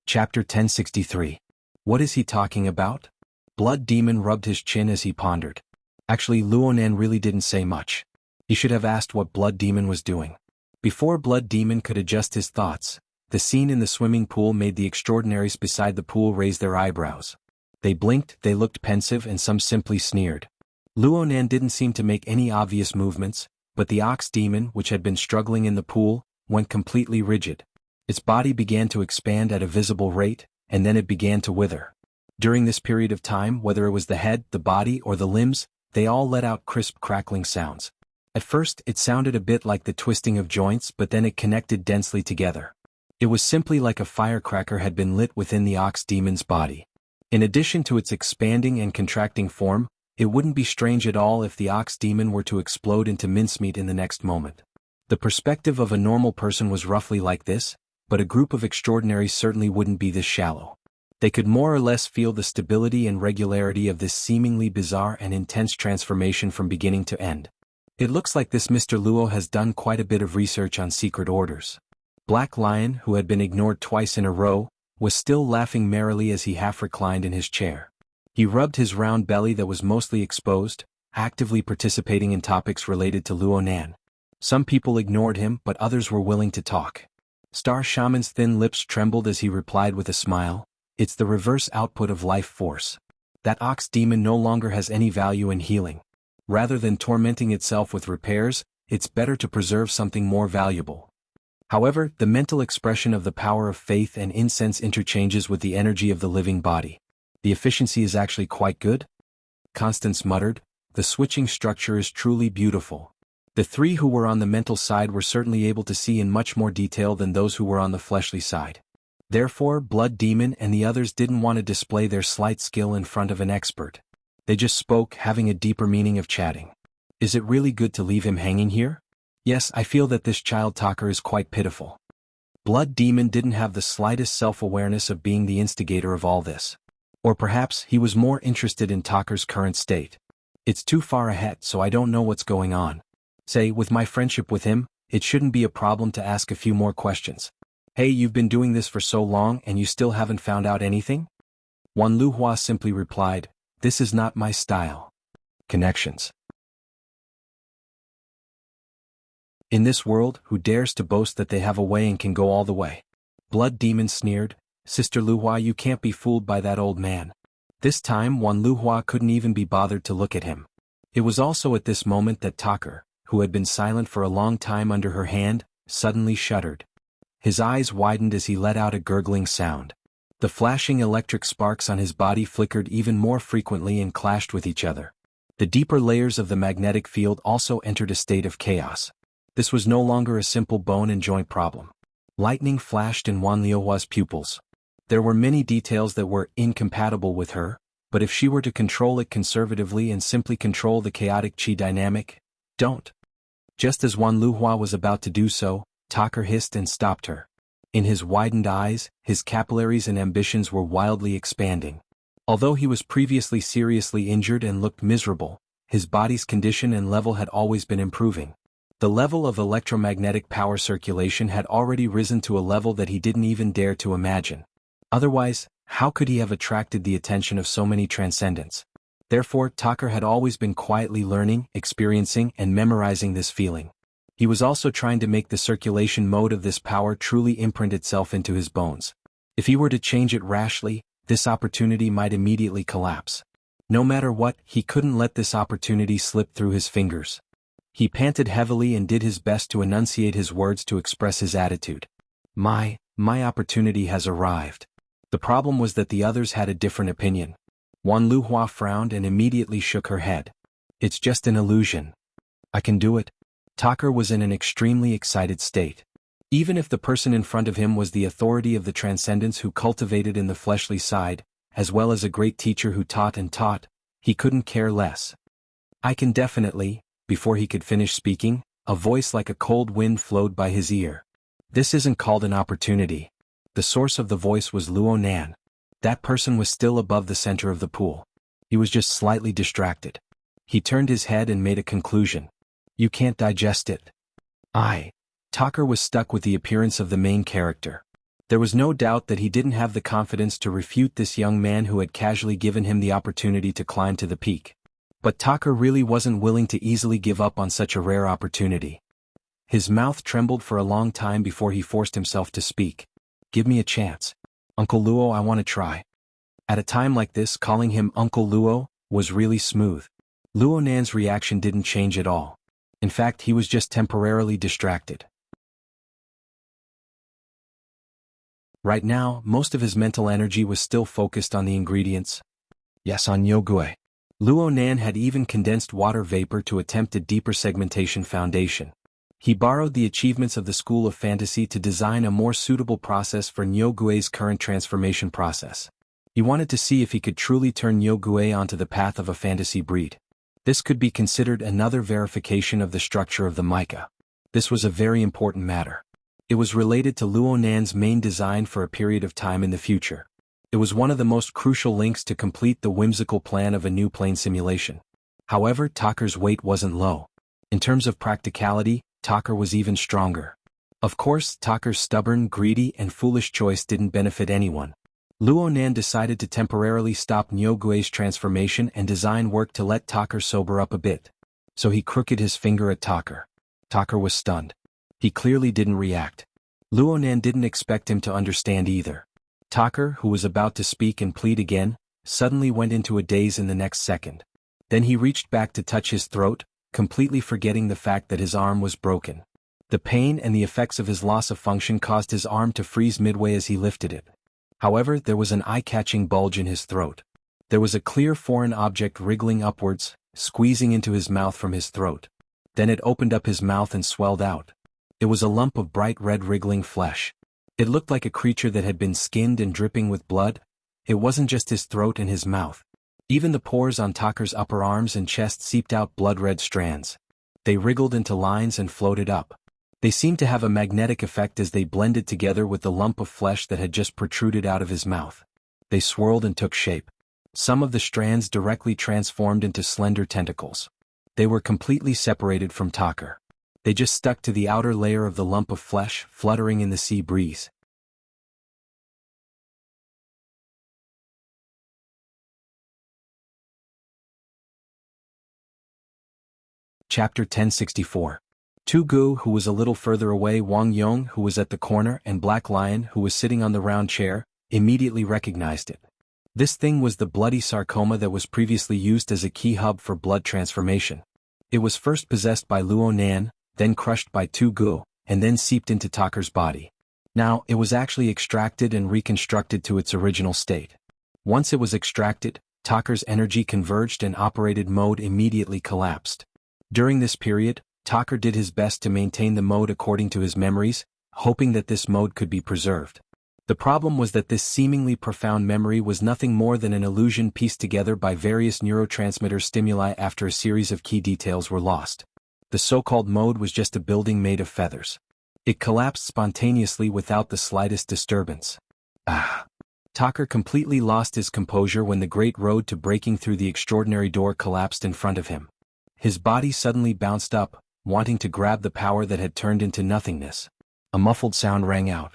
Chapter 1063. What is he talking about? Blood Demon rubbed his chin as he pondered. Actually, Luo Nan really didn't say much. He should have asked what Blood Demon was doing. Before Blood Demon could adjust his thoughts, the scene in the swimming pool made the extraordinaries beside the pool raise their eyebrows. They blinked, they looked pensive, and some simply sneered. Luo Nan didn't seem to make any obvious movements, but the ox demon, which had been struggling in the pool, went completely rigid. Its body began to expand at a visible rate, and then it began to wither. During this period of time, whether it was the head, the body, or the limbs, they all let out crisp crackling sounds. At first, it sounded a bit like the twisting of joints, but then it connected densely together. It was simply like a firecracker had been lit within the ox demon's body. In addition to its expanding and contracting form, it wouldn't be strange at all if the ox demon were to explode into mincemeat in the next moment. The perspective of a normal person was roughly like this, but a group of extraordinaries certainly wouldn't be this shallow. They could more or less feel the stability and regularity of this seemingly bizarre and intense transformation from beginning to end. It looks like this Mr. Luo has done quite a bit of research on secret orders. Black Lion, who had been ignored twice in a row, was still laughing merrily as he half reclined in his chair. He rubbed his round belly that was mostly exposed, actively participating in topics related to Luo Nan. Some people ignored him, but others were willing to talk. Star Shaman's thin lips trembled as he replied with a smile, "It's the reverse output of life force. That ox demon no longer has any value in healing. Rather than tormenting itself with repairs, it's better to preserve something more valuable." However, the mental expression of the power of faith and incense interchanges with the energy of the living body. The efficiency is actually quite good? Constance muttered, "The switching structure is truly beautiful." The three who were on the mental side were certainly able to see in much more detail than those who were on the fleshly side. Therefore, Blood Demon and the others didn't want to display their slight skill in front of an expert. They just spoke, having a deeper meaning of chatting. "Is it really good to leave him hanging here? Yes, I feel that this child talker is quite pitiful." Blood Demon didn't have the slightest self-awareness of being the instigator of all this. Or perhaps he was more interested in Talker's current state. "It's too far ahead, so I don't know what's going on. Say, with my friendship with him, it shouldn't be a problem to ask a few more questions. Hey, you've been doing this for so long and you still haven't found out anything?" Wan Luhua simply replied, "This is not my style." Connections. In this world, who dares to boast that they have a way and can go all the way? Blood Demon sneered, "Sister Luhua, you can't be fooled by that old man." This time Wan Luhua couldn't even be bothered to look at him. It was also at this moment that Talker, who had been silent for a long time under her hand, suddenly shuddered. His eyes widened as he let out a gurgling sound. The flashing electric sparks on his body flickered even more frequently and clashed with each other. The deeper layers of the magnetic field also entered a state of chaos. This was no longer a simple bone and joint problem. Lightning flashed in Wan Liuhua's pupils. There were many details that were incompatible with her, but if she were to control it conservatively and simply control the chaotic qi dynamic, don't. Just as Wan Luhua was about to do so, Talker hissed and stopped her. In his widened eyes, his capillaries and ambitions were wildly expanding. Although he was previously seriously injured and looked miserable, his body's condition and level had always been improving. The level of electromagnetic power circulation had already risen to a level that he didn't even dare to imagine. Otherwise, how could he have attracted the attention of so many transcendents? Therefore, Talker had always been quietly learning, experiencing, and memorizing this feeling. He was also trying to make the circulation mode of this power truly imprint itself into his bones. If he were to change it rashly, this opportunity might immediately collapse. No matter what, he couldn't let this opportunity slip through his fingers. He panted heavily and did his best to enunciate his words to express his attitude. My opportunity has arrived." The problem was that the others had a different opinion. Wan Luhua frowned and immediately shook her head. "It's just an illusion. I can do it. Tucker was in an extremely excited state. Even if the person in front of him was the authority of the transcendence who cultivated in the fleshly side, as well as a great teacher who taught and taught, he couldn't care less. I can definitely, before he could finish speaking, a voice like a cold wind flowed by his ear. This isn't called an opportunity. The source of the voice was Luo Nan. That person was still above the center of the pool. He was just slightly distracted. He turned his head and made a conclusion. You can't digest it. Tucker was stuck with the appearance of the main character. There was no doubt that he didn't have the confidence to refute this young man who had casually given him the opportunity to climb to the peak. But Tucker really wasn't willing to easily give up on such a rare opportunity. His mouth trembled for a long time before he forced himself to speak. Give me a chance. Uncle Luo, I want to try. At a time like this, calling him Uncle Luo was really smooth. Luo Nan's reaction didn't change at all. In fact, he was just temporarily distracted. Right now, most of his mental energy was still focused on the ingredients. Yes, on Yogui. Luo Nan had even condensed water vapor to attempt a deeper segmentation foundation. He borrowed the achievements of the School of Fantasy to design a more suitable process for Nyogui's current transformation process. He wanted to see if he could truly turn Nyogui onto the path of a fantasy breed. This could be considered another verification of the structure of the mica. This was a very important matter. It was related to Luo Nan's main design for a period of time in the future. It was one of the most crucial links to complete the whimsical plan of a new plane simulation. However, Tucker's weight wasn't low. In terms of practicality, Tucker was even stronger. Of course, Tucker's stubborn, greedy, and foolish choice didn't benefit anyone. Luo Nan decided to temporarily stop Nyogui's transformation and design work to let Tucker sober up a bit. So he crooked his finger at Tucker. Tucker was stunned. He clearly didn't react. Luo Nan didn't expect him to understand either. Tucker, who was about to speak and plead again, suddenly went into a daze in the next second. Then he reached back to touch his throat, completely forgetting the fact that his arm was broken. The pain and the effects of his loss of function caused his arm to freeze midway as he lifted it. However, there was an eye-catching bulge in his throat. There was a clear foreign object wriggling upwards, squeezing into his mouth from his throat. Then it opened up his mouth and swelled out. It was a lump of bright red wriggling flesh. It looked like a creature that had been skinned and dripping with blood. It wasn't just his throat and his mouth. Even the pores on Tucker's upper arms and chest seeped out blood-red strands. They wriggled into lines and floated up. They seemed to have a magnetic effect as they blended together with the lump of flesh that had just protruded out of his mouth. They swirled and took shape. Some of the strands directly transformed into slender tentacles. They were completely separated from Tucker. They just stuck to the outer layer of the lump of flesh, fluttering in the sea breeze. Chapter 1064. Gu, who was a little further away, Wang Yong, who was at the corner, and Black Lion, who was sitting on the round chair, immediately recognized it. This thing was the bloody sarcoma that was previously used as a key hub for blood transformation. It was first possessed by Luo Nan, then crushed by Gu, and then seeped into Tucker's body. Now, it was actually extracted and reconstructed to its original state. Once it was extracted, Tucker's energy converged and operated mode immediately collapsed. During this period, Tucker did his best to maintain the mode according to his memories, hoping that this mode could be preserved. The problem was that this seemingly profound memory was nothing more than an illusion pieced together by various neurotransmitter stimuli after a series of key details were lost. The so-called mode was just a building made of feathers. It collapsed spontaneously without the slightest disturbance. Tucker completely lost his composure when the great road to breaking through the extraordinary door collapsed in front of him. His body suddenly bounced up, wanting to grab the power that had turned into nothingness. A muffled sound rang out.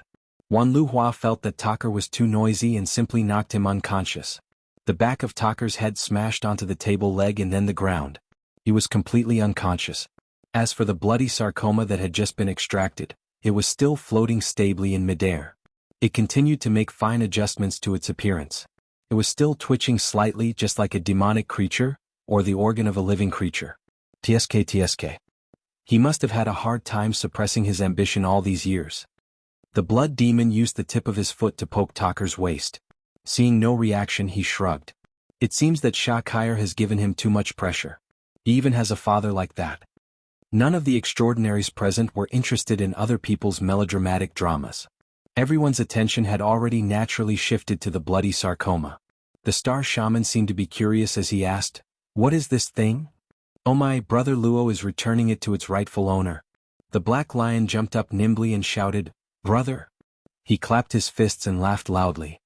Wan Luhua felt that Tucker was too noisy and simply knocked him unconscious. The back of Tucker's head smashed onto the table leg and then the ground. He was completely unconscious. As for the bloody sarcoma that had just been extracted, it was still floating stably in midair. It continued to make fine adjustments to its appearance. It was still twitching slightly, just like a demonic creature, or the organ of a living creature. TSK. He must have had a hard time suppressing his ambition all these years. The blood demon used the tip of his foot to poke Tucker's waist. Seeing no reaction, he shrugged. It seems that Sha Kair has given him too much pressure. He even has a father like that. None of the extraordinaries present were interested in other people's melodramatic dramas. Everyone's attention had already naturally shifted to the bloody sarcoma. The star shaman seemed to be curious as he asked, "What is this thing?" "Oh, my brother Luo is returning it to its rightful owner." The black lion jumped up nimbly and shouted, "Brother!" He clapped his fists and laughed loudly.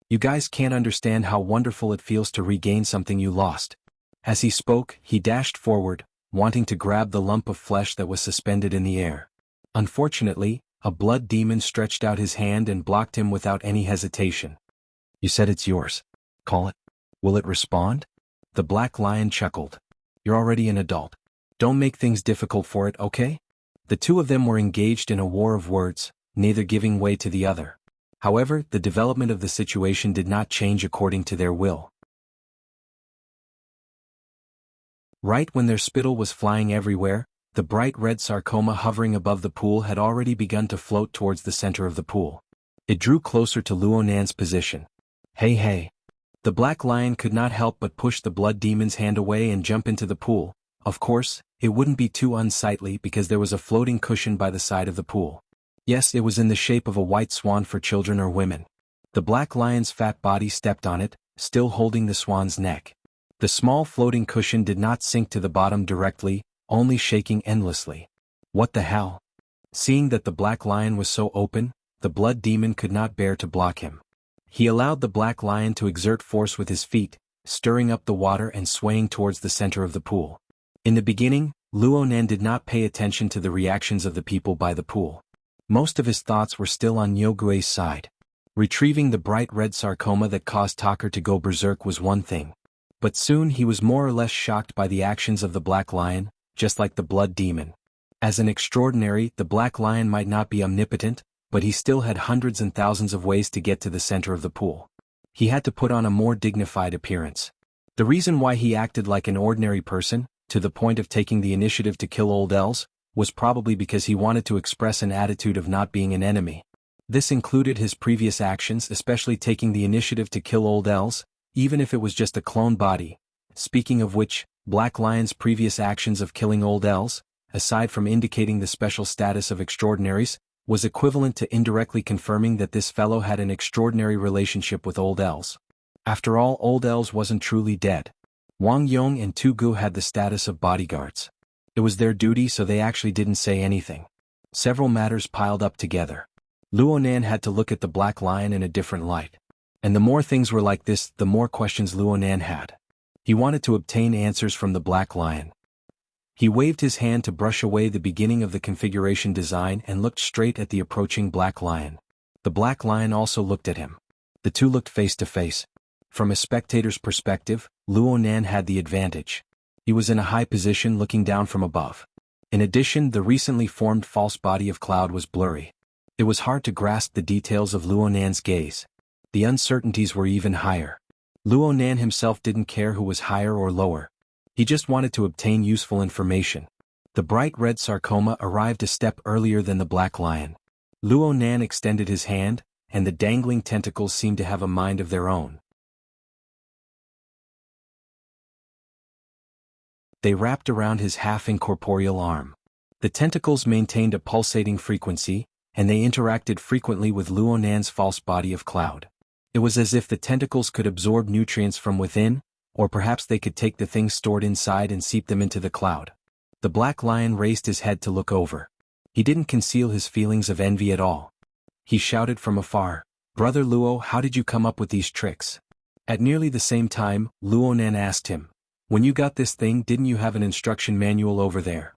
"You guys can't understand how wonderful it feels to regain something you lost." As he spoke, he dashed forward, wanting to grab the lump of flesh that was suspended in the air. Unfortunately, a blood demon stretched out his hand and blocked him without any hesitation. "You said it's yours. Call it. Will it respond?" The black lion chuckled. "You're already an adult. Don't make things difficult for it, okay?" The two of them were engaged in a war of words, neither giving way to the other. However, the development of the situation did not change according to their will. Right when their spittle was flying everywhere, the bright red sarcoma hovering above the pool had already begun to float towards the center of the pool. It drew closer to Luonan's position. "Hey hey!" The black lion could not help but push the blood demon's hand away and jump into the pool. Of course, it wouldn't be too unsightly because there was a floating cushion by the side of the pool. Yes, it was in the shape of a white swan for children or women. The black lion's fat body stepped on it, still holding the swan's neck. The small floating cushion did not sink to the bottom directly, only shaking endlessly. What the hell? Seeing that the black lion was so open, the blood demon could not bear to block him. He allowed the black lion to exert force with his feet, stirring up the water and swaying towards the center of the pool. In the beginning, Luonan did not pay attention to the reactions of the people by the pool. Most of his thoughts were still on Nyogue's side. Retrieving the bright red sarcoma that caused Tucker to go berserk was one thing. But soon he was more or less shocked by the actions of the black lion, just like the blood demon. As an extraordinary, the black lion might not be omnipotent, but he still had hundreds and thousands of ways to get to the center of the pool. He had to put on a more dignified appearance. The reason why he acted like an ordinary person, to the point of taking the initiative to kill old Els, was probably because he wanted to express an attitude of not being an enemy. This included his previous actions, especially taking the initiative to kill old Els, even if it was just a clone body. Speaking of which, Black Lion's previous actions of killing old Els, aside from indicating the special status of extraordinaries, was equivalent to indirectly confirming that this fellow had an extraordinary relationship with old Els. After all, old Els wasn't truly dead. Wang Yong and Tu Gu had the status of bodyguards. It was their duty, so they actually didn't say anything. Several matters piled up together. Luonan had to look at the Black Lion in a different light. And the more things were like this, the more questions Luonan had. He wanted to obtain answers from the Black Lion. He waved his hand to brush away the beginning of the configuration design and looked straight at the approaching Black Lion. The Black Lion also looked at him. The two looked face to face. From a spectator's perspective, Luonan had the advantage. He was in a high position looking down from above. In addition, the recently formed false body of cloud was blurry. It was hard to grasp the details of Luonan's gaze. The uncertainties were even higher. Luonan himself didn't care who was higher or lower. He just wanted to obtain useful information. The bright red sarcoma arrived a step earlier than the Black Lion. Luonan extended his hand, and the dangling tentacles seemed to have a mind of their own. They wrapped around his half-incorporeal arm. The tentacles maintained a pulsating frequency, and they interacted frequently with Luonan's false body of cloud. It was as if the tentacles could absorb nutrients from within, or perhaps they could take the things stored inside and seep them into the cloud. The Black Lion raised his head to look over. He didn't conceal his feelings of envy at all. He shouted from afar, "Brother Luo, how did you come up with these tricks?" At nearly the same time, Luonan asked him, "When you got this thing, didn't you have an instruction manual over there?"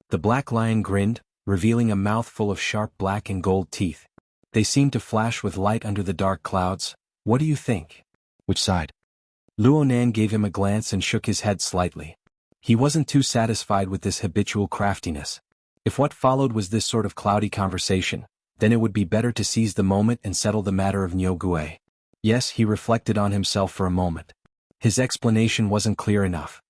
The Black Lion grinned, revealing a mouth full of sharp black and gold teeth. They seemed to flash with light under the dark clouds. "What do you think?" "Which side?" Luonan gave him a glance and shook his head slightly. He wasn't too satisfied with this habitual craftiness. If what followed was this sort of cloudy conversation, then it would be better to seize the moment and settle the matter of Nyogue. Yes, he reflected on himself for a moment. His explanation wasn't clear enough.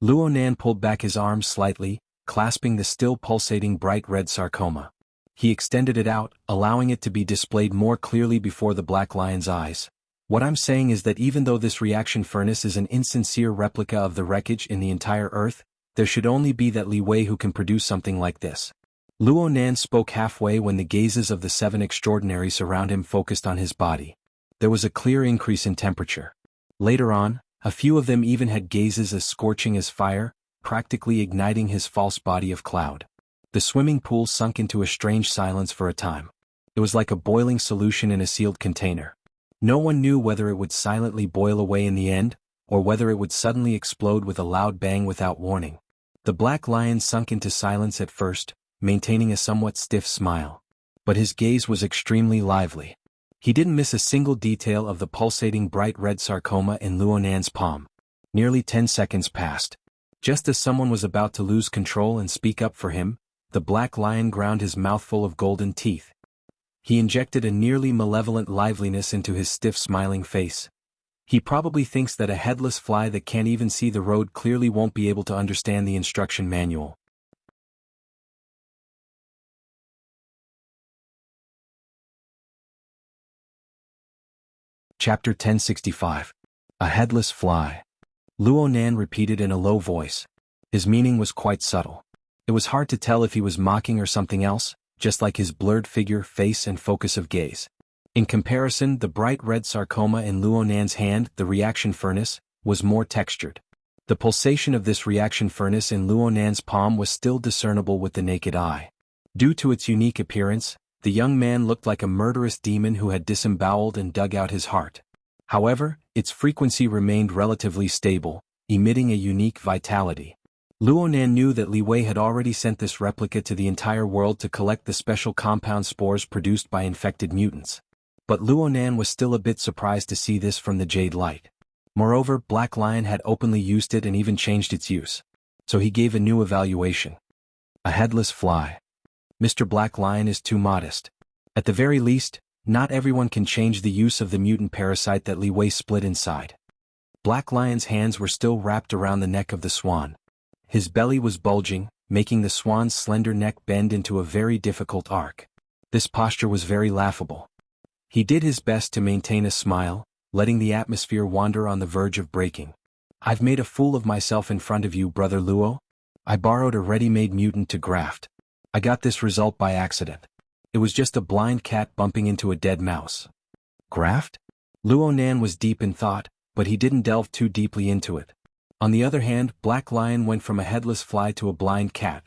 Luonan pulled back his arms slightly, clasping the still pulsating bright red sarcoma. He extended it out, allowing it to be displayed more clearly before the Black Lion's eyes. "What I'm saying is that even though this reaction furnace is an insincere replica of the wreckage in the entire Earth, there should only be that Li Wei who can produce something like this. Luo Nan spoke halfway when the gazes of the 7 extraordinaries around him focused on his body. There was a clear increase in temperature. Later on, a few of them even had gazes as scorching as fire, practically igniting his false body of cloud. The swimming pool sunk into a strange silence for a time. It was like a boiling solution in a sealed container. No one knew whether it would silently boil away in the end, or whether it would suddenly explode with a loud bang without warning. The black lion sunk into silence at first, maintaining a somewhat stiff smile. But his gaze was extremely lively. He didn't miss a single detail of the pulsating bright red sarcoma in Luo Nan's palm. Nearly 10 seconds passed. Just as someone was about to lose control and speak up for him, the black lion ground his mouth full of golden teeth. He injected a nearly malevolent liveliness into his stiff smiling face. He probably thinks that a headless fly that can't even see the road clearly won't be able to understand the instruction manual. Chapter 1065. A Headless Fly. Luo Nan repeated in a low voice. His meaning was quite subtle. It was hard to tell if he was mocking or something else, just like his blurred figure, face and focus of gaze. In comparison, the bright red sarcoma in Luo Nan's hand, the reaction furnace, was more textured. The pulsation of this reaction furnace in Luo Nan's palm was still discernible with the naked eye. Due to its unique appearance, the young man looked like a murderous demon who had disemboweled and dug out his heart. However, its frequency remained relatively stable, emitting a unique vitality. Luo Nan knew that Li Wei had already sent this replica to the entire world to collect the special compound spores produced by infected mutants. But Luo Nan was still a bit surprised to see this from the Jade Light. Moreover, Black Lion had openly used it and even changed its use. So he gave a new evaluation. A headless fly. Mr. Black Lion is too modest. At the very least, not everyone can change the use of the mutant parasite that Li Wei split inside. Black Lion's hands were still wrapped around the neck of the swan. His belly was bulging, making the swan's slender neck bend into a very difficult arc. This posture was very laughable. He did his best to maintain a smile, letting the atmosphere wander on the verge of breaking. I've made a fool of myself in front of you, Brother Luo. I borrowed a ready-made mutant to graft. I got this result by accident. It was just a blind cat bumping into a dead mouse. Graft? Luo Nan was deep in thought, but he didn't delve too deeply into it. On the other hand, Black Lion went from a headless fly to a blind cat.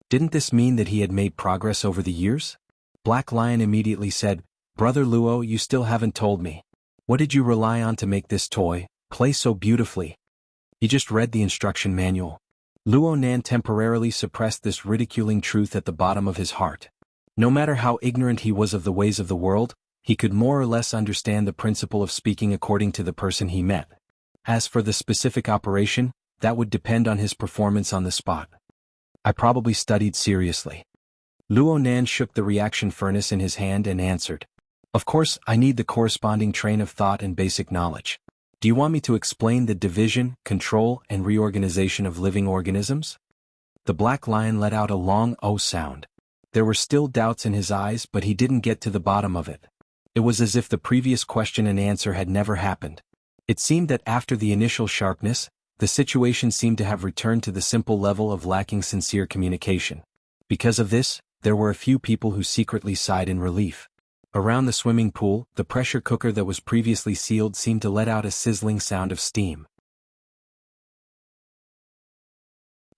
Didn't this mean that he had made progress over the years? Black Lion immediately said, Brother Luo, you still haven't told me. What did you rely on to make this toy, play so beautifully? He just read the instruction manual. Luo Nan temporarily suppressed this ridiculing truth at the bottom of his heart. No matter how ignorant he was of the ways of the world, he could more or less understand the principle of speaking according to the person he met. As for the specific operation, that would depend on his performance on the spot. I probably studied seriously. Luo Nan shook the reaction furnace in his hand and answered. Of course, I need the corresponding train of thought and basic knowledge. Do you want me to explain the division, control, and reorganization of living organisms? The Black Lion let out a long "oh" sound. There were still doubts in his eyes, but he didn't get to the bottom of it. It was as if the previous question and answer had never happened. It seemed that after the initial sharpness, the situation seemed to have returned to the simple level of lacking sincere communication. Because of this, there were a few people who secretly sighed in relief. Around the swimming pool, the pressure cooker that was previously sealed seemed to let out a sizzling sound of steam.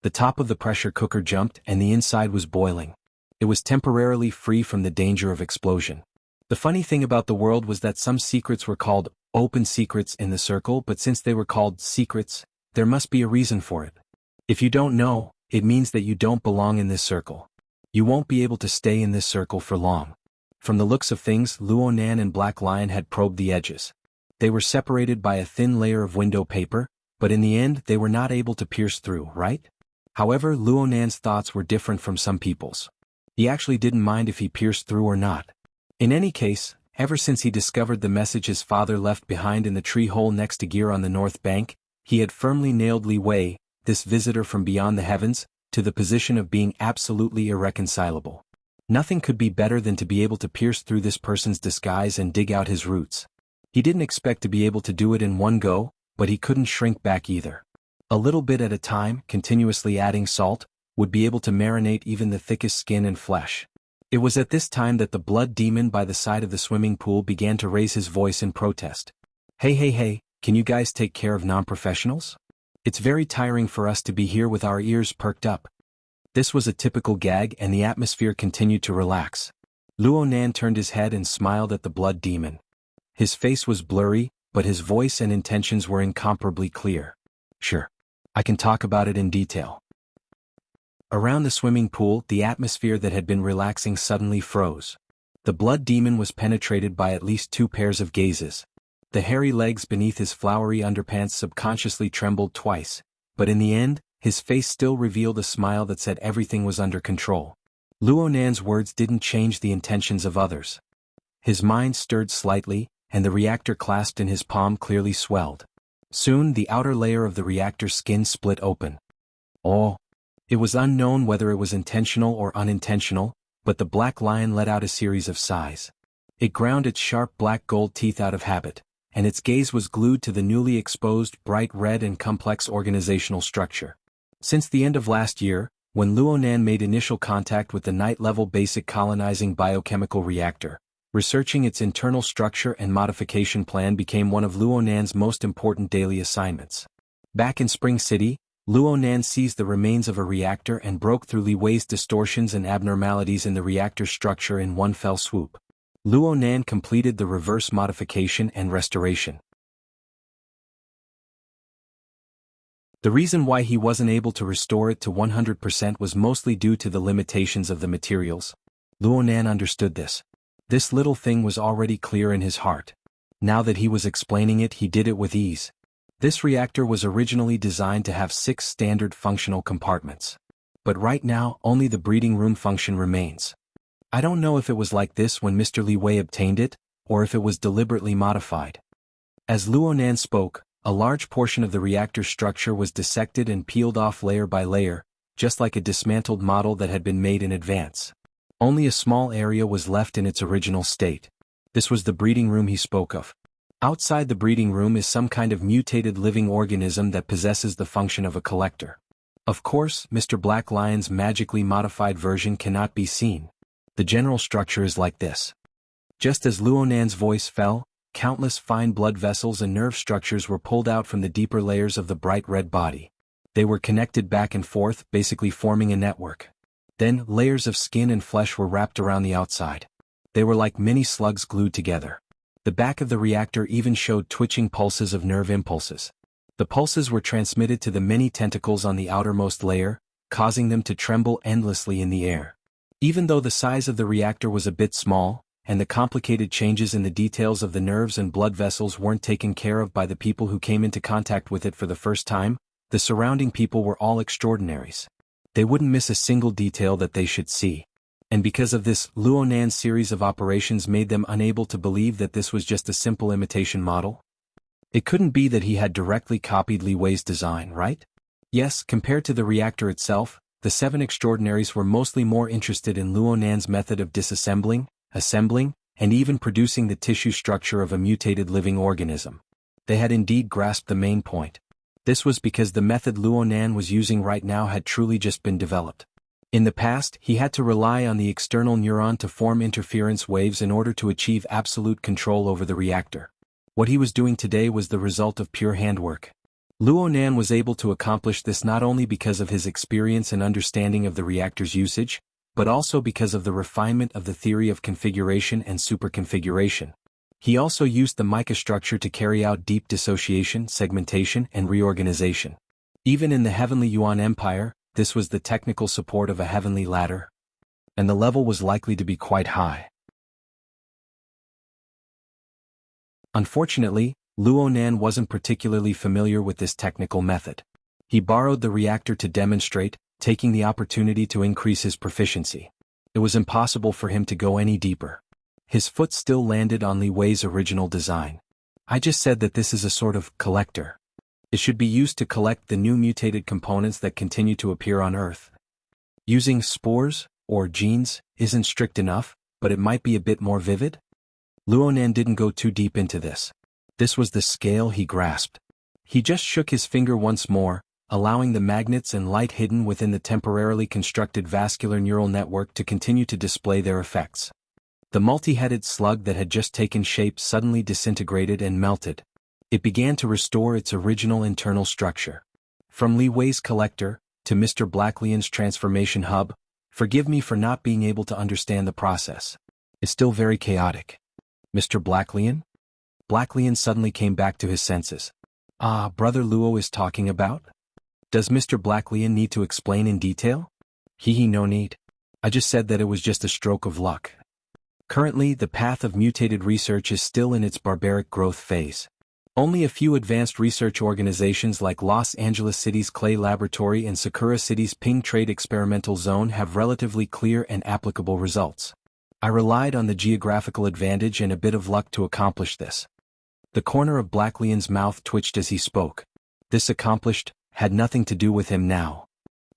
The top of the pressure cooker jumped and the inside was boiling. It was temporarily free from the danger of explosion. The funny thing about the world was that some secrets were called open secrets in the circle, but since they were called secrets, there must be a reason for it. If you don't know, it means that you don't belong in this circle. You won't be able to stay in this circle for long. From the looks of things, Luo Nan and Black Lion had probed the edges. They were separated by a thin layer of window paper, but in the end they were not able to pierce through, right? However, Luo Nan's thoughts were different from some people's. He actually didn't mind if he pierced through or not. In any case, ever since he discovered the message his father left behind in the tree hole next to Gear on the north bank, he had firmly nailed Li Wei, this visitor from beyond the heavens, to the position of being absolutely irreconcilable. Nothing could be better than to be able to pierce through this person's disguise and dig out his roots. He didn't expect to be able to do it in one go, but he couldn't shrink back either. A little bit at a time, continuously adding salt, would be able to marinate even the thickest skin and flesh. It was at this time that the blood demon by the side of the swimming pool began to raise his voice in protest. Hey, can you guys take care of non-professionals? It's very tiring for us to be here with our ears perked up. This was a typical gag and the atmosphere continued to relax. Luo Nan turned his head and smiled at the blood demon. His face was blurry, but his voice and intentions were incomparably clear. Sure. I can talk about it in detail. Around the swimming pool, the atmosphere that had been relaxing suddenly froze. The blood demon was penetrated by at least 2 pairs of gazes. The hairy legs beneath his flowery underpants subconsciously trembled twice, but in the end, his face still revealed a smile that said everything was under control. Luo Nan's words didn't change the intentions of others. His mind stirred slightly, and the reactor clasped in his palm clearly swelled. Soon the outer layer of the reactor's skin split open. Oh! It was unknown whether it was intentional or unintentional, but the black lion let out a series of sighs. It ground its sharp black gold teeth out of habit, and its gaze was glued to the newly exposed bright red and complex organizational structure. Since the end of last year, when Luo Nan made initial contact with the night-level basic colonizing biochemical reactor, researching its internal structure and modification plan became one of Luo Nan's most important daily assignments. Back in Spring City, Luo Nan seized the remains of a reactor and broke through Li Wei's distortions and abnormalities in the reactor's structure in one fell swoop. Luo Nan completed the reverse modification and restoration. The reason why he wasn't able to restore it to 100% was mostly due to the limitations of the materials. Luo Nan understood this. This little thing was already clear in his heart. Now that he was explaining it, he did it with ease. This reactor was originally designed to have 6 standard functional compartments. But right now, only the breeding room function remains. I don't know if it was like this when Mr. Li Wei obtained it, or if it was deliberately modified. As Luo Nan spoke, a large portion of the reactor structure was dissected and peeled off layer by layer, just like a dismantled model that had been made in advance. Only a small area was left in its original state. This was the breeding room he spoke of. Outside the breeding room is some kind of mutated living organism that possesses the function of a collector. Of course, Mr. Black Lion's magically modified version cannot be seen. The general structure is like this. Just as Luo Nan's voice fell, countless fine blood vessels and nerve structures were pulled out from the deeper layers of the bright red body. They were connected back and forth, basically forming a network. Then, layers of skin and flesh were wrapped around the outside. They were like mini slugs glued together. The back of the reactor even showed twitching pulses of nerve impulses. The pulses were transmitted to the many tentacles on the outermost layer, causing them to tremble endlessly in the air. Even though the size of the reactor was a bit small, and the complicated changes in the details of the nerves and blood vessels weren't taken care of by the people who came into contact with it for the first time, the surrounding people were all extraordinaries. They wouldn't miss a single detail that they should see. And because of this, Luo Nan's series of operations made them unable to believe that this was just a simple imitation model. It couldn't be that he had directly copied Li Wei's design, right? Yes, compared to the reactor itself, the 7 extraordinaries were mostly more interested in Luo Nan's method of disassembling, assembling, and even producing the tissue structure of a mutated living organism. They had indeed grasped the main point. This was because the method Luo Nan was using right now had truly just been developed. In the past, he had to rely on the external neuron to form interference waves in order to achieve absolute control over the reactor. What he was doing today was the result of pure handwork. Luo Nan was able to accomplish this not only because of his experience and understanding of the reactor's usage, but also because of the refinement of the theory of configuration and superconfiguration. He also used the mica structure to carry out deep dissociation, segmentation, and reorganization. Even in the Heavenly Yuan Empire, this was the technical support of a heavenly ladder. And the level was likely to be quite high. Unfortunately, Luo Nan wasn't particularly familiar with this technical method. He borrowed the reactor to demonstrate, taking the opportunity to increase his proficiency. It was impossible for him to go any deeper. His foot still landed on Li Wei's original design. I just said that this is a sort of collector. It should be used to collect the new mutated components that continue to appear on Earth. Using spores, or genes, isn't strict enough, but it might be a bit more vivid? Luo Nan didn't go too deep into this. This was the scale he grasped. He just shook his finger once more, allowing the magnets and light hidden within the temporarily constructed vascular neural network to continue to display their effects. The multi-headed slug that had just taken shape suddenly disintegrated and melted. It began to restore its original internal structure. From Li Wei's collector, to Mr. Blacklian's transformation hub, forgive me for not being able to understand the process. It's still very chaotic. Mr. Blacklian? Blacklian suddenly came back to his senses. Ah, Brother Luo is talking about? Does Mr. Blacklian need to explain in detail? No need. I just said that it was just a stroke of luck. Currently, the path of mutated research is still in its barbaric growth phase. Only a few advanced research organizations like Los Angeles City's Clay Laboratory and Sakura City's Ping Trade Experimental Zone have relatively clear and applicable results. I relied on the geographical advantage and a bit of luck to accomplish this. The corner of Blacklian's mouth twitched as he spoke. This accomplished, had nothing to do with him now.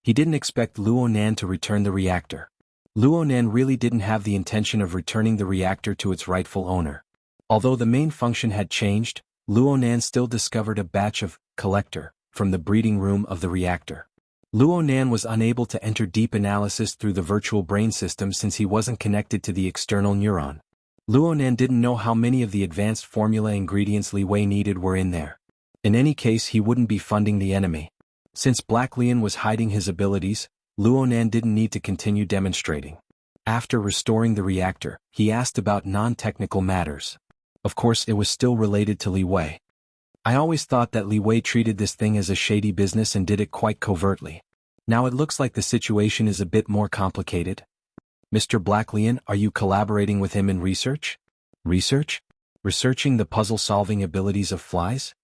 He didn't expect Luo Nan to return the reactor. Luo Nan really didn't have the intention of returning the reactor to its rightful owner. Although the main function had changed, Luo Nan still discovered a batch of collector from the breeding room of the reactor. Luo Nan was unable to enter deep analysis through the virtual brain system since he wasn't connected to the external neuron. Luo Nan didn't know how many of the advanced formula ingredients Li Wei needed were in there. In any case, he wouldn't be funding the enemy. Since Blacklian was hiding his abilities, Luo Nan didn't need to continue demonstrating. After restoring the reactor, he asked about non-technical matters. Of course, it was still related to Li Wei. I always thought that Li Wei treated this thing as a shady business and did it quite covertly. Now it looks like the situation is a bit more complicated. Mr. Blacklian, are you collaborating with him in research? Research? Researching the puzzle-solving abilities of flies?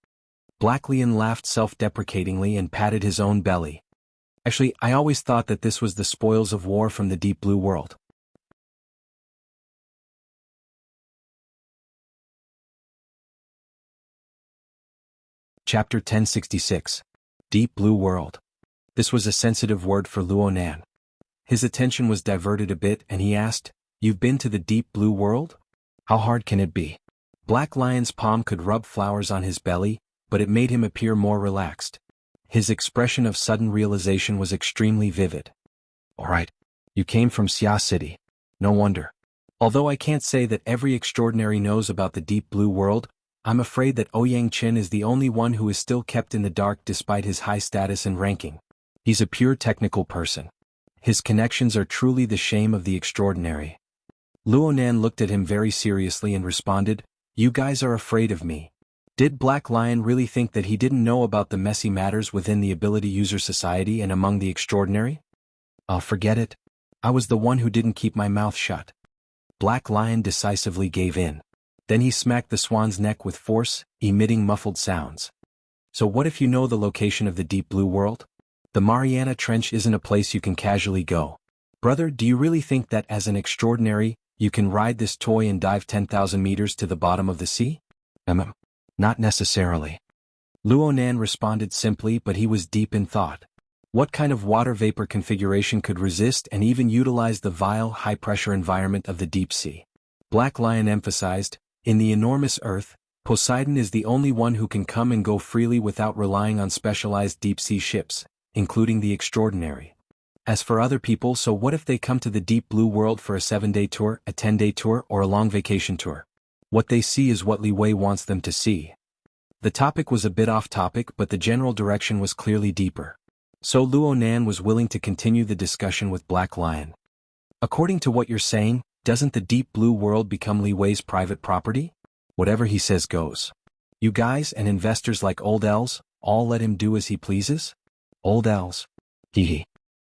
Blacklian laughed self-deprecatingly and patted his own belly. Actually, I always thought that this was the spoils of war from the Deep Blue world. Chapter 1066. Deep Blue World. This was a sensitive word for Luo Nan. His attention was diverted a bit and he asked, "You've been to the Deep Blue world? How hard can it be?" Blacklion's palm could rub flowers on his belly, but it made him appear more relaxed. His expression of sudden realization was extremely vivid. "All right. You came from Xia City. No wonder. Although I can't say that every extraordinary knows about the Deep Blue world, I'm afraid that Ouyang Qin is the only one who is still kept in the dark despite his high status and ranking. He's a pure technical person. His connections are truly the shame of the extraordinary." Luo Nan looked at him very seriously and responded, "You guys are afraid of me." Did Black Lion really think that he didn't know about the messy matters within the Ability User Society and among the extraordinary? Forget it. I was the one who didn't keep my mouth shut. Black Lion decisively gave in. Then he smacked the swan's neck with force, emitting muffled sounds. "So what if you know the location of the Deep Blue world? The Mariana Trench isn't a place you can casually go. Brother, do you really think that as an extraordinary, you can ride this toy and dive 10,000 meters to the bottom of the sea?" Not necessarily. Luo Nan responded simply, but he was deep in thought. What kind of water vapor configuration could resist and even utilize the vile, high-pressure environment of the deep sea? Black Lion emphasized, "In the enormous Earth, Poseidon is the only one who can come and go freely without relying on specialized deep-sea ships, including the extraordinary. As for other people, so what if they come to the Deep Blue world for a 7-day tour, a 10-day tour, or a long vacation tour? What they see is what Li Wei wants them to see." The topic was a bit off topic, but the general direction was clearly deeper. So Luo Nan was willing to continue the discussion with Black Lion. "According to what you're saying, doesn't the Deep Blue world become Li Wei's private property? Whatever he says goes. You guys and investors like Old Els, all let him do as he pleases? Old Els. Hee.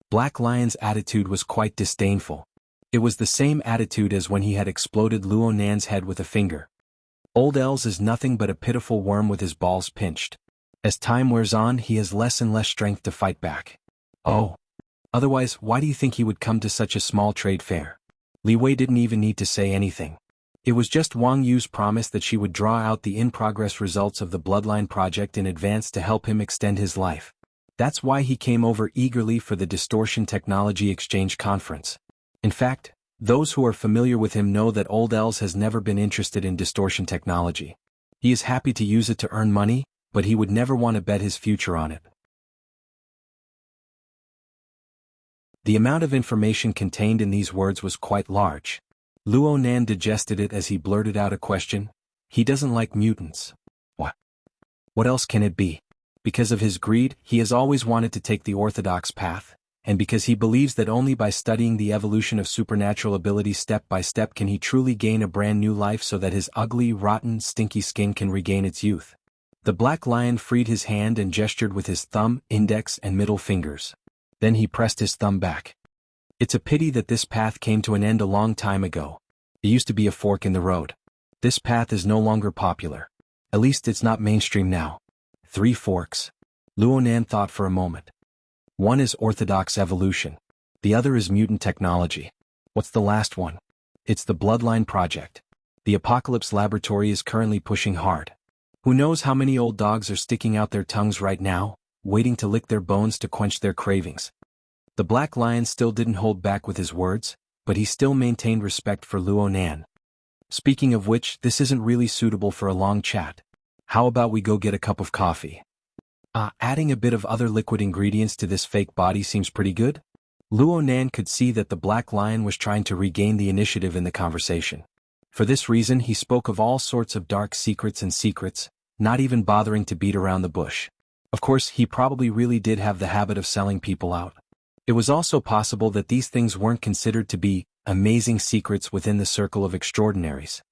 Black Lion's attitude was quite disdainful. It was the same attitude as when he had exploded Luo Nan's head with a finger. Old Els is nothing but a pitiful worm with his balls pinched. As time wears on, he has less and less strength to fight back. Oh. Otherwise, why do you think he would come to such a small trade fair? Li Wei didn't even need to say anything. It was just Wang Yu's promise that she would draw out the in-progress results of the Bloodline project in advance to help him extend his life. That's why he came over eagerly for the Distortion Technology Exchange Conference. In fact, those who are familiar with him know that Old Els has never been interested in distortion technology. He is happy to use it to earn money, but he would never want to bet his future on it. The amount of information contained in these words was quite large. Luo Nan digested it as he blurted out a question. He doesn't like mutants. What? What else can it be? Because of his greed, he has always wanted to take the orthodox path, and because he believes that only by studying the evolution of supernatural abilities step by step can he truly gain a brand new life so that his ugly, rotten, stinky skin can regain its youth. The black lion freed his hand and gestured with his thumb, index, and middle fingers. Then he pressed his thumb back. It's a pity that this path came to an end a long time ago. It used to be a fork in the road. This path is no longer popular. At least it's not mainstream now. 3 forks. Luo Nan thought for a moment. One is orthodox evolution. The other is mutant technology. What's the last one? It's the Bloodline Project. The Apocalypse Laboratory is currently pushing hard. Who knows how many old dogs are sticking out their tongues right now, waiting to lick their bones to quench their cravings. The Black Lion still didn't hold back with his words, but he still maintained respect for Luo Nan. Speaking of which, this isn't really suitable for a long chat. How about we go get a cup of coffee? Adding a bit of other liquid ingredients to this fake body seems pretty good? Luo Nan could see that the Black Lion was trying to regain the initiative in the conversation. For this reason he spoke of all sorts of dark secrets, not even bothering to beat around the bush. Of course, he probably really did have the habit of selling people out. It was also possible that these things weren't considered to be amazing secrets within the circle of extraordinaries.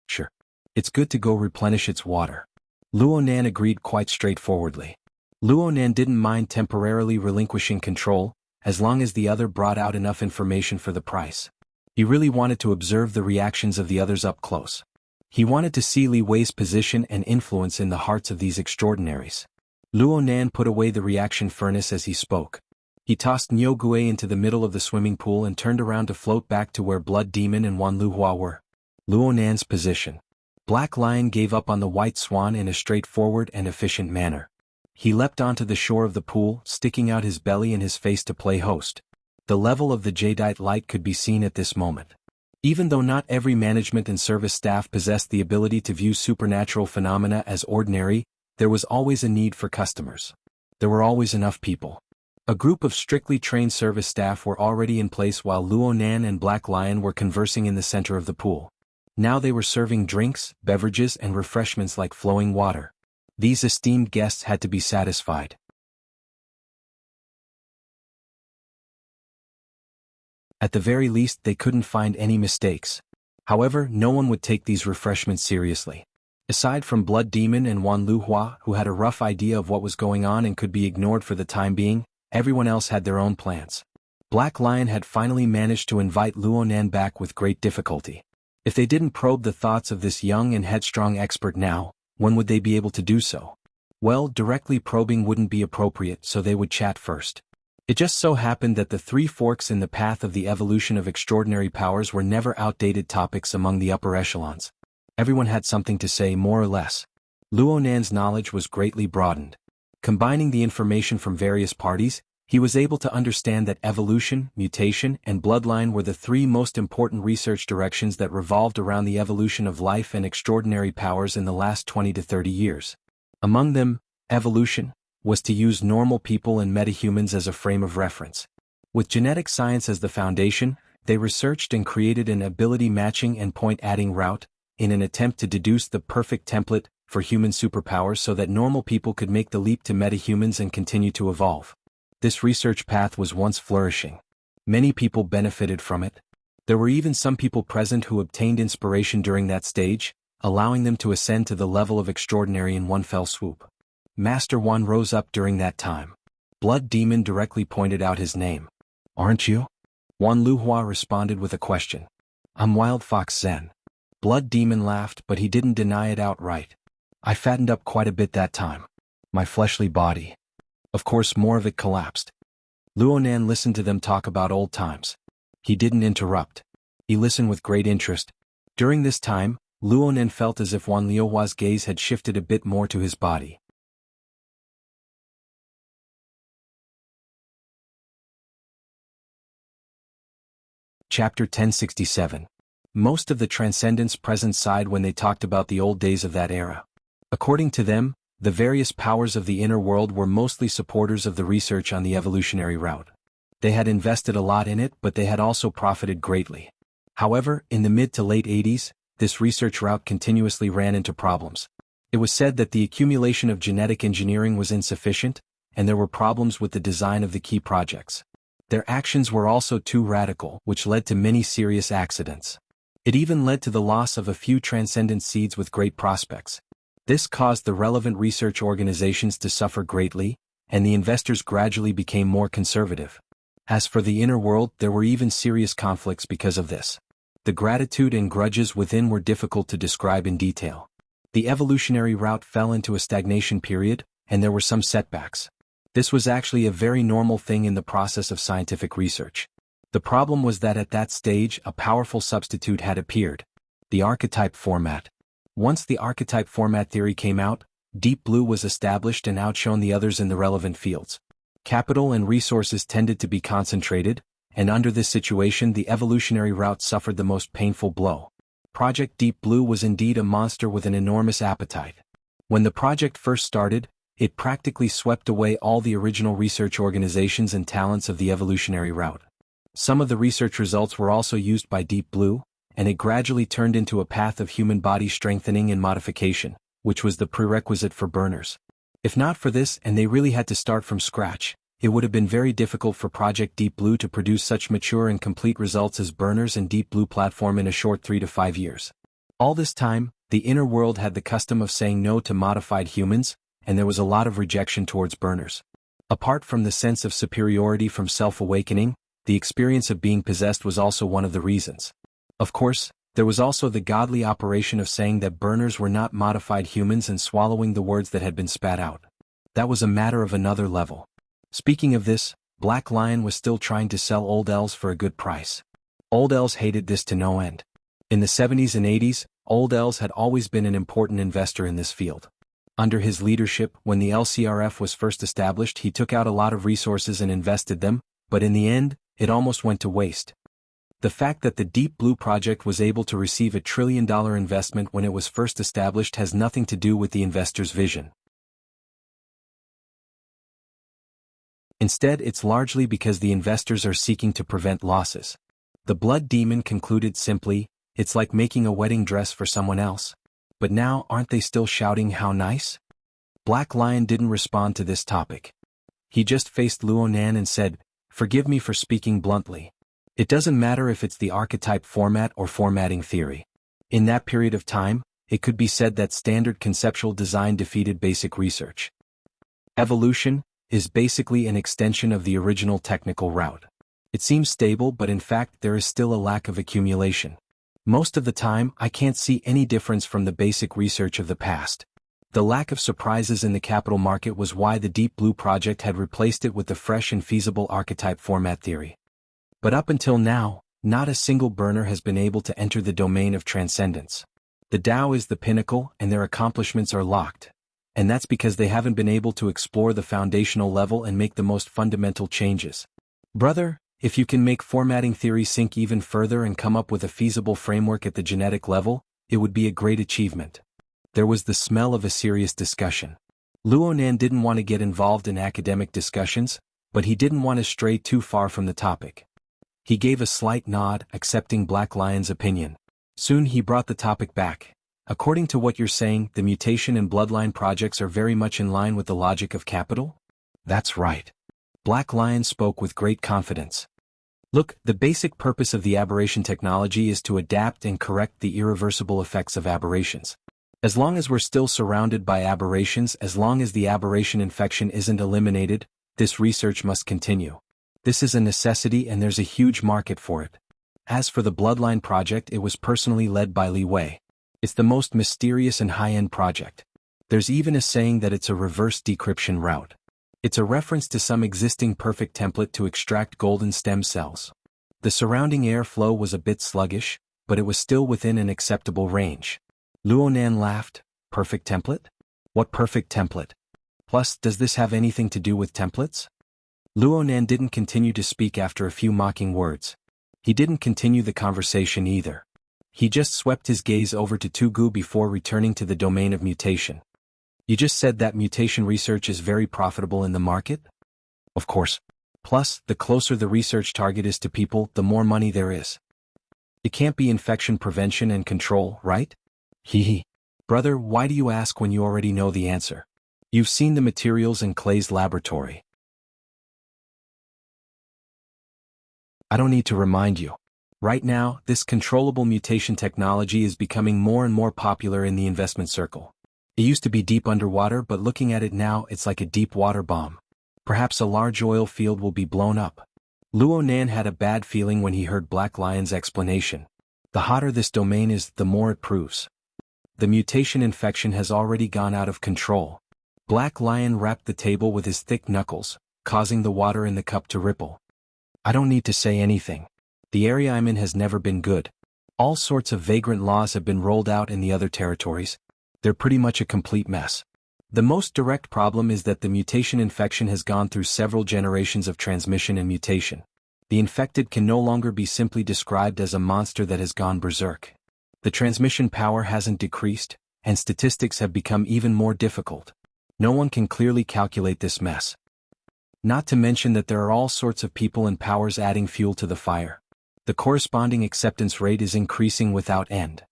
Sure. It's good to go replenish its water. Luo Nan agreed quite straightforwardly. Luo Nan didn't mind temporarily relinquishing control, as long as the other brought out enough information for the price. He really wanted to observe the reactions of the others up close. He wanted to see Li Wei's position and influence in the hearts of these extraordinaries. Luo Nan put away the reaction furnace as he spoke. He tossed Niu Gui into the middle of the swimming pool and turned around to float back to where Blood Demon and Wan Luhua were. Luo Nan's position. Black Lion gave up on the White Swan in a straightforward and efficient manner. He leapt onto the shore of the pool, sticking out his belly and his face to play host. The level of the jadeite light could be seen at this moment. Even though not every management and service staff possessed the ability to view supernatural phenomena as ordinary, there was always a need for customers. There were always enough people. A group of strictly trained service staff were already in place while Luo Nan and Black Lion were conversing in the center of the pool. Now they were serving drinks, beverages, and refreshments like flowing water. These esteemed guests had to be satisfied. At the very least, they couldn't find any mistakes. However, no one would take these refreshments seriously. Aside from Blood Demon and Wan Luhua, who had a rough idea of what was going on and could be ignored for the time being, everyone else had their own plans. Black Lion had finally managed to invite Luo Nan back with great difficulty. If they didn't probe the thoughts of this young and headstrong expert now, when would they be able to do so? Well, directly probing wouldn't be appropriate, so they would chat first. It just so happened that the 3 forks in the path of the evolution of extraordinary powers were never outdated topics among the upper echelons. Everyone had something to say, more or less. Luo Nan's knowledge was greatly broadened. Combining the information from various parties, he was able to understand that evolution, mutation, and bloodline were the 3 most important research directions that revolved around the evolution of life and extraordinary powers in the last 20 to 30 years. Among them, evolution was to use normal people and metahumans as a frame of reference. With genetic science as the foundation, they researched and created an ability matching and point adding route, in an attempt to deduce the perfect template for human superpowers so that normal people could make the leap to metahumans and continue to evolve. This research path was once flourishing. Many people benefited from it. There were even some people present who obtained inspiration during that stage, allowing them to ascend to the level of extraordinary in one fell swoop. Master Wan rose up during that time. Blood Demon directly pointed out his name. Aren't you? Wan Luhua responded with a question. I'm Wild Fox Zen. Blood Demon laughed, but he didn't deny it outright. I fattened up quite a bit that time. My fleshly body. Of course, more of it collapsed. Luo Nan listened to them talk about old times. He didn't interrupt. He listened with great interest. During this time, Luo Nan felt as if Wan Liuhua's gaze had shifted a bit more to his body. Chapter 1067. Most of the Transcendents present sighed when they talked about the old days of that era. According to them, the various powers of the inner world were mostly supporters of the research on the evolutionary route. They had invested a lot in it, but they had also profited greatly. However, in the mid to late 80s, this research route continuously ran into problems. It was said that the accumulation of genetic engineering was insufficient, and there were problems with the design of the key projects. Their actions were also too radical, which led to many serious accidents. It even led to the loss of a few transcendent seeds with great prospects. This caused the relevant research organizations to suffer greatly, and the investors gradually became more conservative. As for the inner world, there were even serious conflicts because of this. The gratitude and grudges within were difficult to describe in detail. The evolutionary route fell into a stagnation period, and there were some setbacks. This was actually a very normal thing in the process of scientific research. The problem was that at that stage a powerful substitute had appeared: the archetype format. Once the archetype format theory came out, Deep Blue was established and outshone the others in the relevant fields. Capital and resources tended to be concentrated, and under this situation the evolutionary route suffered the most painful blow. Project Deep Blue was indeed a monster with an enormous appetite. When the project first started, it practically swept away all the original research organizations and talents of the evolutionary route. Some of the research results were also used by Deep Blue, and it gradually turned into a path of human body strengthening and modification, which was the prerequisite for burners. If not for this, and they really had to start from scratch, it would have been very difficult for Project Deep Blue to produce such mature and complete results as burners and Deep Blue platform in a short 3 to 5 years. All this time, the inner world had the custom of saying no to modified humans, and there was a lot of rejection towards burners. Apart from the sense of superiority from self-awakening, the experience of being possessed was also one of the reasons. Of course, there was also the godly operation of saying that burners were not modified humans and swallowing the words that had been spat out. That was a matter of another level. Speaking of this, Black Lion was still trying to sell Old Els for a good price. Old Els hated this to no end. In the 70s and 80s, Old Els had always been an important investor in this field. Under his leadership, when the LCRF was first established, he took out a lot of resources and invested them, but in the end, it almost went to waste. The fact that the Deep Blue project was able to receive a $1 trillion investment when it was first established has nothing to do with the investor's vision. Instead, it's largely because the investors are seeking to prevent losses. The Blood Demon concluded simply, "It's like making a wedding dress for someone else. But now, aren't they still shouting how nice?" Black Lion didn't respond to this topic. He just faced Luo Nan and said, "Forgive me for speaking bluntly. It doesn't matter if it's the archetype format or formatting theory. In that period of time, it could be said that standard conceptual design defeated basic research. Evolution is basically an extension of the original technical route. It seems stable, but in fact there is still a lack of accumulation. Most of the time, I can't see any difference from the basic research of the past. The lack of surprises in the capital market was why the Deep Blue project had replaced it with the fresh and feasible archetype format theory. But up until now, not a single burner has been able to enter the domain of transcendence. The Tao is the pinnacle, and their accomplishments are locked. And that's because they haven't been able to explore the foundational level and make the most fundamental changes. Brother, if you can make formatting theory sink even further and come up with a feasible framework at the genetic level, it would be a great achievement." There was the smell of a serious discussion. Luo Nan didn't want to get involved in academic discussions, but he didn't want to stray too far from the topic. He gave a slight nod, accepting Black Lion's opinion. Soon he brought the topic back. "According to what you're saying, the mutation and bloodline projects are very much in line with the logic of capital?" "That's right." Black Lion spoke with great confidence. "Look, the basic purpose of the aberration technology is to adapt and correct the irreversible effects of aberrations. As long as we're still surrounded by aberrations, as long as the aberration infection isn't eliminated, this research must continue. This is a necessity and there's a huge market for it." As for the Bloodline project, it was personally led by Li Wei. It's the most mysterious and high-end project. There's even a saying that it's a reverse decryption route. It's a reference to some existing perfect template to extract golden stem cells. The surrounding air flow was a bit sluggish, but it was still within an acceptable range. Luo Nan laughed. "Perfect template? What perfect template? Plus, does this have anything to do with templates?" Luo Nan didn't continue to speak after a few mocking words. He didn't continue the conversation either. He just swept his gaze over to Tugu before returning to the domain of mutation. "You just said that mutation research is very profitable in the market?" "Of course. Plus, the closer the research target is to people, the more money there is. It can't be infection prevention and control, right? Hee. Brother, why do you ask when you already know the answer? You've seen the materials in Clay's laboratory. I don't need to remind you. Right now, this controllable mutation technology is becoming more and more popular in the investment circle. It used to be deep underwater, but looking at it now, it's like a deep water bomb. Perhaps a large oil field will be blown up. Luo Nan had a bad feeling when he heard Black Lion's explanation. The hotter this domain is, the more it proves. The mutation infection has already gone out of control. Black Lion rapped the table with his thick knuckles, causing the water in the cup to ripple. I don't need to say anything. The area I'm in has never been good. All sorts of vagrant laws have been rolled out in the other territories. They're pretty much a complete mess. The most direct problem is that the mutation infection has gone through several generations of transmission and mutation. The infected can no longer be simply described as a monster that has gone berserk. The transmission power hasn't decreased, and statistics have become even more difficult. No one can clearly calculate this mess. Not to mention that there are all sorts of people and powers adding fuel to the fire. The corresponding acceptance rate is increasing without end.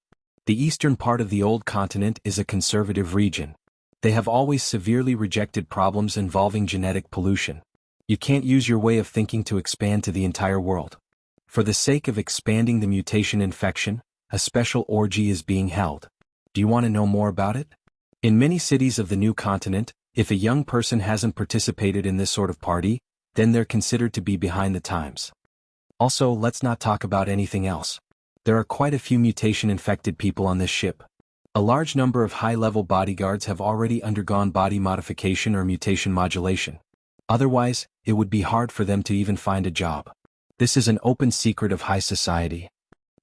The eastern part of the old continent is a conservative region. They have always severely rejected problems involving genetic pollution. You can't use your way of thinking to expand to the entire world. For the sake of expanding the mutation infection, a special orgy is being held. Do you want to know more about it? In many cities of the new continent, if a young person hasn't participated in this sort of party, then they're considered to be behind the times. Also, let's not talk about anything else. There are quite a few mutation-infected people on this ship. A large number of high-level bodyguards have already undergone body modification or mutation modulation. Otherwise, it would be hard for them to even find a job. This is an open secret of high society.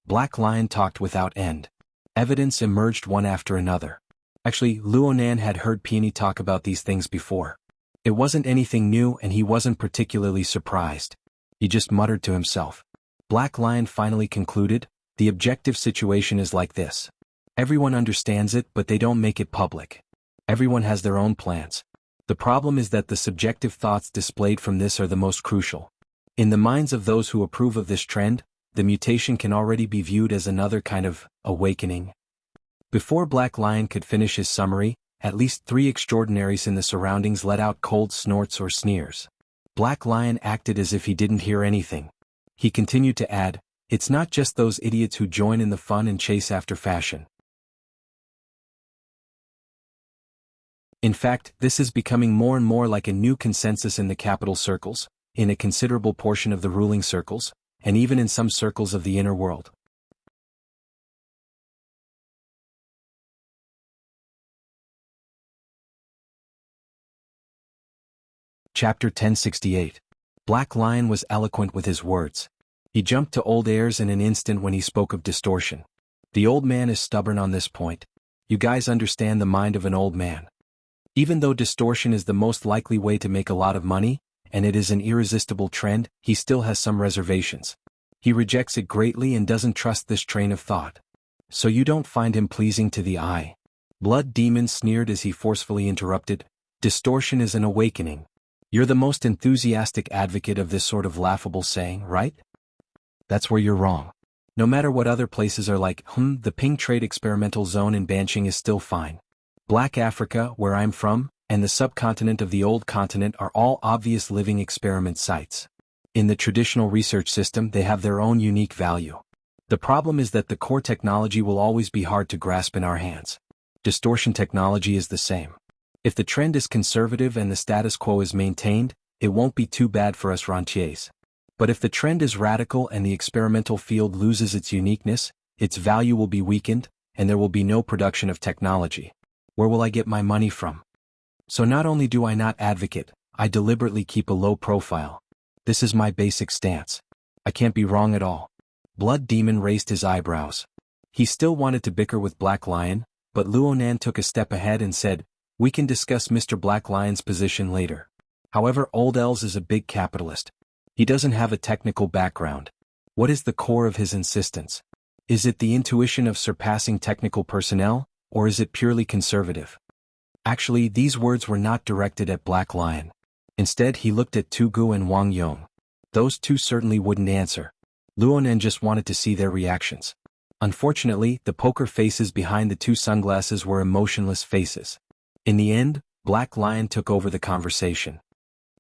Black Lion talked without end. Evidence emerged one after another. Actually, Luo Nan had heard Peony talk about these things before. It wasn't anything new and he wasn't particularly surprised. He just muttered to himself. Black Lion finally concluded, the objective situation is like this. Everyone understands it, but they don't make it public. Everyone has their own plans. The problem is that the subjective thoughts displayed from this are the most crucial. In the minds of those who approve of this trend, the mutation can already be viewed as another kind of awakening. Before Black Lion could finish his summary, at least 3 extraordinaries in the surroundings let out cold snorts or sneers. Black Lion acted as if he didn't hear anything. He continued to add, it's not just those idiots who join in the fun and chase after fashion. In fact, this is becoming more and more like a new consensus in the capital circles, in a considerable portion of the ruling circles, and even in some circles of the inner world. Chapter 1068. Black Lion was eloquent with his words. He jumped to old airs in an instant when he spoke of distortion. The old man is stubborn on this point. You guys understand the mind of an old man. Even though distortion is the most likely way to make a lot of money, and it is an irresistible trend, he still has some reservations. He rejects it greatly and doesn't trust this train of thought. So you don't find him pleasing to the eye. Blood Demon sneered as he forcefully interrupted, distortion is an awakening. You're the most enthusiastic advocate of this sort of laughable saying, right? That's where you're wrong. No matter what other places are like, the Ping Trade Experimental Zone in Banqing is still fine. Black Africa, where I'm from, and the subcontinent of the old continent are all obvious living experiment sites. In the traditional research system, they have their own unique value. The problem is that the core technology will always be hard to grasp in our hands. Distortion technology is the same. If the trend is conservative and the status quo is maintained, it won't be too bad for us rentiers. But if the trend is radical and the experimental field loses its uniqueness, its value will be weakened, and there will be no production of technology. Where will I get my money from? So not only do I not advocate, I deliberately keep a low profile. This is my basic stance. I can't be wrong at all. Blood Demon raised his eyebrows. He still wanted to bicker with Black Lion, but Luo Nan took a step ahead and said, we can discuss Mr. Black Lion's position later. However, Old Els is a big capitalist. He doesn't have a technical background. What is the core of his insistence? Is it the intuition of surpassing technical personnel, or is it purely conservative? Actually, these words were not directed at Black Lion. Instead he looked at Tu Gu and Wang Yong. Those two certainly wouldn't answer. Luonan just wanted to see their reactions. Unfortunately, the poker faces behind the two sunglasses were emotionless faces. In the end, Black Lion took over the conversation.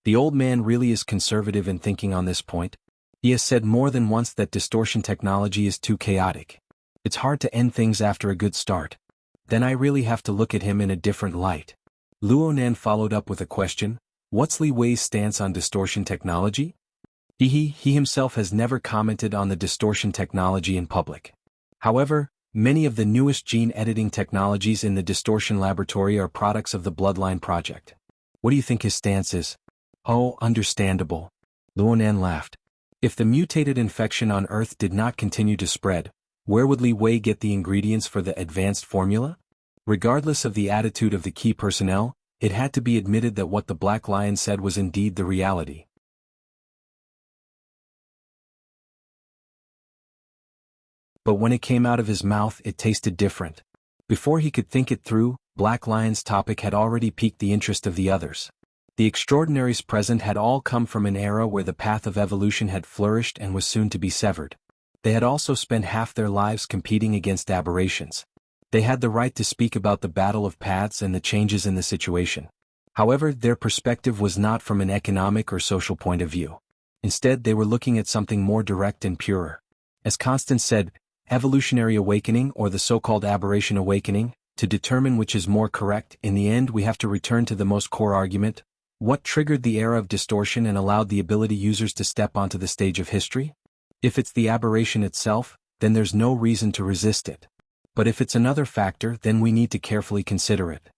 The old man really is conservative in thinking on this point. He has said more than once that distortion technology is too chaotic. It's hard to end things after a good start. Then I really have to look at him in a different light. Luonan followed up with a question. What's Li Wei's stance on distortion technology? He himself has never commented on the distortion technology in public. However, many of the newest gene editing technologies in the distortion laboratory are products of the Bloodline project. What do you think his stance is? Oh, understandable. Luonan laughed. If the mutated infection on Earth did not continue to spread, where would Li Wei get the ingredients for the advanced formula? Regardless of the attitude of the key personnel, it had to be admitted that what the Black Lion said was indeed the reality. But when it came out of his mouth it tasted different. Before he could think it through, Black Lion's topic had already piqued the interest of the others. The extraordinaries present had all come from an era where the path of evolution had flourished and was soon to be severed. They had also spent half their lives competing against aberrations. They had the right to speak about the battle of paths and the changes in the situation. However, their perspective was not from an economic or social point of view. Instead, they were looking at something more direct and purer. As Constance said, evolutionary awakening or the so-called aberration awakening, to determine which is more correct, in the end we have to return to the most core argument. What triggered the era of distortion and allowed the ability users to step onto the stage of history? If it's the aberration itself, then there's no reason to resist it. But if it's another factor, then we need to carefully consider it.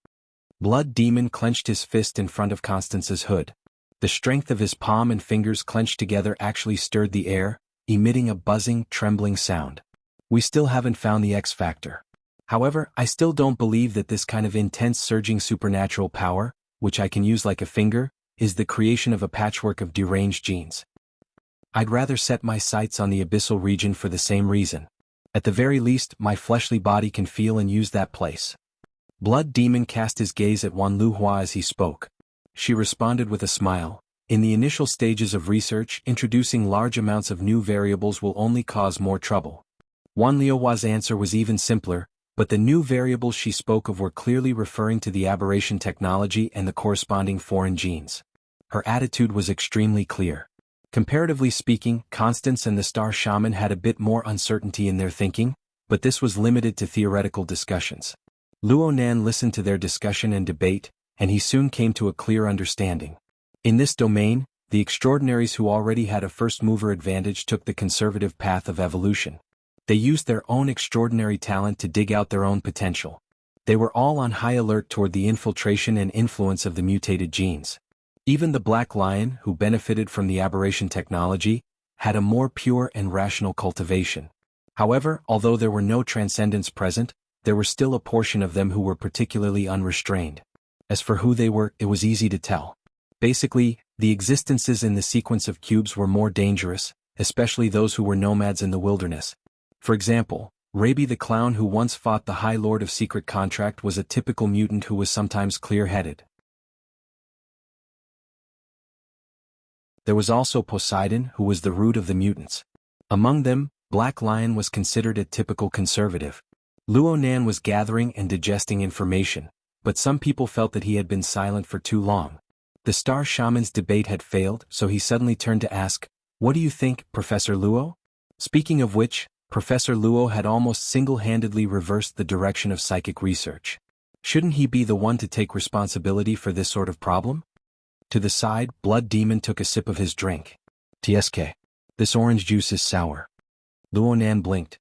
Blood Demon clenched his fist in front of Constance's hood. The strength of his palm and fingers clenched together actually stirred the air, emitting a buzzing, trembling sound. We still haven't found the X factor. However, I still don't believe that this kind of intense surging supernatural power, which I can use like a finger, is the creation of a patchwork of deranged genes. I'd rather set my sights on the abyssal region for the same reason. At the very least, my fleshly body can feel and use that place. Blood Demon cast his gaze at Wan Luhua as he spoke. She responded with a smile. In the initial stages of research, introducing large amounts of new variables will only cause more trouble. Wan Luhua's answer was even simpler, but the new variables she spoke of were clearly referring to the aberration technology and the corresponding foreign genes. Her attitude was extremely clear. Comparatively speaking, Constance and the Star Shaman had a bit more uncertainty in their thinking, but this was limited to theoretical discussions. Luonan listened to their discussion and debate, and he soon came to a clear understanding. In this domain, the extraordinaries who already had a first-mover advantage took the conservative path of evolution. They used their own extraordinary talent to dig out their own potential. They were all on high alert toward the infiltration and influence of the mutated genes. Even the Black Lion, who benefited from the aberration technology, had a more pure and rational cultivation. However, although there were no transcendents present, there were still a portion of them who were particularly unrestrained. As for who they were, it was easy to tell. Basically, the existences in the sequence of cubes were more dangerous, especially those who were nomads in the wilderness. For example, Raby the clown who once fought the High Lord of Secret Contract was a typical mutant who was sometimes clear-headed. There was also Poseidon, who was the root of the mutants. Among them, Black Lion was considered a typical conservative. Luonan was gathering and digesting information, but some people felt that he had been silent for too long. The Star Shaman's debate had failed, so he suddenly turned to ask, "What do you think, Professor Luo?" Speaking of which, Professor Luo had almost single-handedly reversed the direction of psychic research. Shouldn't he be the one to take responsibility for this sort of problem? To the side, Blood Demon took a sip of his drink. "TSK. This orange juice is sour." Luonan blinked.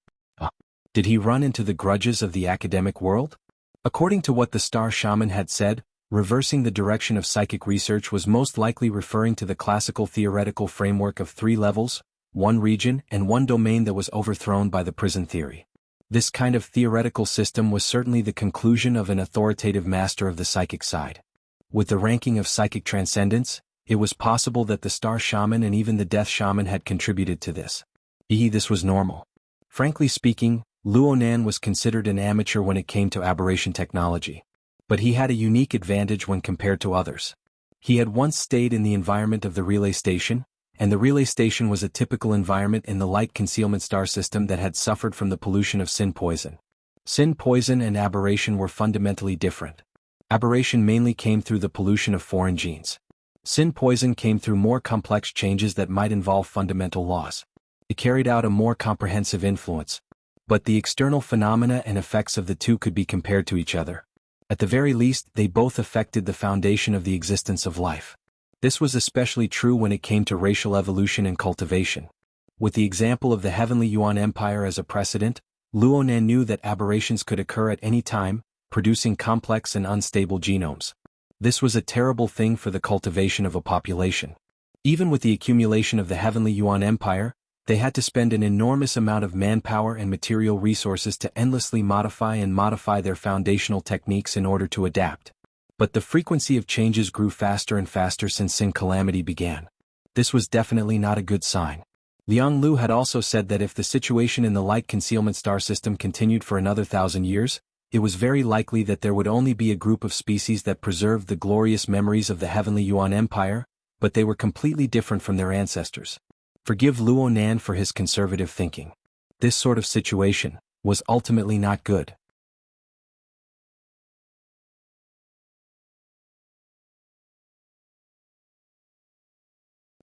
Did he run into the grudges of the academic world? According to what the Star Shaman had said, reversing the direction of psychic research was most likely referring to the classical theoretical framework of 3 levels, 1 region and 1 domain that was overthrown by the prison theory. This kind of theoretical system was certainly the conclusion of an authoritative master of the psychic side. With the ranking of psychic transcendence, it was possible that the Star Shaman and even the Death Shaman had contributed to this. This was normal. Frankly speaking, Luonan was considered an amateur when it came to aberration technology. But he had a unique advantage when compared to others. He had once stayed in the environment of the relay station, and the relay station was a typical environment in the light concealment star system that had suffered from the pollution of sin poison. Sin poison and aberration were fundamentally different. Aberration mainly came through the pollution of foreign genes. Sin poison came through more complex changes that might involve fundamental laws. It carried out a more comprehensive influence, but the external phenomena and effects of the two could be compared to each other. At the very least, they both affected the foundation of the existence of life. This was especially true when it came to racial evolution and cultivation. With the example of the Heavenly Yuan Empire as a precedent, Luonan knew that aberrations could occur at any time, producing complex and unstable genomes. This was a terrible thing for the cultivation of a population. Even with the accumulation of the Heavenly Yuan Empire, they had to spend an enormous amount of manpower and material resources to endlessly modify their foundational techniques in order to adapt. But the frequency of changes grew faster and faster since Sin Calamity began. This was definitely not a good sign. Liang Lu had also said that if the situation in the light concealment star system continued for another 1,000 years, it was very likely that there would only be a group of species that preserved the glorious memories of the Heavenly Yuan Empire, but they were completely different from their ancestors. Forgive Luonan for his conservative thinking. This sort of situation was ultimately not good.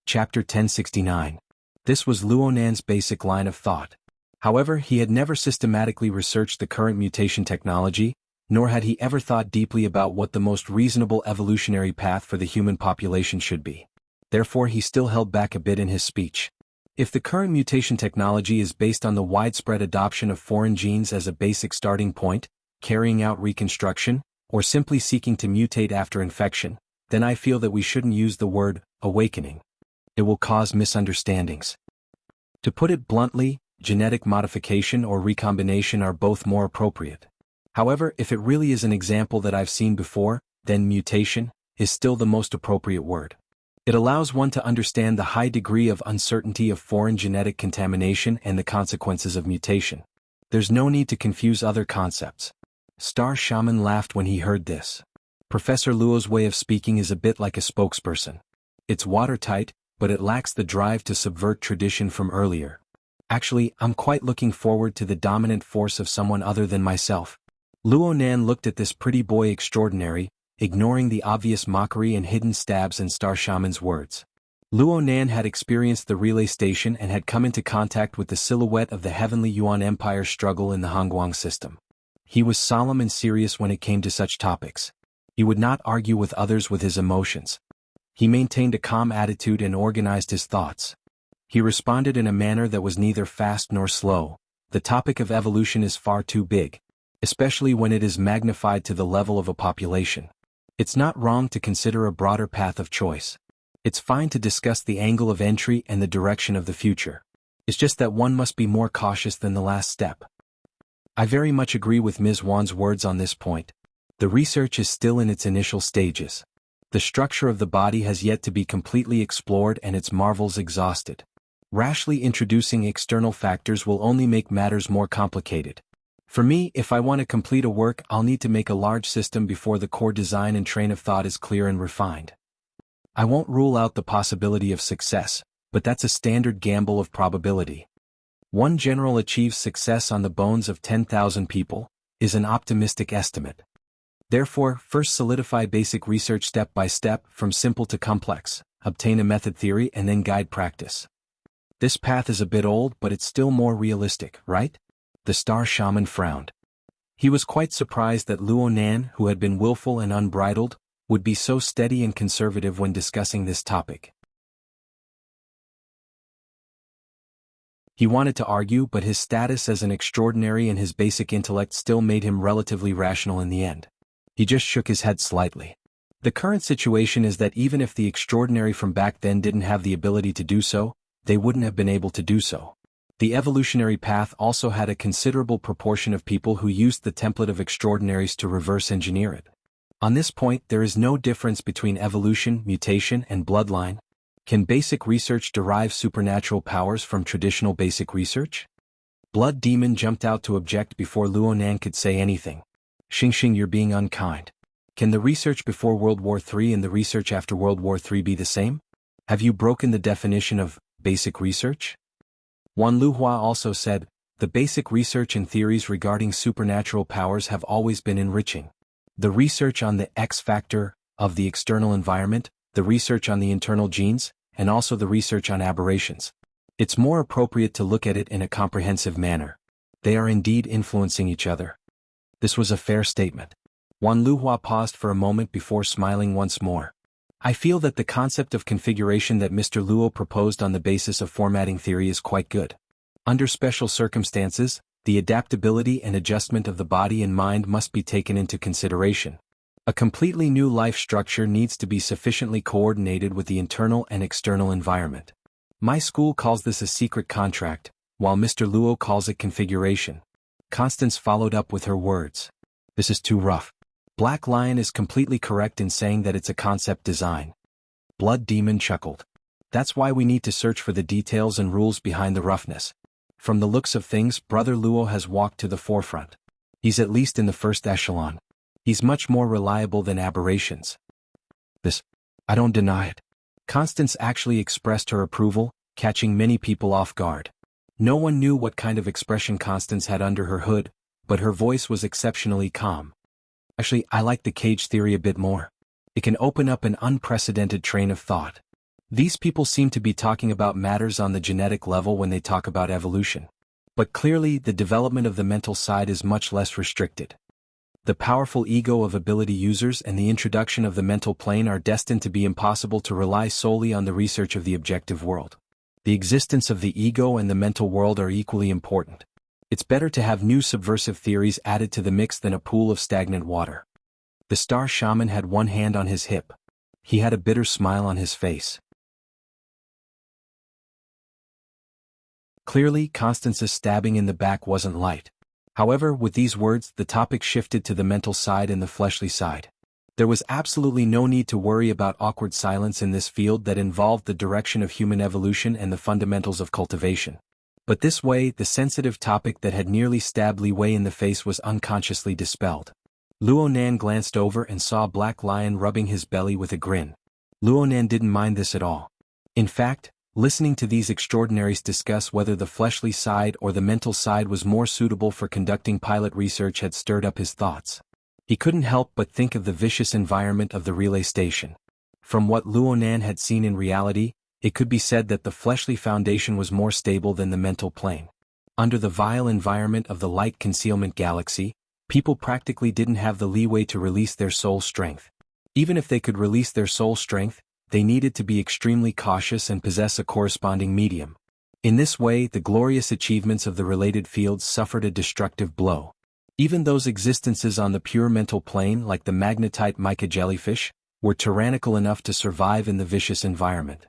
Chapter 1069. This was Luonan's basic line of thought. However, he had never systematically researched the current mutation technology, nor had he ever thought deeply about what the most reasonable evolutionary path for the human population should be. Therefore, he still held back a bit in his speech. If the current mutation technology is based on the widespread adoption of foreign genes as a basic starting point, carrying out reconstruction, or simply seeking to mutate after infection, then I feel that we shouldn't use the word awakening. It will cause misunderstandings. To put it bluntly, genetic modification or recombination are both more appropriate. However, if it really is an example that I've seen before, then mutation is still the most appropriate word. It allows one to understand the high degree of uncertainty of foreign genetic contamination and the consequences of mutation. There's no need to confuse other concepts. Star Shaman laughed when he heard this. Professor Luo's way of speaking is a bit like a spokesperson. It's watertight, but it lacks the drive to subvert tradition from earlier. Actually, I'm quite looking forward to the dominant force of someone other than myself. Luonan looked at this pretty boy extraordinary, ignoring the obvious mockery and hidden stabs in Star Shaman's words. Luonan had experienced the relay station and had come into contact with the silhouette of the Heavenly Yuan Empire struggle in the Hongguang system. He was solemn and serious when it came to such topics. He would not argue with others with his emotions. He maintained a calm attitude and organized his thoughts. He responded in a manner that was neither fast nor slow. The topic of evolution is far too big, especially when it is magnified to the level of a population. It's not wrong to consider a broader path of choice. It's fine to discuss the angle of entry and the direction of the future. It's just that one must be more cautious than the last step. I very much agree with Ms. Wan's words on this point. The research is still in its initial stages. The structure of the body has yet to be completely explored and its marvels exhausted. Rashly introducing external factors will only make matters more complicated. For me, if I want to complete a work, I'll need to make a large system before the core design and train of thought is clear and refined. I won't rule out the possibility of success, but that's a standard gamble of probability. One general achieves success on the bones of 10,000 people, is an optimistic estimate. Therefore, first solidify basic research step by step, from simple to complex, obtain a method theory and then guide practice. This path is a bit old, but it's still more realistic, right? The Star Shaman frowned. He was quite surprised that Luonan, who had been willful and unbridled, would be so steady and conservative when discussing this topic. He wanted to argue, but his status as an extraordinary and his basic intellect still made him relatively rational in the end. He just shook his head slightly. The current situation is that even if the extraordinary from back then didn't have the ability to do so, they wouldn't have been able to do so. The evolutionary path also had a considerable proportion of people who used the template of extraordinaries to reverse engineer it. On this point, there is no difference between evolution, mutation, and bloodline. Can basic research derive supernatural powers from traditional basic research? Blood Demon jumped out to object before Luonan could say anything. Xingxing, you're being unkind. Can the research before World War III and the research after World War III be the same? Have you broken the definition of basic research? Wan Luhua also said, the basic research and theories regarding supernatural powers have always been enriching. The research on the X factor of the external environment, the research on the internal genes, and also the research on aberrations. It's more appropriate to look at it in a comprehensive manner. They are indeed influencing each other. This was a fair statement. Wan Luhua paused for a moment before smiling once more. I feel that the concept of configuration that Mr. Luo proposed on the basis of formatting theory is quite good. Under special circumstances, the adaptability and adjustment of the body and mind must be taken into consideration. A completely new life structure needs to be sufficiently coordinated with the internal and external environment. My school calls this a secret contract, while Mr. Luo calls it configuration. Constance followed up with her words. This is too rough. Black Lion is completely correct in saying that it's a concept design. Blood Demon chuckled. That's why we need to search for the details and rules behind the roughness. From the looks of things, Brother Luo has walked to the forefront. He's at least in the first echelon. He's much more reliable than aberrations. I don't deny it. Constance actually expressed her approval, catching many people off guard. No one knew what kind of expression Constance had under her hood, but her voice was exceptionally calm. Actually, I like the cage theory a bit more. It can open up an unprecedented train of thought. These people seem to be talking about matters on the genetic level when they talk about evolution. But clearly, the development of the mental side is much less restricted. The powerful ego of ability users and the introduction of the mental plane are destined to be impossible to rely solely on the research of the objective world. The existence of the ego and the mental world are equally important. It's better to have new subversive theories added to the mix than a pool of stagnant water. The star shaman had one hand on his hip. He had a bitter smile on his face. Clearly, Constance's stabbing in the back wasn't light. However, with these words, the topic shifted to the mental side and the fleshly side. There was absolutely no need to worry about awkward silence in this field that involved the direction of human evolution and the fundamentals of cultivation. But this way, the sensitive topic that had nearly stabbed Li Wei in the face was unconsciously dispelled. Luo Nan glanced over and saw Black Lion rubbing his belly with a grin. Luo Nan didn't mind this at all. In fact, listening to these extraordinaries discuss whether the fleshly side or the mental side was more suitable for conducting pilot research had stirred up his thoughts. He couldn't help but think of the vicious environment of the relay station. From what Luo Nan had seen in reality, it could be said that the fleshly foundation was more stable than the mental plane. Under the vile environment of the light concealment galaxy, people practically didn't have the leeway to release their soul strength. Even if they could release their soul strength, they needed to be extremely cautious and possess a corresponding medium. In this way, the glorious achievements of the related fields suffered a destructive blow. Even those existences on the pure mental plane like the magnetite mica jellyfish, were tyrannical enough to survive in the vicious environment.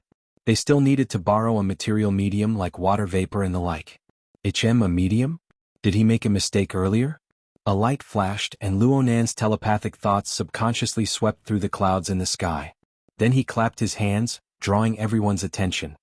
They still needed to borrow a material medium like water vapor and the like. A medium? Did he make a mistake earlier? A light flashed and Luo Nan's telepathic thoughts subconsciously swept through the clouds in the sky. Then he clapped his hands, drawing everyone's attention.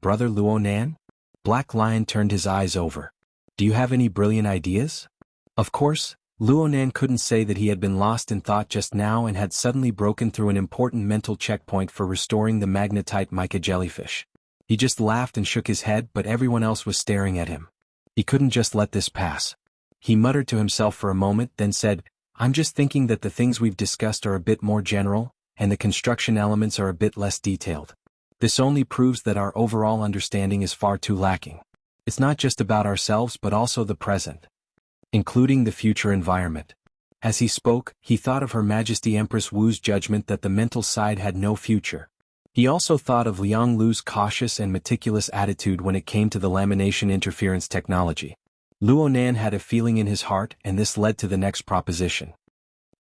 Brother Luo Nan? Black Lion turned his eyes over. Do you have any brilliant ideas? Of course, Luo Nan couldn't say that he had been lost in thought just now and had suddenly broken through an important mental checkpoint for restoring the magnetite mica jellyfish. He just laughed and shook his head, but everyone else was staring at him. He couldn't just let this pass. He muttered to himself for a moment, then said, I'm just thinking that the things we've discussed are a bit more general, and the construction elements are a bit less detailed. This only proves that our overall understanding is far too lacking. It's not just about ourselves but also the present, including the future environment. As he spoke, he thought of Her Majesty Empress Wu's judgment that the mental side had no future. He also thought of Liang Lu's cautious and meticulous attitude when it came to the lamination interference technology. Luo Nan had a feeling in his heart, and this led to the next proposition.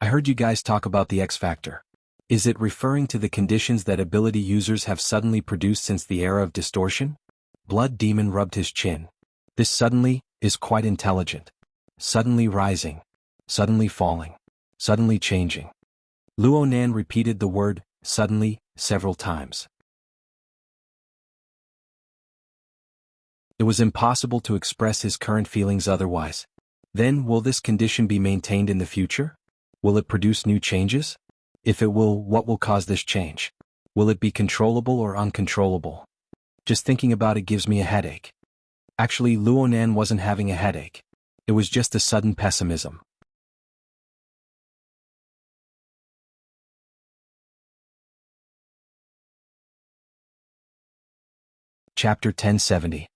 I heard you guys talk about the X factor. Is it referring to the conditions that ability users have suddenly produced since the era of distortion? Blood Demon rubbed his chin. This suddenly is quite intelligent. Suddenly rising. Suddenly falling. Suddenly changing. Luo Nan repeated the word, suddenly, several times. It was impossible to express his current feelings otherwise. Then, will this condition be maintained in the future? Will it produce new changes? If it will, what will cause this change? Will it be controllable or uncontrollable? Just thinking about it gives me a headache. Actually, Luonan wasn't having a headache. It was just a sudden pessimism. Chapter 1070.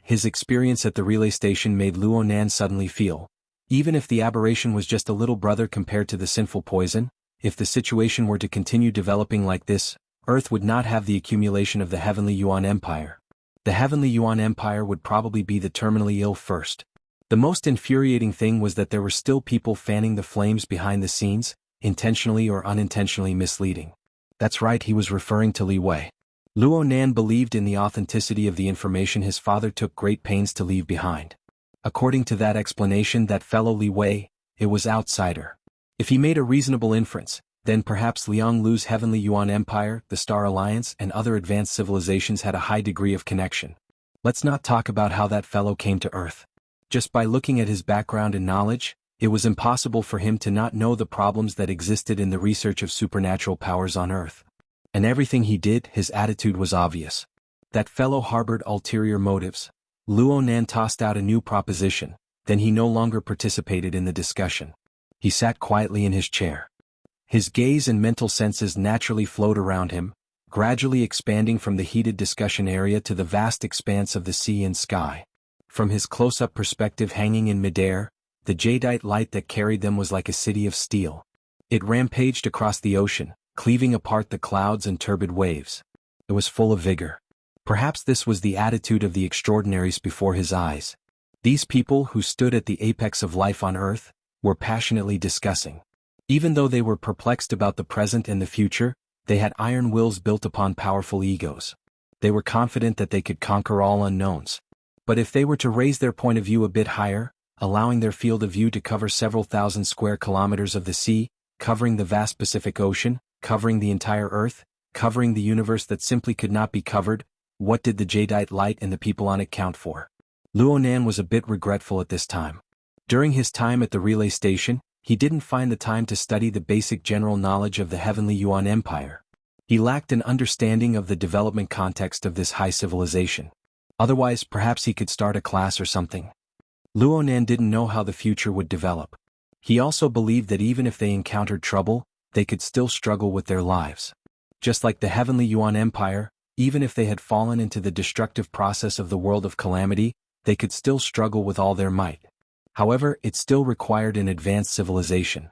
His experience at the relay station made Luonan suddenly feel, even if the aberration was just a little brother compared to the sinful poison, if the situation were to continue developing like this, Earth would not have the accumulation of the Heavenly Yuan Empire. The Heavenly Yuan Empire would probably be the terminally ill first. The most infuriating thing was that there were still people fanning the flames behind the scenes, intentionally or unintentionally misleading. That's right, he was referring to Li Wei. Luonan believed in the authenticity of the information his father took great pains to leave behind. According to that explanation, that fellow Li Wei, it was outsider. If he made a reasonable inference, then perhaps Liang Lu's Heavenly Yuan Empire, the Star Alliance, and other advanced civilizations had a high degree of connection. Let's not talk about how that fellow came to Earth. Just by looking at his background and knowledge, it was impossible for him to not know the problems that existed in the research of supernatural powers on Earth. And everything he did, his attitude was obvious. That fellow harbored ulterior motives. Luonan tossed out a new proposition, then he no longer participated in the discussion. He sat quietly in his chair. His gaze and mental senses naturally flowed around him, gradually expanding from the heated discussion area to the vast expanse of the sea and sky. From his close-up perspective hanging in midair, the jadeite light that carried them was like a city of steel. It rampaged across the ocean, cleaving apart the clouds and turbid waves. It was full of vigor. Perhaps this was the attitude of the extraordinaries before his eyes. These people who stood at the apex of life on Earth were passionately discussing. Even though they were perplexed about the present and the future, they had iron wills built upon powerful egos. They were confident that they could conquer all unknowns. But if they were to raise their point of view a bit higher, allowing their field of view to cover several thousand square kilometers of the sea, covering the vast Pacific Ocean, covering the entire Earth, covering the universe that simply could not be covered, what did the jadeite light and the people on it count for? Luonan was a bit regretful at this time. During his time at the relay station, he didn't find the time to study the basic general knowledge of the Heavenly Yuan Empire. He lacked an understanding of the development context of this high civilization. Otherwise, perhaps he could start a class or something. Luonan didn't know how the future would develop. He also believed that even if they encountered trouble, they could still struggle with their lives. Just like the Heavenly Yuan Empire, even if they had fallen into the destructive process of the world of calamity, they could still struggle with all their might. However, it still required an advanced civilization.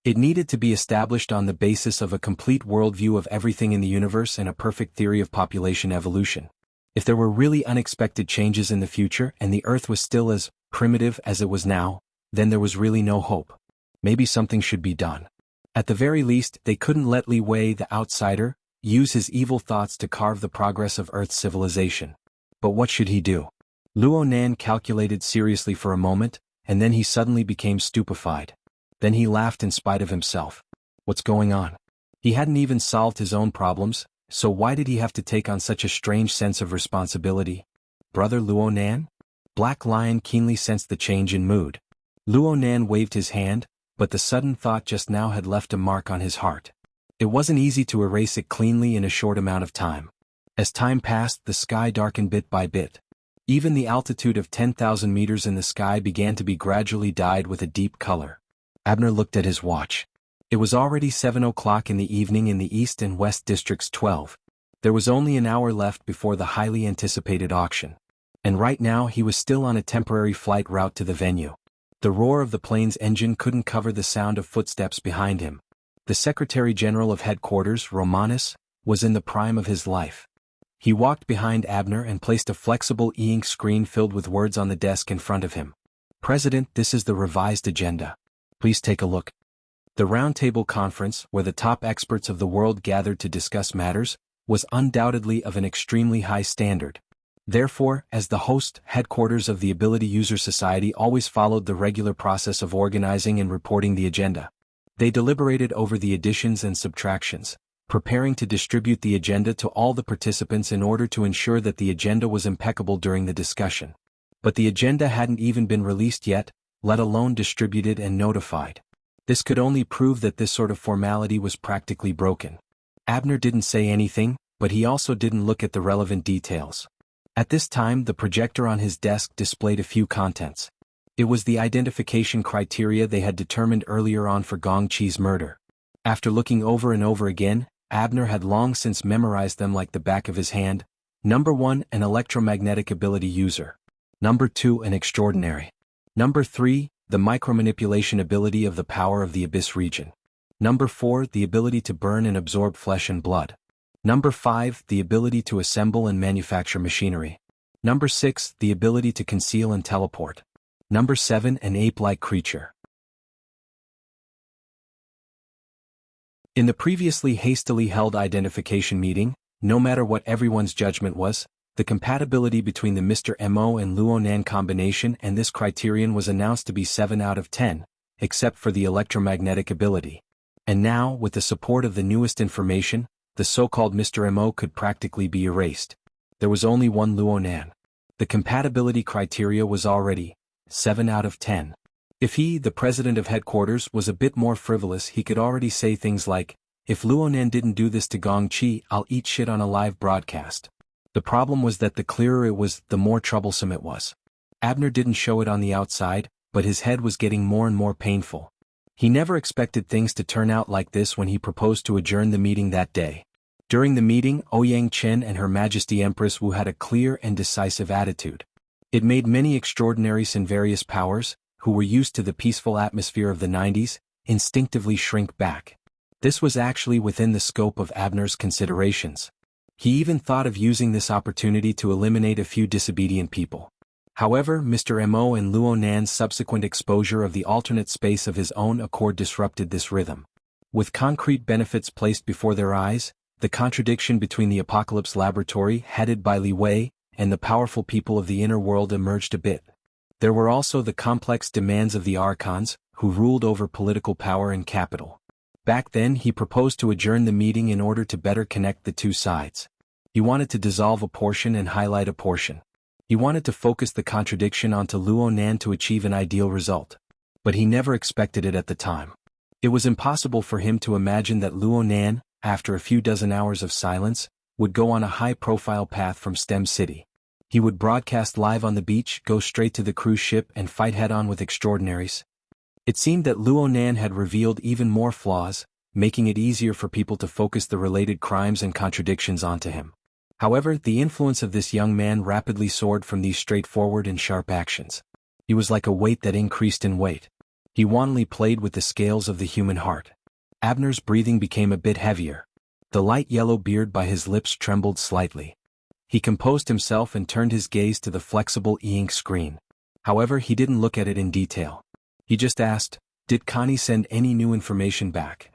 It needed to be established on the basis of a complete worldview of everything in the universe and a perfect theory of population evolution. If there were really unexpected changes in the future and the Earth was still as primitive as it was now, then there was really no hope. Maybe something should be done. At the very least, they couldn't let Li Wei, the outsider, use his evil thoughts to carve the progress of Earth's civilization. But what should he do? Luonan calculated seriously for a moment, and then he suddenly became stupefied. Then he laughed in spite of himself. What's going on? He hadn't even solved his own problems, so why did he have to take on such a strange sense of responsibility? Brother Luonan? Black Lion keenly sensed the change in mood. Luonan waved his hand, but the sudden thought just now had left a mark on his heart. It wasn't easy to erase it cleanly in a short amount of time. As time passed, the sky darkened bit by bit. Even the altitude of 10,000 meters in the sky began to be gradually dyed with a deep color. Abner looked at his watch. It was already 7 o'clock in the evening in the East and West Districts 12. There was only an hour left before the highly anticipated auction. And right now he was still on a temporary flight route to the venue. The roar of the plane's engine couldn't cover the sound of footsteps behind him. The Secretary General of Headquarters, Romanus, was in the prime of his life. He walked behind Abner and placed a flexible e-ink screen filled with words on the desk in front of him. President, this is the revised agenda. Please take a look. The roundtable conference, where the top experts of the world gathered to discuss matters, was undoubtedly of an extremely high standard. Therefore, as the host, headquarters of the Ability User Society always followed the regular process of organizing and reporting the agenda. They deliberated over the additions and subtractions, preparing to distribute the agenda to all the participants in order to ensure that the agenda was impeccable during the discussion. But the agenda hadn't even been released yet, let alone distributed and notified. This could only prove that this sort of formality was practically broken. Abner didn't say anything, but he also didn't look at the relevant details. At this time, the projector on his desk displayed a few contents. It was the identification criteria they had determined earlier on for Gong Qi's murder. After looking over and over again, Abner had long since memorized them like the back of his hand. Number 1, an electromagnetic ability user. Number 2, an extraordinary. Number 3, the micromanipulation ability of the power of the abyss region. Number 4, the ability to burn and absorb flesh and blood. Number 5, the ability to assemble and manufacture machinery. Number 6, the ability to conceal and teleport. Number 7, an ape-like creature. In the previously hastily held identification meeting, no matter what everyone's judgment was, the compatibility between the Mr. Mo and Luonan combination and this criterion was announced to be 7 out of 10, except for the electromagnetic ability. And now, with the support of the newest information, the so-called Mr. Mo could practically be erased. There was only one Luonan. The compatibility criteria was already 7 out of 10. If he, the president of headquarters, was a bit more frivolous, he could already say things like, "If Luonan didn't do this to Gong Qi, I'll eat shit on a live broadcast." The problem was that the clearer it was, the more troublesome it was. Abner didn't show it on the outside, but his head was getting more and more painful. He never expected things to turn out like this when he proposed to adjourn the meeting that day. During the meeting, Ouyang Chen and Her Majesty Empress Wu had a clear and decisive attitude. It made many extraordinaries in various powers, who were used to the peaceful atmosphere of the 90s, instinctively shrink back. This was actually within the scope of Abner's considerations. He even thought of using this opportunity to eliminate a few disobedient people. However, Mr. Mo and Luonan's subsequent exposure of the alternate space of his own accord disrupted this rhythm. With concrete benefits placed before their eyes, the contradiction between the Apocalypse Laboratory headed by Li Wei and the powerful people of the inner world emerged a bit. There were also the complex demands of the archons, who ruled over political power and capital. Back then he proposed to adjourn the meeting in order to better connect the two sides. He wanted to dissolve a portion and highlight a portion. He wanted to focus the contradiction onto Luonan to achieve an ideal result. But he never expected it at the time. It was impossible for him to imagine that Luonan, after a few dozen hours of silence, would go on a high-profile path from STEM City. He would broadcast live on the beach, go straight to the cruise ship and fight head-on with extraordinaries. It seemed that Luonan had revealed even more flaws, making it easier for people to focus the related crimes and contradictions onto him. However, the influence of this young man rapidly soared from these straightforward and sharp actions. He was like a weight that increased in weight. He wantonly played with the scales of the human heart. Abner's breathing became a bit heavier. The light yellow beard by his lips trembled slightly. He composed himself and turned his gaze to the flexible e-ink screen. However, he didn't look at it in detail. He just asked, "Did Connie send any new information back?"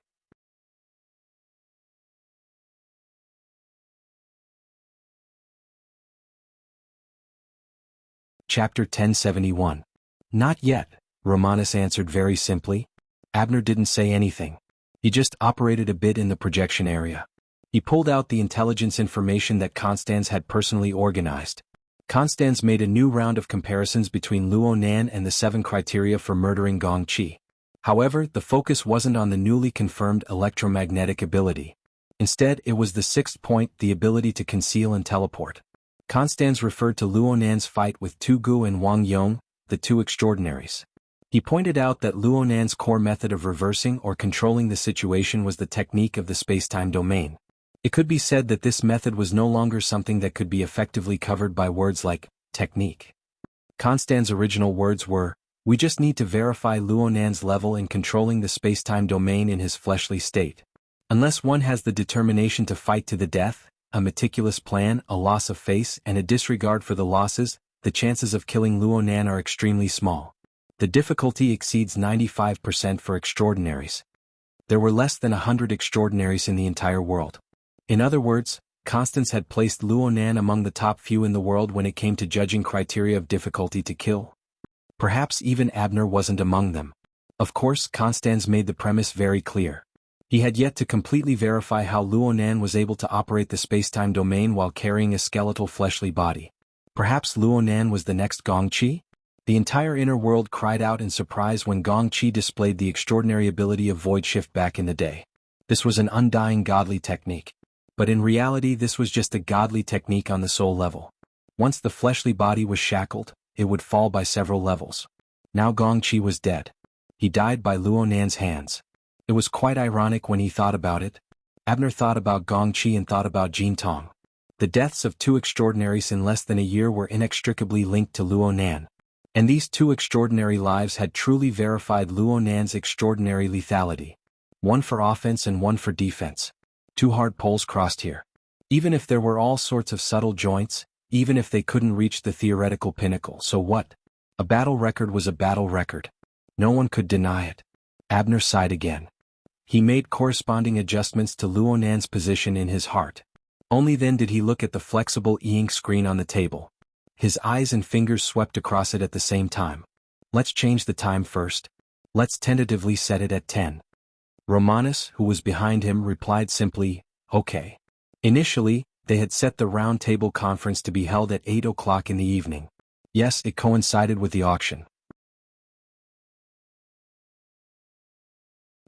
Chapter 1071. Not yet, Romanus answered very simply. Abner didn't say anything. He just operated a bit in the projection area. He pulled out the intelligence information that Constans had personally organized. Constans made a new round of comparisons between Luonan and the 7 criteria for murdering Gong Qi. However, the focus wasn't on the newly confirmed electromagnetic ability. Instead, it was the 6th point, the ability to conceal and teleport. Constans referred to Luonan's fight with Tu Gu and Wang Yong, the 2 extraordinaries. He pointed out that Luonan's core method of reversing or controlling the situation was the technique of the space-time domain. It could be said that this method was no longer something that could be effectively covered by words like technique. Constans' original words were, "We just need to verify Luonan's level in controlling the space-time domain in his fleshly state. Unless one has the determination to fight to the death, a meticulous plan, a loss of face, and a disregard for the losses, the chances of killing Luonan are extremely small. The difficulty exceeds 95% for extraordinaries. There were less than 100 extraordinaries in the entire world." In other words, Constans had placed Luonan among the top few in the world when it came to judging criteria of difficulty to kill. Perhaps even Abner wasn't among them. Of course, Constans made the premise very clear. He had yet to completely verify how Luonan was able to operate the space-time domain while carrying a skeletal fleshly body. Perhaps Luonan was the next Gong Qi? The entire inner world cried out in surprise when Gong Qi displayed the extraordinary ability of void shift back in the day. This was an undying godly technique. But in reality this was just a godly technique on the soul level. Once the fleshly body was shackled, it would fall by several levels. Now Gong Qi was dead. He died by Luo Nan's hands. It was quite ironic when he thought about it. Abner thought about Gong Qi and thought about Jin Tong. The deaths of two extraordinaries in less than a year were inextricably linked to Luo Nan. And these two extraordinary lives had truly verified Luo Nan's extraordinary lethality. One for offense and one for defense. Two hard poles crossed here. Even if there were all sorts of subtle joints, even if they couldn't reach the theoretical pinnacle, so what? A battle record was a battle record. No one could deny it. Abner sighed again. He made corresponding adjustments to Luo Nan's position in his heart. Only then did he look at the flexible e-ink screen on the table. His eyes and fingers swept across it at the same time. Let's change the time first. Let's tentatively set it at 10. Romanus, who was behind him, replied simply, okay. Initially, they had set the round table conference to be held at 8 o'clock in the evening. Yes, it coincided with the auction.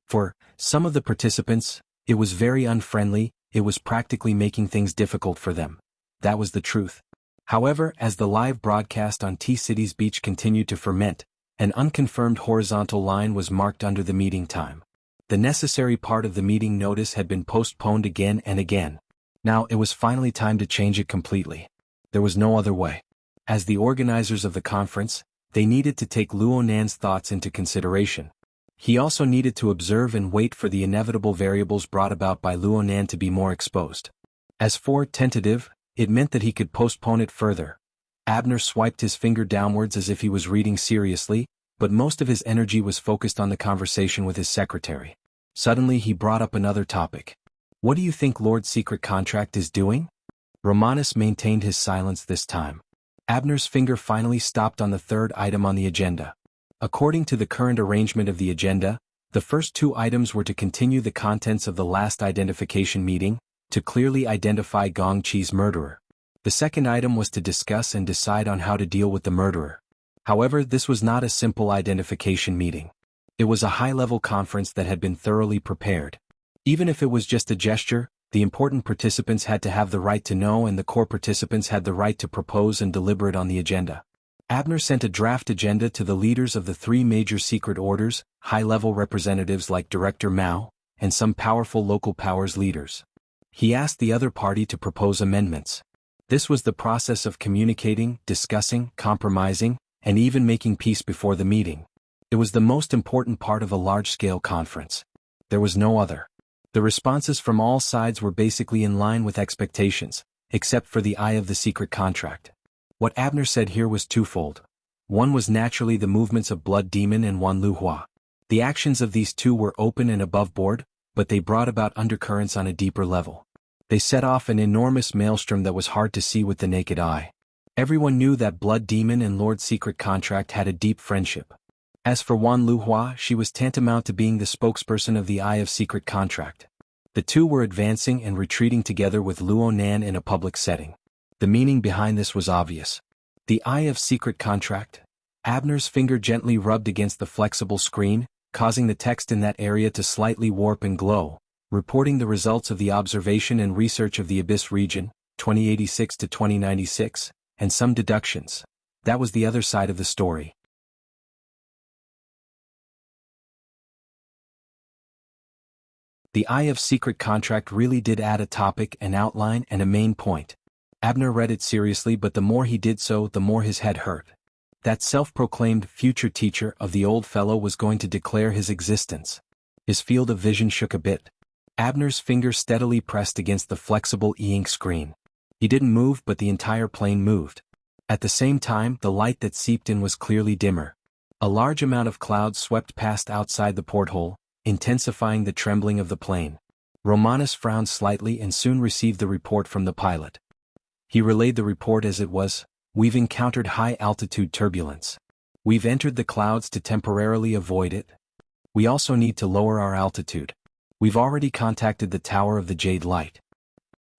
For some of the participants, it was very unfriendly, it was practically making things difficult for them. That was the truth. However, as the live broadcast on T-City's beach continued to ferment, an unconfirmed horizontal line was marked under the meeting time. The necessary part of the meeting notice had been postponed again and again. Now it was finally time to change it completely. There was no other way. As the organizers of the conference, they needed to take Luo Nan's thoughts into consideration. He also needed to observe and wait for the inevitable variables brought about by Luo Nan to be more exposed. As for tentative, it meant that he could postpone it further. Abner swiped his finger downwards as if he was reading seriously, but most of his energy was focused on the conversation with his secretary. Suddenly he brought up another topic. What do you think Lord Secret Contract is doing? Romanus maintained his silence this time. Abner's finger finally stopped on the third item on the agenda. According to the current arrangement of the agenda, the first two items were to continue the contents of the last identification meeting, to clearly identify Gong Qi's murderer. The second item was to discuss and decide on how to deal with the murderer. However, this was not a simple identification meeting. It was a high-level conference that had been thoroughly prepared. Even if it was just a gesture, the important participants had to have the right to know and the core participants had the right to propose and deliberate on the agenda. Abner sent a draft agenda to the leaders of the three major secret orders, high-level representatives like Director Mao, and some powerful local powers leaders. He asked the other party to propose amendments. This was the process of communicating, discussing, compromising, and even making peace before the meeting. It was the most important part of a large-scale conference. There was no other. The responses from all sides were basically in line with expectations, except for the eye of the secret contract. What Abner said here was twofold. One was naturally the movements of Blood Demon and Wan Luhua. The actions of these two were open and above board, but they brought about undercurrents on a deeper level. They set off an enormous maelstrom that was hard to see with the naked eye. Everyone knew that Blood Demon and Lord Secret Contract had a deep friendship. As for Wan Luhua, she was tantamount to being the spokesperson of the Eye of Secret Contract. The two were advancing and retreating together with Luo Nan in a public setting. The meaning behind this was obvious. The Eye of Secret Contract. Abner's finger gently rubbed against the flexible screen, causing the text in that area to slightly warp and glow, reporting the results of the observation and research of the Abyss region, 2086 to 2096, and some deductions. That was the other side of the story. The Eye of Secret Contract really did add a topic, an outline, and a main point. Abner read it seriously, but the more he did so, the more his head hurt. That self-proclaimed future teacher of the old fellow was going to declare his existence. His field of vision shook a bit. Abner's finger steadily pressed against the flexible e-ink screen. He didn't move, but the entire plane moved. At the same time, the light that seeped in was clearly dimmer. A large amount of clouds swept past outside the porthole, intensifying the trembling of the plane. Romanus frowned slightly and soon received the report from the pilot. He relayed the report as it was. We've encountered high-altitude turbulence. We've entered the clouds to temporarily avoid it. We also need to lower our altitude. We've already contacted the Tower of the Jade Light.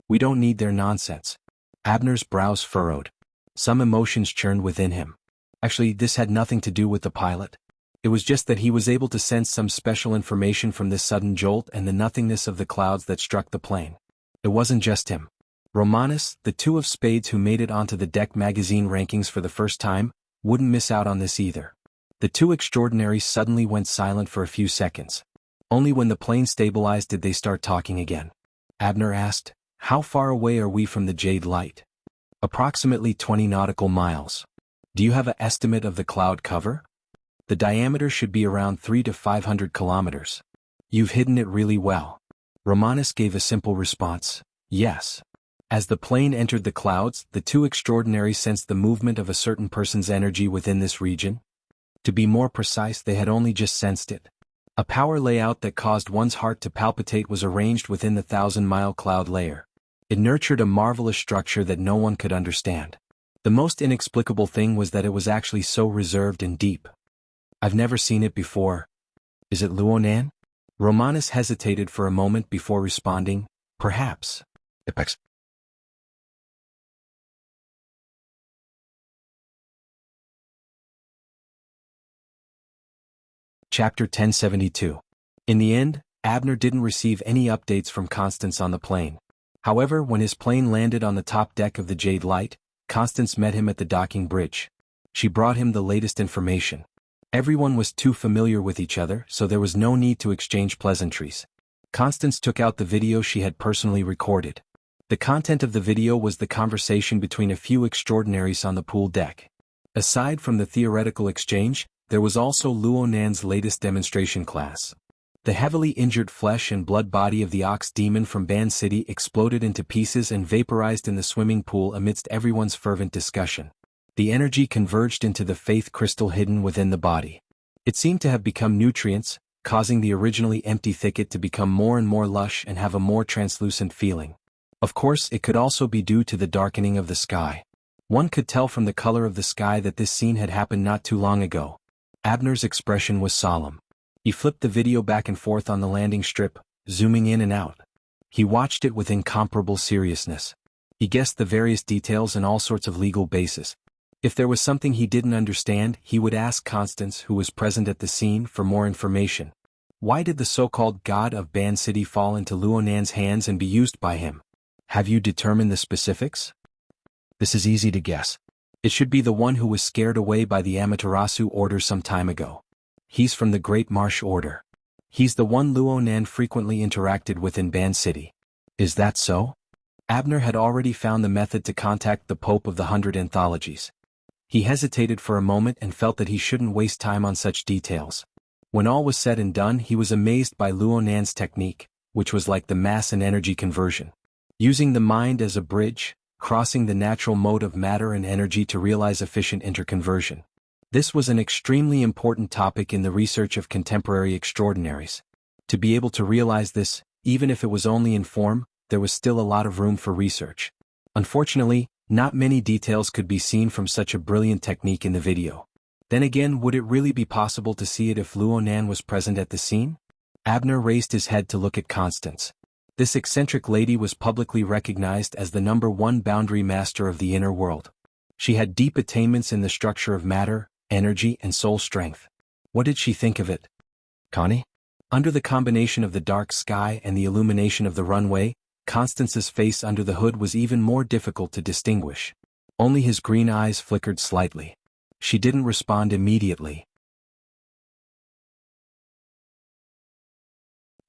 We don't need their nonsense. Abner's brows furrowed. Some emotions churned within him. Actually, this had nothing to do with the pilot. It was just that he was able to sense some special information from this sudden jolt and the nothingness of the clouds that struck the plane. It wasn't just him. Romanus, the two of spades who made it onto the deck magazine rankings for the first time, wouldn't miss out on this either. The two extraordinaries suddenly went silent for a few seconds. Only when the plane stabilized did they start talking again. Abner asked, "How far away are we from the Jade Light?" "Approximately 20 nautical miles. Do you have an estimate of the cloud cover?" "The diameter should be around 300 to 500 kilometers. "You've hidden it really well." Romanus gave a simple response, "Yes." As the plane entered the clouds, the two extraordinaries sensed the movement of a certain person's energy within this region. To be more precise, they had only just sensed it. A power layout that caused one's heart to palpitate was arranged within the 1,000-mile cloud layer. It nurtured a marvelous structure that no one could understand. The most inexplicable thing was that it was actually so reserved and deep. "I've never seen it before. Is it Luonan?" Romanus hesitated for a moment before responding, "Perhaps." Apex. Chapter 1072. In the end, Abner didn't receive any updates from Constance on the plane. However, when his plane landed on the top deck of the Jade Light, Constance met him at the docking bridge. She brought him the latest information. Everyone was too familiar with each other, so there was no need to exchange pleasantries. Constance took out the video she had personally recorded. The content of the video was the conversation between a few extraordinaries on the pool deck. Aside from the theoretical exchange, there was also Luonan's latest demonstration class. The heavily injured flesh and blood body of the ox demon from Ban City exploded into pieces and vaporized in the swimming pool amidst everyone's fervent discussion. The energy converged into the faith crystal hidden within the body. It seemed to have become nutrients, causing the originally empty thicket to become more and more lush and have a more translucent feeling. Of course, it could also be due to the darkening of the sky. One could tell from the color of the sky that this scene had happened not too long ago. Abner's expression was solemn. He flipped the video back and forth on the landing strip, zooming in and out. He watched it with incomparable seriousness. He guessed the various details and all sorts of legal bases. If there was something he didn't understand, he would ask Constance, who was present at the scene, for more information. Why did the so-called god of Ban City fall into Luonan's hands and be used by him? "Have you determined the specifics?" "This is easy to guess. It should be the one who was scared away by the Amaterasu order some time ago. He's from the Great Marsh Order. He's the one Luonan frequently interacted with in Ban City." "Is that so?" Abner had already found the method to contact the Pope of the 100 Anthologies. He hesitated for a moment and felt that he shouldn't waste time on such details. When all was said and done, he was amazed by Luonan's technique, which was like the mass and energy conversion. Using the mind as a bridge, crossing the natural mode of matter and energy to realize efficient interconversion. This was an extremely important topic in the research of contemporary extraordinaries. To be able to realize this, even if it was only in form, there was still a lot of room for research. Unfortunately, not many details could be seen from such a brilliant technique in the video. Then again, would it really be possible to see it if Luonan was present at the scene? Abner raised his head to look at Constance. This eccentric lady was publicly recognized as the #1 boundary master of the inner world. She had deep attainments in the structure of matter, energy, and soul strength. What did she think of it? "Connie?" Under the combination of the dark sky and the illumination of the runway, Constance's face under the hood was even more difficult to distinguish. Only his green eyes flickered slightly. She didn't respond immediately.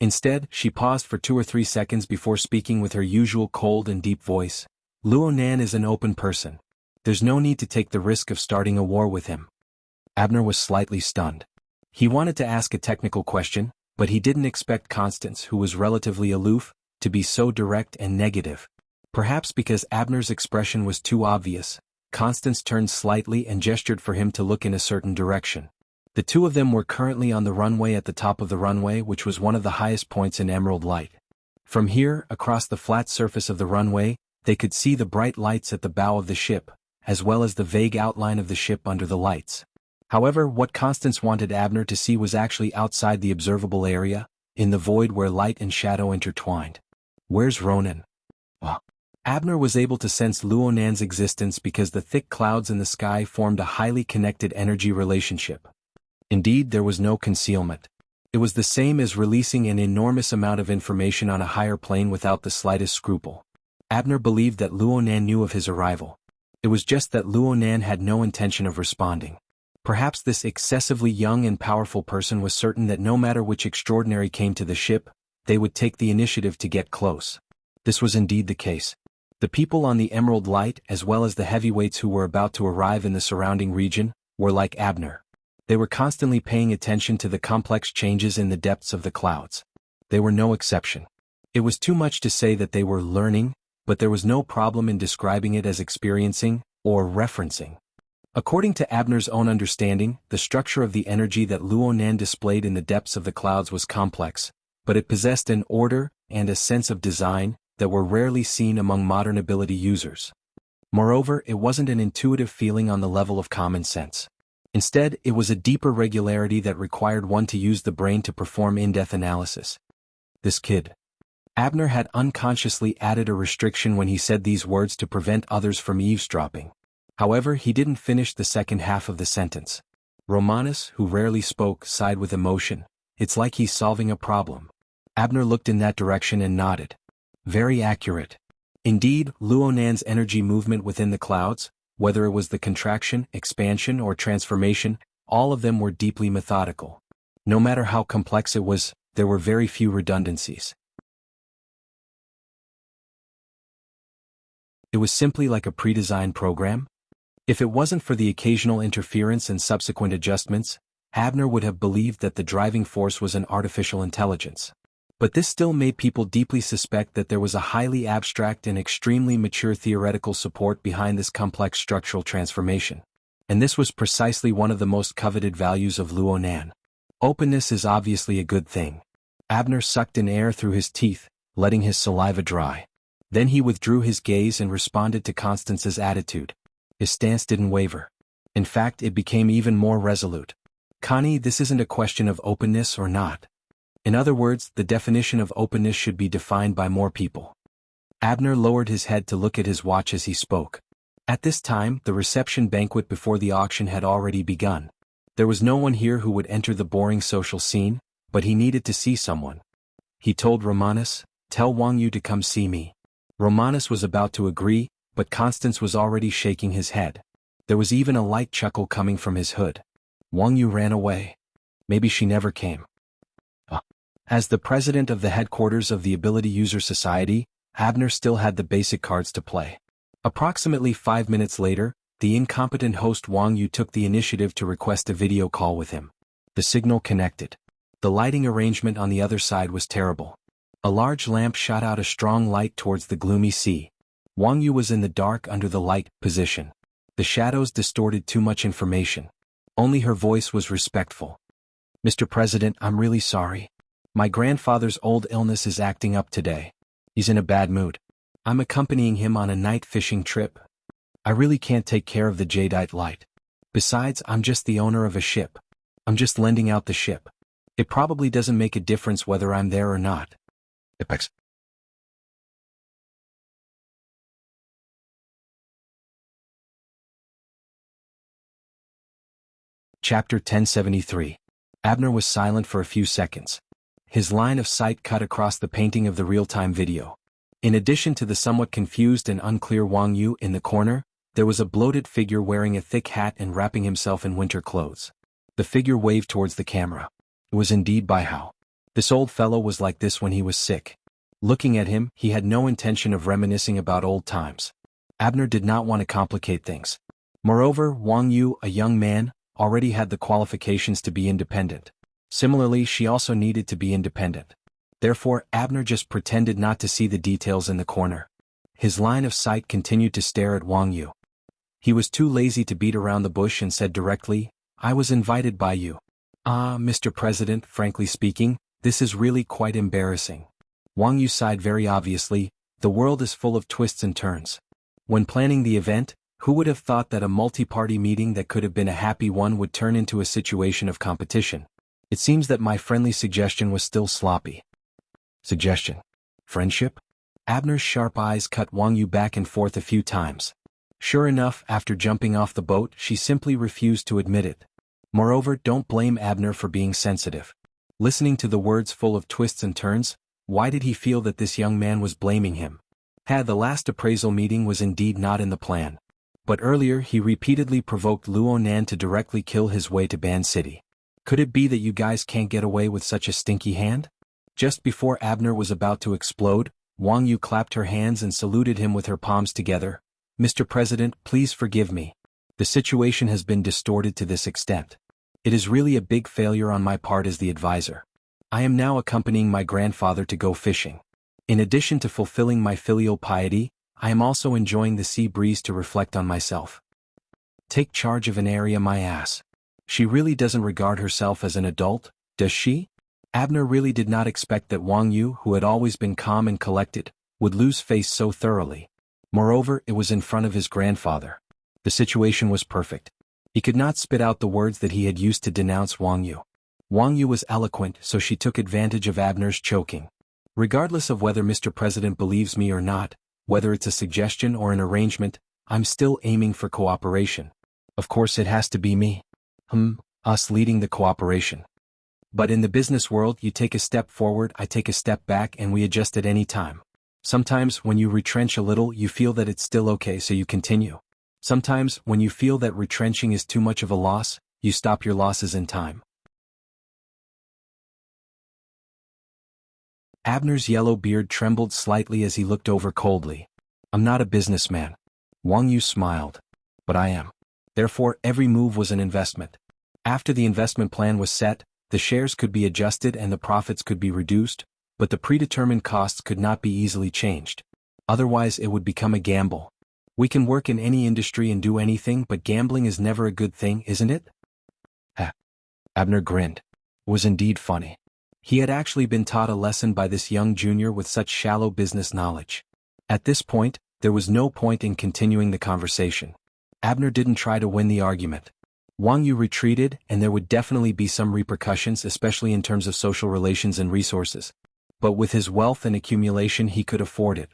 Instead, she paused for 2 or 3 seconds before speaking with her usual cold and deep voice. "Luonan is an open person. There's no need to take the risk of starting a war with him." Abner was slightly stunned. He wanted to ask a technical question, but he didn't expect Constance, who was relatively aloof, to be so direct and negative. Perhaps because Abner's expression was too obvious, Constance turned slightly and gestured for him to look in a certain direction. The two of them were currently on the runway at the top of the runway, which was one of the highest points in Emerald Light. From here, across the flat surface of the runway, they could see the bright lights at the bow of the ship, as well as the vague outline of the ship under the lights. However, what Constance wanted Abner to see was actually outside the observable area, in the void where light and shadow intertwined. "Where's Ronan?" Abner was able to sense Luonan's existence because the thick clouds in the sky formed a highly connected energy relationship. Indeed, there was no concealment. It was the same as releasing an enormous amount of information on a higher plane without the slightest scruple. Abner believed that Luonan knew of his arrival. It was just that Luonan had no intention of responding. Perhaps this excessively young and powerful person was certain that no matter which extraordinary came to the ship, they would take the initiative to get close. This was indeed the case. The people on the Emerald Light, as well as the heavyweights who were about to arrive in the surrounding region, were like Abner. They were constantly paying attention to the complex changes in the depths of the clouds. They were no exception. It was too much to say that they were learning, but there was no problem in describing it as experiencing, or referencing. According to Abner's own understanding, the structure of the energy that Luonan displayed in the depths of the clouds was complex, but it possessed an order and a sense of design that were rarely seen among modern ability users. Moreover, it wasn't an intuitive feeling on the level of common sense. Instead, it was a deeper regularity that required one to use the brain to perform in-depth analysis. This kid. Abner had unconsciously added a restriction when he said these words to prevent others from eavesdropping. However, he didn't finish the second half of the sentence. Romanus, who rarely spoke, sighed with emotion. It's like he's solving a problem. Abner looked in that direction and nodded. Very accurate. Indeed, Luonan's energy movement within the clouds, whether it was the contraction, expansion, or transformation, all of them were deeply methodical. No matter how complex it was, there were very few redundancies. It was simply like a pre-designed program. If it wasn't for the occasional interference and subsequent adjustments, Abner would have believed that the driving force was an artificial intelligence. But this still made people deeply suspect that there was a highly abstract and extremely mature theoretical support behind this complex structural transformation. And this was precisely one of the most coveted values of Luonan. Openness is obviously a good thing. Abner sucked in air through his teeth, letting his saliva dry. Then he withdrew his gaze and responded to Constance's attitude. His stance didn't waver. In fact, it became even more resolute. Connie, this isn't a question of openness or not. In other words, the definition of openness should be defined by more people. Abner lowered his head to look at his watch as he spoke. At this time, the reception banquet before the auction had already begun. There was no one here who would enter the boring social scene, but he needed to see someone. He told Romanus, "Tell Wang Yu to come see me." Romanus was about to agree, but Constance was already shaking his head. There was even a light chuckle coming from his hood. Wang Yu ran away. Maybe she never came. As the president of the headquarters of the Ability User Society, Abner still had the basic cards to play. Approximately 5 minutes later, the incompetent host Wang Yu took the initiative to request a video call with him. The signal connected. The lighting arrangement on the other side was terrible. A large lamp shot out a strong light towards the gloomy sea. Wang Yu was in the dark under the light position. The shadows distorted too much information. Only her voice was respectful. "Mr. President, I'm really sorry. My grandfather's old illness is acting up today. He's in a bad mood. I'm accompanying him on a night fishing trip. I really can't take care of the jadeite light. Besides, I'm just the owner of a ship. I'm just lending out the ship. It probably doesn't make a difference whether I'm there or not." Apex. Chapter 1073. Abner was silent for a few seconds. His line of sight cut across the painting of the real-time video. In addition to the somewhat confused and unclear Wang Yu in the corner, there was a bloated figure wearing a thick hat and wrapping himself in winter clothes. The figure waved towards the camera. It was indeed Baihao. This old fellow was like this when he was sick. Looking at him, he had no intention of reminiscing about old times. Abner did not want to complicate things. Moreover, Wang Yu, a young man, already had the qualifications to be independent. Similarly, she also needed to be independent. Therefore, Abner just pretended not to see the details in the corner. His line of sight continued to stare at Wang Yu. He was too lazy to beat around the bush and said directly, "I was invited by you." Mr. President, frankly speaking, this is really quite embarrassing." Wang Yu sighed very obviously. The world is full of twists and turns. When planning the event, who would have thought that a multi-party meeting that could have been a happy one would turn into a situation of competition? It seems that my friendly suggestion was still sloppy. Suggestion? Friendship? Abner's sharp eyes cut Wang Yu back and forth a few times. Sure enough, after jumping off the boat, she simply refused to admit it. Moreover, don't blame Abner for being sensitive. Listening to the words full of twists and turns, why did he feel that this young man was blaming him? The last appraisal meeting was indeed not in the plan. But earlier he repeatedly provoked Luo Nan to directly kill his way to Ban City. Could it be that you guys can't get away with such a stinky hand? Just before Abner was about to explode, Wang Yu clapped her hands and saluted him with her palms together. Mr. President, please forgive me. The situation has been distorted to this extent. It is really a big failure on my part as the advisor. I am now accompanying my grandfather to go fishing. In addition to fulfilling my filial piety, I am also enjoying the sea breeze to reflect on myself. Take charge of an area, my ass. She really doesn't regard herself as an adult, does she? Abner really did not expect that Wang Yu, who had always been calm and collected, would lose face so thoroughly. Moreover, it was in front of his grandfather. The situation was perfect. He could not spit out the words that he had used to denounce Wang Yu. Wang Yu was eloquent, so she took advantage of Abner's choking. Regardless of whether Mr. President believes me or not, whether it's a suggestion or an arrangement, I'm still aiming for cooperation. Of course it has to be me. Us leading the cooperation. But in the business world, you take a step forward, I take a step back, and we adjust at any time. Sometimes when you retrench a little, you feel that it's still okay, so you continue. Sometimes when you feel that retrenching is too much of a loss, you stop your losses in time. Abner's yellow beard trembled slightly as he looked over coldly. I'm not a businessman. Wang Yu smiled. But I am. Therefore, every move was an investment. After the investment plan was set, the shares could be adjusted and the profits could be reduced, but the predetermined costs could not be easily changed. Otherwise it would become a gamble. We can work in any industry and do anything, but gambling is never a good thing, isn't it? Abner grinned. It was indeed funny. He had actually been taught a lesson by this young junior with such shallow business knowledge. At this point, there was no point in continuing the conversation. Abner didn't try to win the argument. Wang Yu retreated, and there would definitely be some repercussions, especially in terms of social relations and resources. But with his wealth and accumulation, he could afford it.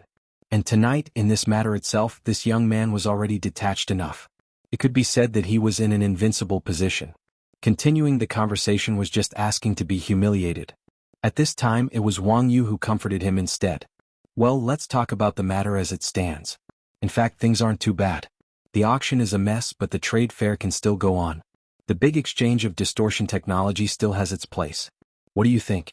And tonight, in this matter itself, this young man was already detached enough. It could be said that he was in an invincible position. Continuing the conversation was just asking to be humiliated. At this time, it was Wang Yu who comforted him instead. Well, let's talk about the matter as it stands. In fact, things aren't too bad. The auction is a mess, but the trade fair can still go on. The big exchange of distortion technology still has its place. What do you think?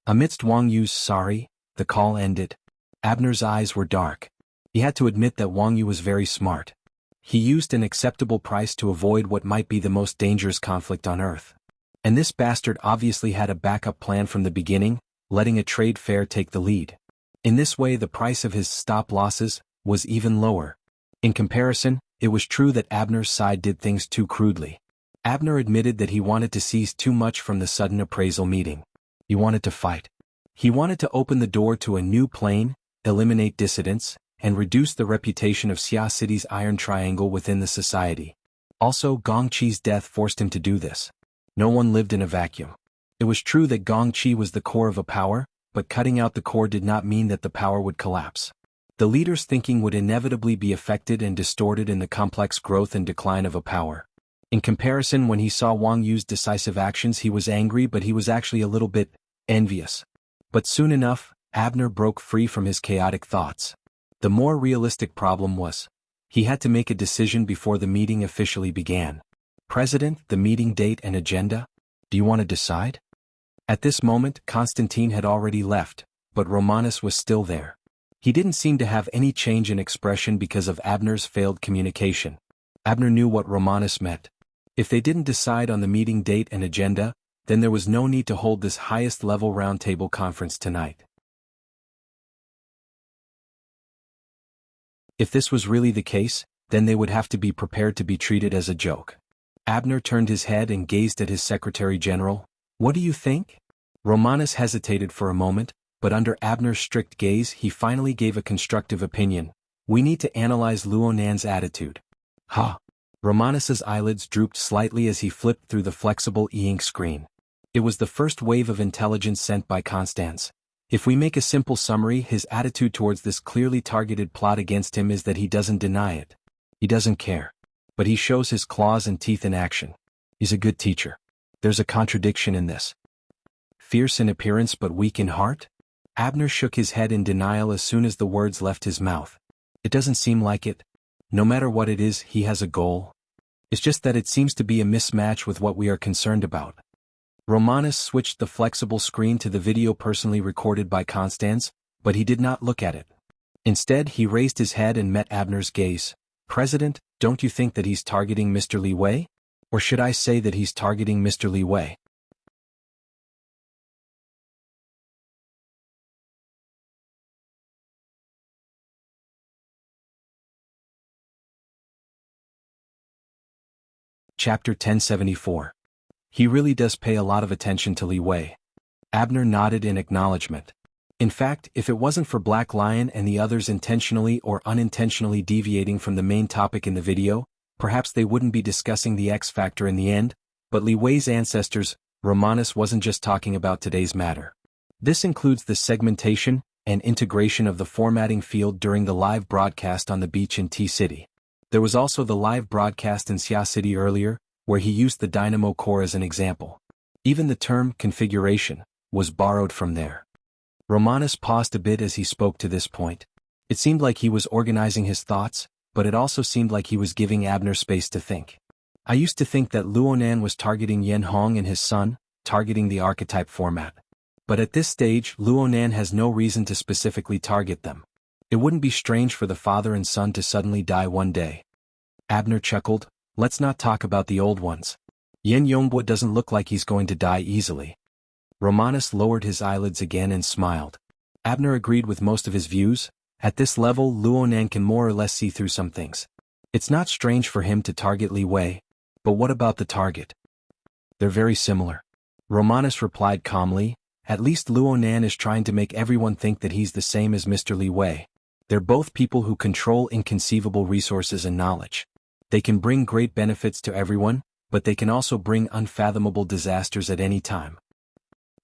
Amidst Wang Yu's sorry, the call ended. Abner's eyes were dark. He had to admit that Wang Yu was very smart. He used an acceptable price to avoid what might be the most dangerous conflict on Earth. And this bastard obviously had a backup plan from the beginning, letting a trade fair take the lead. In this way, the price of his stop losses was even lower. In comparison, it was true that Abner's side did things too crudely. Abner admitted that he wanted to seize too much from the sudden appraisal meeting. He wanted to fight. He wanted to open the door to a new plane, eliminate dissidents, and reduce the reputation of Xia City's iron triangle within the society. Also, Gongqi's death forced him to do this. No one lived in a vacuum. It was true that Gongqi was the core of a power, but cutting out the core did not mean that the power would collapse. The leader's thinking would inevitably be affected and distorted in the complex growth and decline of a power. In comparison, when he saw Wang Yu's decisive actions, he was angry, but he was actually a little bit envious. But soon enough, Abner broke free from his chaotic thoughts. The more realistic problem was, he had to make a decision before the meeting officially began. President, the meeting date and agenda? Do you want to decide? At this moment, Constantine had already left, but Romanus was still there. He didn't seem to have any change in expression because of Abner's failed communication. Abner knew what Romanus meant. If they didn't decide on the meeting date and agenda, then there was no need to hold this highest-level roundtable conference tonight. If this was really the case, then they would have to be prepared to be treated as a joke. Abner turned his head and gazed at his Secretary General. What do you think? Romanus hesitated for a moment, but under Abner's strict gaze he finally gave a constructive opinion. We need to analyze Luo Nan's attitude. Romanus's eyelids drooped slightly as he flipped through the flexible e-ink screen. It was the first wave of intelligence sent by Constance. If we make a simple summary, his attitude towards this clearly targeted plot against him is that he doesn't deny it. He doesn't care. But he shows his claws and teeth in action. He's a good teacher. There's a contradiction in this. Fierce in appearance but weak in heart? Abner shook his head in denial as soon as the words left his mouth. It doesn't seem like it. No matter what it is, he has a goal. It's just that it seems to be a mismatch with what we are concerned about. Romanus switched the flexible screen to the video personally recorded by Constance, but he did not look at it. Instead, he raised his head and met Abner's gaze. President, don't you think that he's targeting Mr. Li Wei? Or should I say that he's targeting Mr. Li Wei? Chapter 1074. He really does pay a lot of attention to Li Wei. Abner nodded in acknowledgement. In fact, if it wasn't for Black Lion and the others intentionally or unintentionally deviating from the main topic in the video, perhaps they wouldn't be discussing the X Factor in the end, but Li Wei's ancestors, Romanus wasn't just talking about today's matter. This includes the segmentation and integration of the formatting field during the live broadcast on the beach in T-City. There was also the live broadcast in Xia City earlier, where he used the dynamo core as an example. Even the term configuration was borrowed from there. Romanus paused a bit as he spoke to this point. It seemed like he was organizing his thoughts, but it also seemed like he was giving Abner space to think. I used to think that Luonan was targeting Yen Hong and his son, targeting the archetype format. But at this stage, Luonan has no reason to specifically target them. It wouldn't be strange for the father and son to suddenly die one day. Abner chuckled. Let's not talk about the old ones. Yen Yongbua doesn't look like he's going to die easily. Romanus lowered his eyelids again and smiled. Abner agreed with most of his views. At this level, Luonan can more or less see through some things. It's not strange for him to target Li Wei. But what about the target? They're very similar. Romanus replied calmly. At least Luonan is trying to make everyone think that he's the same as Mr. Li Wei. They're both people who control inconceivable resources and knowledge. They can bring great benefits to everyone, but they can also bring unfathomable disasters at any time.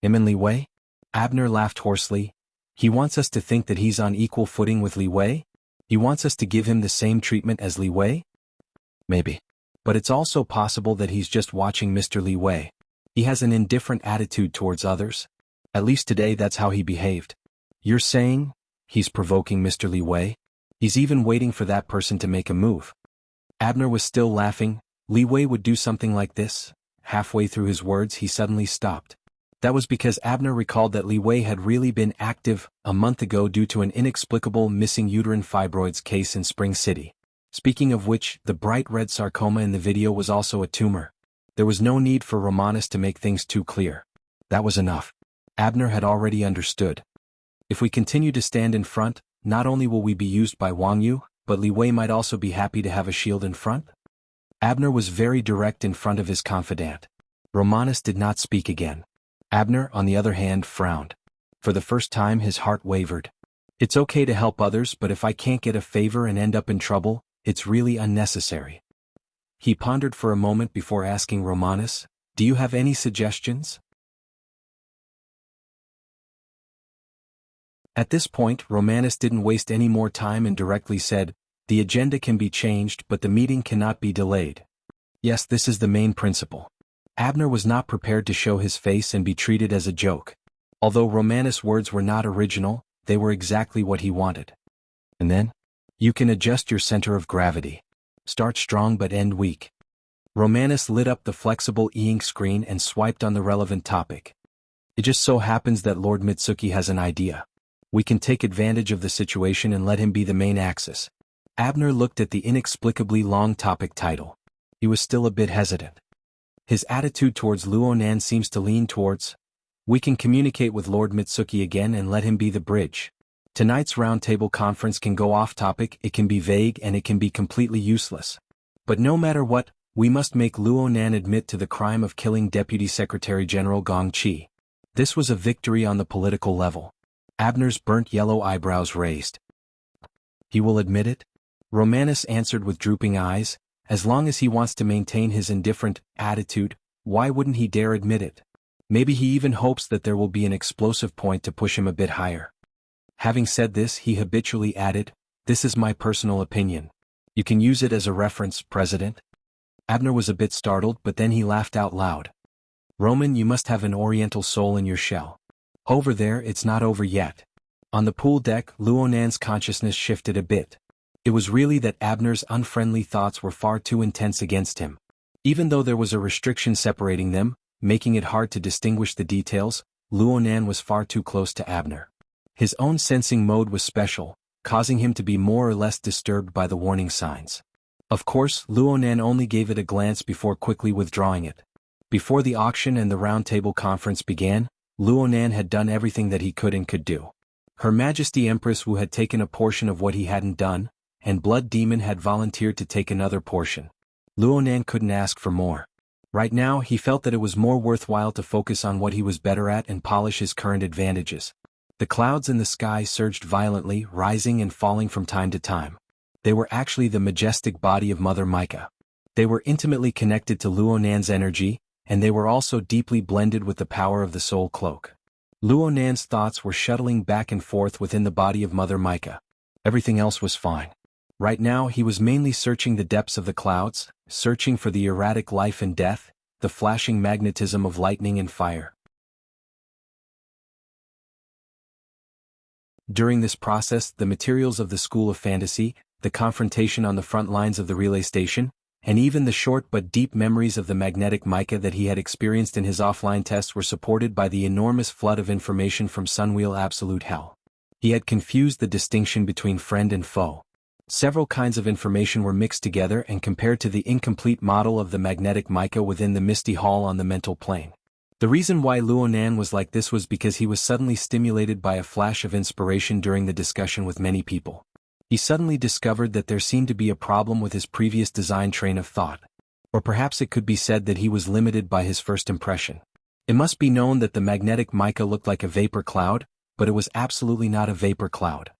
Him and Li Wei? Abner laughed hoarsely. He wants us to think that he's on equal footing with Li Wei? He wants us to give him the same treatment as Li Wei? Maybe. But it's also possible that he's just watching Mr. Li Wei. He has an indifferent attitude towards others. At least today that's how he behaved. You're saying he's provoking Mr. Li Wei? He's even waiting for that person to make a move. Abner was still laughing. Li Wei would do something like this. Halfway through his words he suddenly stopped. That was because Abner recalled that Li Wei had really been active a month ago due to an inexplicable missing uterine fibroids case in Spring City. Speaking of which, the bright red sarcoma in the video was also a tumor. There was no need for Romanus to make things too clear. That was enough. Abner had already understood. If we continue to stand in front, not only will we be used by Wang Yu, but Li Wei might also be happy to have a shield in front? Abner was very direct in front of his confidant. Romanus did not speak again. Abner, on the other hand, frowned. For the first time his heart wavered. It's okay to help others, but if I can't get a favor and end up in trouble, it's really unnecessary. He pondered for a moment before asking Romanus, "Do you have any suggestions?" At this point, Romanus didn't waste any more time and directly said, "The agenda can be changed, but the meeting cannot be delayed." Yes, this is the main principle. Abner was not prepared to show his face and be treated as a joke. Although Romanus' words were not original, they were exactly what he wanted. And then? You can adjust your center of gravity. Start strong but end weak. Romanus lit up the flexible e-ink screen and swiped on the relevant topic. It just so happens that Lord Mitsuki has an idea. We can take advantage of the situation and let him be the main axis. Abner looked at the inexplicably long topic title. He was still a bit hesitant. His attitude towards Luonan seems to lean towards, we can communicate with Lord Mitsuki again and let him be the bridge. Tonight's roundtable conference can go off topic, it can be vague and it can be completely useless. But no matter what, we must make Luonan admit to the crime of killing Deputy Secretary General Gong Qi. This was a victory on the political level. Abner's burnt yellow eyebrows raised. He will admit it? Romanus answered with drooping eyes. As long as he wants to maintain his indifferent attitude, why wouldn't he dare admit it? Maybe he even hopes that there will be an explosive point to push him a bit higher. Having said this, he habitually added, "This is my personal opinion. You can use it as a reference, President." Abner was a bit startled, but then he laughed out loud. "Roman, you must have an oriental soul in your shell. Over there, it's not over yet." On the pool deck, Luonan's consciousness shifted a bit. It was really that Abner's unfriendly thoughts were far too intense against him. Even though there was a restriction separating them, making it hard to distinguish the details, Luonan was far too close to Abner. His own sensing mode was special, causing him to be more or less disturbed by the warning signs. Of course, Luonan only gave it a glance before quickly withdrawing it. Before the auction and the roundtable conference began, Luonan had done everything that he could and could do. Her Majesty Empress Wu had taken a portion of what he hadn't done, and Blood Demon had volunteered to take another portion. Luonan couldn't ask for more. Right now, he felt that it was more worthwhile to focus on what he was better at and polish his current advantages. The clouds in the sky surged violently, rising and falling from time to time. They were actually the majestic body of Mother Micah. They were intimately connected to Luonan's energy, and they were also deeply blended with the power of the soul cloak. Luonan's thoughts were shuttling back and forth within the body of Mother Micah. Everything else was fine. Right now he was mainly searching the depths of the clouds, searching for the erratic life and death, the flashing magnetism of lightning and fire. During this process, the materials of the School of Fantasy, the confrontation on the front lines of the relay station, and even the short but deep memories of the magnetic mica that he had experienced in his offline tests were supported by the enormous flood of information from Sunwheel Absolute Hell. He had confused the distinction between friend and foe. Several kinds of information were mixed together and compared to the incomplete model of the magnetic mica within the Misty Hall on the mental plane. The reason why Luonan was like this was because he was suddenly stimulated by a flash of inspiration during the discussion with many people. He suddenly discovered that there seemed to be a problem with his previous design train of thought. Or perhaps it could be said that he was limited by his first impression. It must be known that the magnetic mica looked like a vapor cloud, but it was absolutely not a vapor cloud.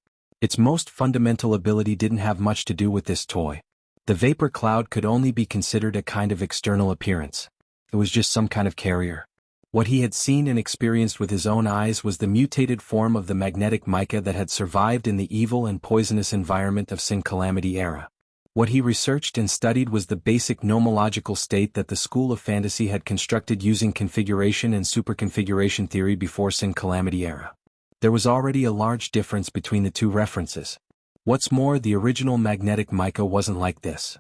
Its most fundamental ability didn't have much to do with this toy. The vapor cloud could only be considered a kind of external appearance. It was just some kind of carrier. What he had seen and experienced with his own eyes was the mutated form of the magnetic mica that had survived in the evil and poisonous environment of Sin Calamity era. What he researched and studied was the basic nomological state that the School of Fantasy had constructed using configuration and superconfiguration theory before Sin Calamity era. There was already a large difference between the two references. What's more, the original magnetic mica wasn't like this.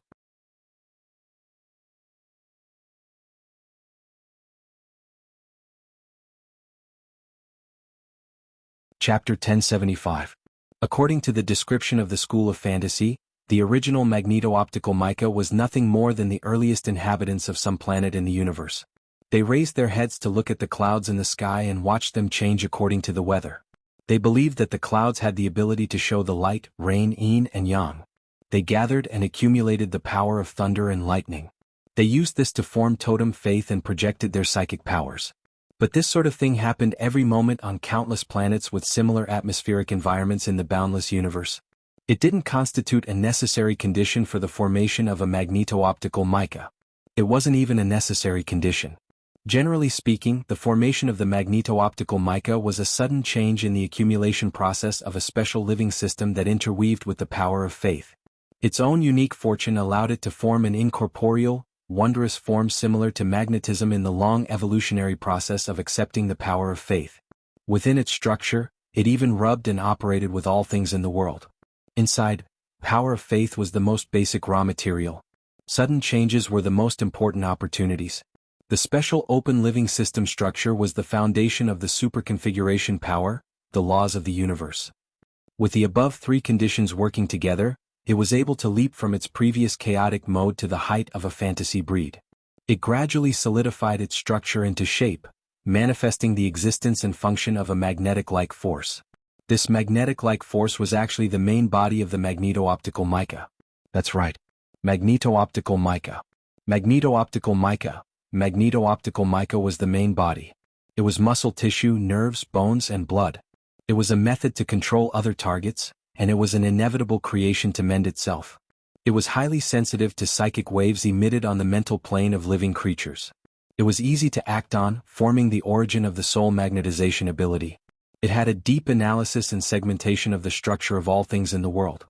Chapter 1075. According to the description of the School of Fantasy, the original magneto-optical mica was nothing more than the earliest inhabitants of some planet in the universe. They raised their heads to look at the clouds in the sky and watched them change according to the weather. They believed that the clouds had the ability to show the light, rain, yin and yang. They gathered and accumulated the power of thunder and lightning. They used this to form totem faith and projected their psychic powers. But this sort of thing happened every moment on countless planets with similar atmospheric environments in the boundless universe. It didn't constitute a necessary condition for the formation of a magneto-optical mica. It wasn't even a necessary condition. Generally speaking, the formation of the magneto-optical mica was a sudden change in the accumulation process of a special living system that interweaved with the power of faith. Its own unique fortune allowed it to form an incorporeal, wondrous form similar to magnetism in the long evolutionary process of accepting the power of faith. Within its structure, it even rubbed and operated with all things in the world. Inside, power of faith was the most basic raw material. Sudden changes were the most important opportunities. The special open living system structure was the foundation of the superconfiguration power, the laws of the universe. With the above three conditions working together, it was able to leap from its previous chaotic mode to the height of a fantasy breed. It gradually solidified its structure into shape, manifesting the existence and function of a magnetic-like force. This magnetic-like force was actually the main body of the magneto-optical mica. That's right. Magneto-optical mica. Magneto-optical mica. Magneto-optical mica was the main body. It was muscle tissue, nerves, bones, and blood. It was a method to control other targets, and it was an inevitable creation to mend itself. It was highly sensitive to psychic waves emitted on the mental plane of living creatures. It was easy to act on, forming the origin of the soul magnetization ability. It had a deep analysis and segmentation of the structure of all things in the world.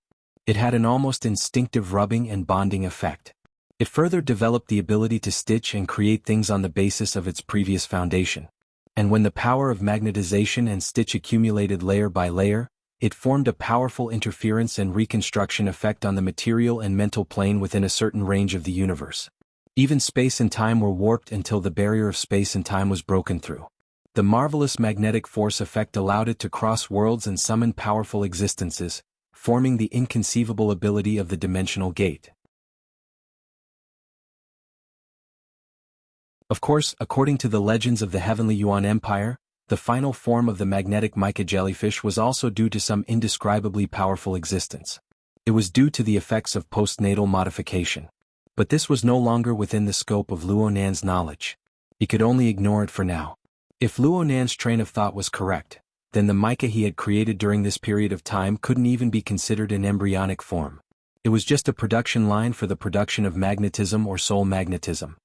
It had an almost instinctive rubbing and bonding effect. It further developed the ability to stitch and create things on the basis of its previous foundation. And when the power of magnetization and stitch accumulated layer by layer, it formed a powerful interference and reconstruction effect on the material and mental plane within a certain range of the universe. Even space and time were warped until the barrier of space and time was broken through. The marvelous magnetic force effect allowed it to cross worlds and summon powerful existences, forming the inconceivable ability of the dimensional gate. Of course, according to the legends of the Heavenly Yuan Empire, the final form of the magnetic mica jellyfish was also due to some indescribably powerful existence. It was due to the effects of postnatal modification. But this was no longer within the scope of Luo Nan's knowledge. He could only ignore it for now. If Luo Nan's train of thought was correct, then the mica he had created during this period of time couldn't even be considered in embryonic form. It was just a production line for the production of magnetism or soul magnetism.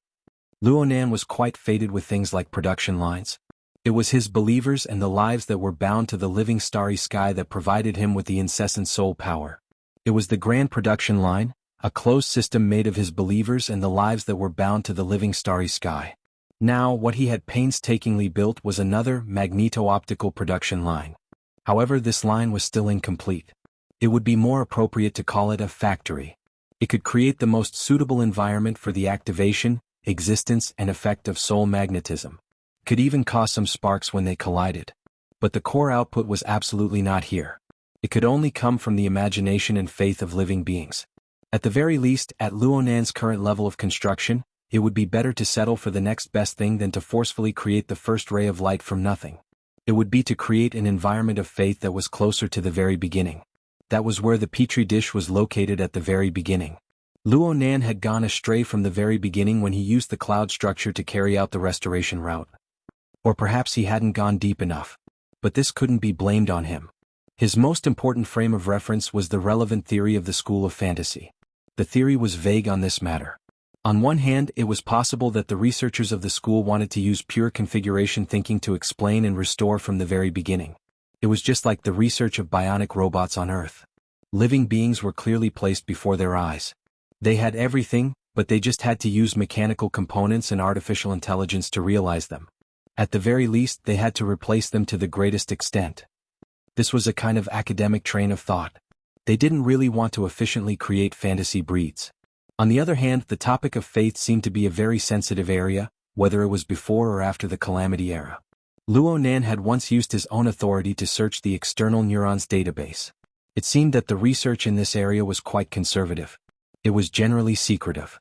Luo Nan was quite fated with things like production lines. It was his believers and the lives that were bound to the living starry sky that provided him with the incessant soul power. It was the grand production line, a closed system made of his believers and the lives that were bound to the living starry sky. Now, what he had painstakingly built was another magneto-optical production line. However, this line was still incomplete. It would be more appropriate to call it a factory. It could create the most suitable environment for the activation, existence, and effect of soul magnetism. Could even cause some sparks when they collided. But the core output was absolutely not here. It could only come from the imagination and faith of living beings. At the very least, at Luo Nan's current level of construction, it would be better to settle for the next best thing than to forcefully create the first ray of light from nothing. It would be to create an environment of faith that was closer to the very beginning. That was where the petri dish was located at the very beginning. Luo Nan had gone astray from the very beginning when he used the cloud structure to carry out the restoration route. Or perhaps he hadn't gone deep enough. But this couldn't be blamed on him. His most important frame of reference was the relevant theory of the school of fantasy. The theory was vague on this matter. On one hand, it was possible that the researchers of the school wanted to use pure configuration thinking to explain and restore from the very beginning. It was just like the research of bionic robots on Earth. Living beings were clearly placed before their eyes. They had everything, but they just had to use mechanical components and artificial intelligence to realize them. At the very least, they had to replace them to the greatest extent. This was a kind of academic train of thought. They didn't really want to efficiently create fantasy breeds. On the other hand, the topic of faith seemed to be a very sensitive area, whether it was before or after the Calamity Era. Luo Nan had once used his own authority to search the external neurons database. It seemed that the research in this area was quite conservative. It was generally secretive.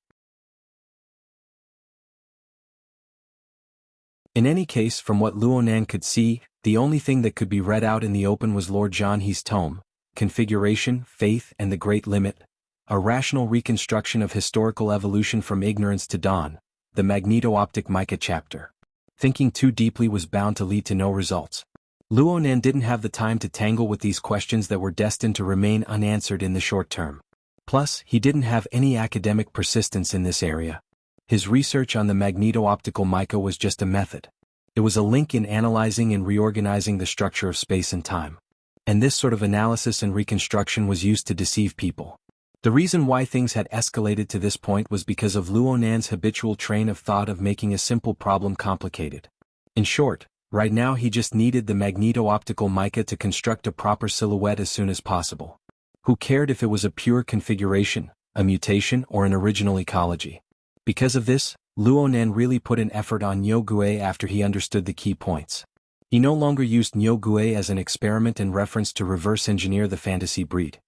In any case, from what Luo Nan could see, the only thing that could be read out in the open was Lord Zhanhe's tome, Configuration, Faith, and the Great Limit, a rational reconstruction of historical evolution from ignorance to dawn, the magneto-optic mica chapter. Thinking too deeply was bound to lead to no results. Luo Nan didn't have the time to tangle with these questions that were destined to remain unanswered in the short term. Plus, he didn't have any academic persistence in this area. His research on the magneto-optical mica was just a method. It was a link in analyzing and reorganizing the structure of space and time. And this sort of analysis and reconstruction was used to deceive people. The reason why things had escalated to this point was because of Luo Nan's habitual train of thought of making a simple problem complicated. In short, right now he just needed the magneto-optical mica to construct a proper silhouette as soon as possible. Who cared if it was a pure configuration, a mutation, or an original ecology? Because of this, Luo Nan really put an effort on Nyogue after he understood the key points. He no longer used Nyogue as an experiment in reference to reverse engineer the fantasy breed.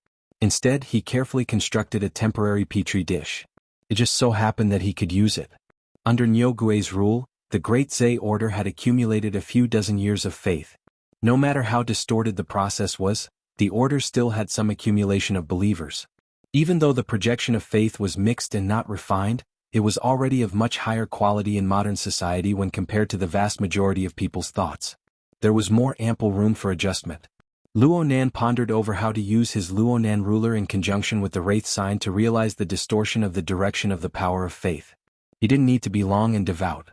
Instead, he carefully constructed a temporary petri dish. It just so happened that he could use it. Under Nyogue's rule, the Great Zay Order had accumulated a few dozen years of faith. No matter how distorted the process was, the order still had some accumulation of believers. Even though the projection of faith was mixed and not refined, it was already of much higher quality in modern society when compared to the vast majority of people's thoughts. There was more ample room for adjustment. Luo Nan pondered over how to use his Luo Nan ruler in conjunction with the Wraith sign to realize the distortion of the direction of the power of faith. He didn't need to be long and devout.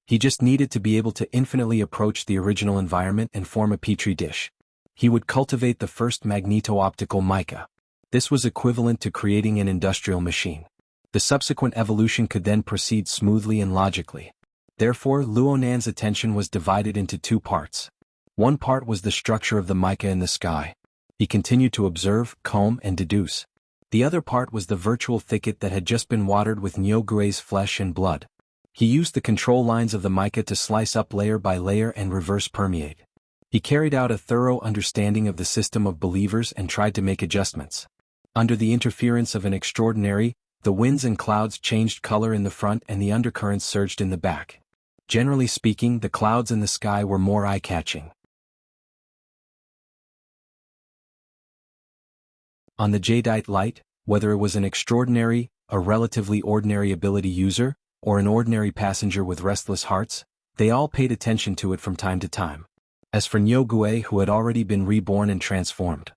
He just needed to be able to infinitely approach the original environment and form a petri dish. He would cultivate the first magneto-optical mica. This was equivalent to creating an industrial machine. The subsequent evolution could then proceed smoothly and logically. Therefore, Luonan's attention was divided into two parts. One part was the structure of the mica in the sky. He continued to observe, comb, and deduce. The other part was the virtual thicket that had just been watered with Nyogue's flesh and blood. He used the control lines of the mica to slice up layer by layer and reverse permeate. He carried out a thorough understanding of the system of believers and tried to make adjustments. Under the interference of an extraordinary, the winds and clouds changed color in the front and the undercurrents surged in the back. Generally speaking, the clouds in the sky were more eye-catching. On the jadeite light, whether it was an extraordinary, a relatively ordinary ability user, or an ordinary passenger with restless hearts, they all paid attention to it from time to time. As for Nyogue, who had already been reborn and transformed,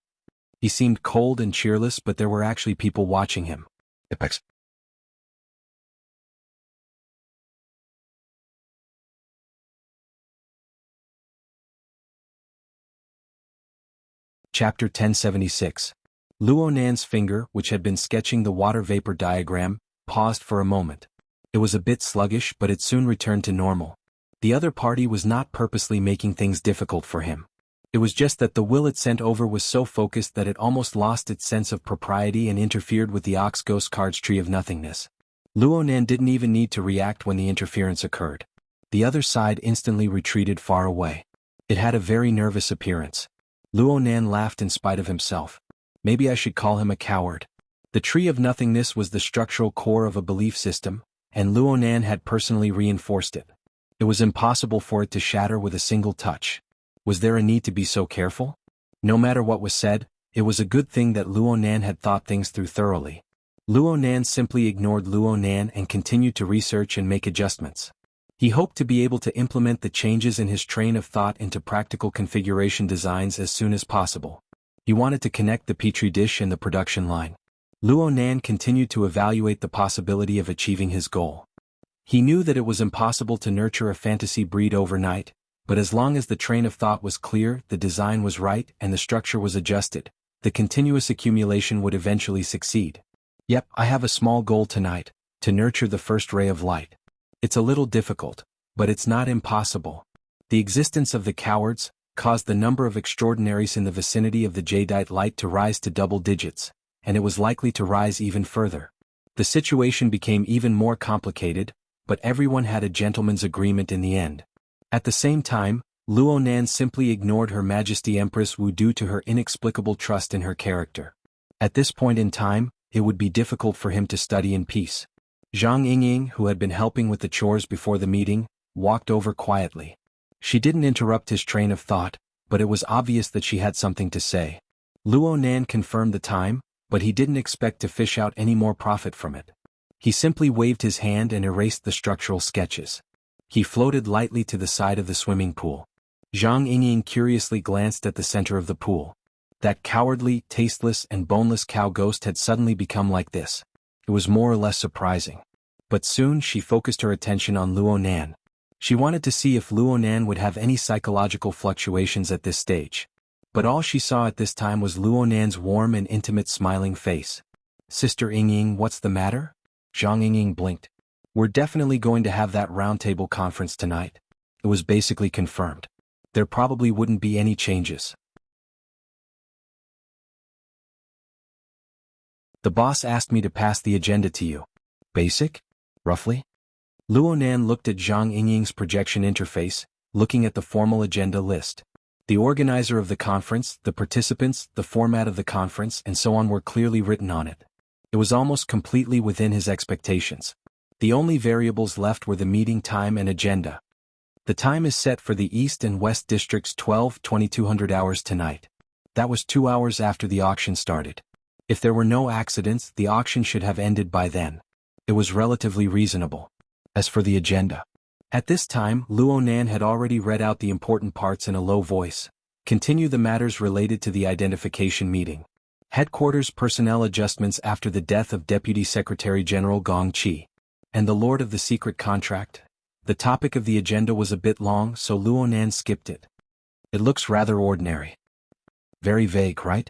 he seemed cold and cheerless, but there were actually people watching him. Apex. Chapter 1076. Luonan's finger, which had been sketching the water vapor diagram, paused for a moment. It was a bit sluggish, but it soon returned to normal. The other party was not purposely making things difficult for him. It was just that the will it sent over was so focused that it almost lost its sense of propriety and interfered with the Ox Ghost card's tree of nothingness. Luonan didn't even need to react when the interference occurred. The other side instantly retreated far away. It had a very nervous appearance. Luonan laughed in spite of himself. Maybe I should call him a coward. The tree of nothingness was the structural core of a belief system, and Luonan had personally reinforced it. It was impossible for it to shatter with a single touch. Was there a need to be so careful? No matter what was said, it was a good thing that Luonan had thought things through thoroughly. Luonan simply ignored Luonan and continued to research and make adjustments. He hoped to be able to implement the changes in his train of thought into practical configuration designs as soon as possible. He wanted to connect the petri dish and the production line. Luonan continued to evaluate the possibility of achieving his goal. He knew that it was impossible to nurture a fantasy breed overnight, but as long as the train of thought was clear, the design was right, and the structure was adjusted, the continuous accumulation would eventually succeed. Yep, I have a small goal tonight, to nurture the first ray of light. It's a little difficult, but it's not impossible. The existence of the cowards caused the number of extraordinaries in the vicinity of the jadeite light to rise to double digits, and it was likely to rise even further. The situation became even more complicated, but everyone had a gentleman's agreement in the end. At the same time, Luonan simply ignored Her Majesty Empress Wu due to her inexplicable trust in her character. At this point in time, it would be difficult for him to study in peace. Zhang Yingying, who had been helping with the chores before the meeting, walked over quietly. She didn't interrupt his train of thought, but it was obvious that she had something to say. Luonan confirmed the time, but he didn't expect to fish out any more profit from it. He simply waved his hand and erased the structural sketches. He floated lightly to the side of the swimming pool. Zhang Yingying curiously glanced at the center of the pool. That cowardly, tasteless, and boneless cow ghost had suddenly become like this. It was more or less surprising. But soon she focused her attention on Luonan. She wanted to see if Luonan would have any psychological fluctuations at this stage. But all she saw at this time was Luonan's warm and intimate smiling face. "Sister Yingying, what's the matter?" Zhang Yingying blinked. "We're definitely going to have that roundtable conference tonight." It was basically confirmed. There probably wouldn't be any changes. The boss asked me to pass the agenda to you. Basic? Roughly? Luonan looked at Zhang Yingying's projection interface, looking at the formal agenda list. The organizer of the conference, the participants, the format of the conference, and so on were clearly written on it. It was almost completely within his expectations. The only variables left were the meeting time and agenda. The time is set for the East and West Districts 2200 hours tonight. That was 2 hours after the auction started. If there were no accidents, the auction should have ended by then. It was relatively reasonable. As for the agenda, at this time, Luonan had already read out the important parts in a low voice. Continue the matters related to the identification meeting. Headquarters personnel adjustments after the death of Deputy Secretary General Gong Qi. And the Lord of the Secret Contract. The topic of the agenda was a bit long, so Luonan skipped it. It looks rather ordinary. Very vague, right?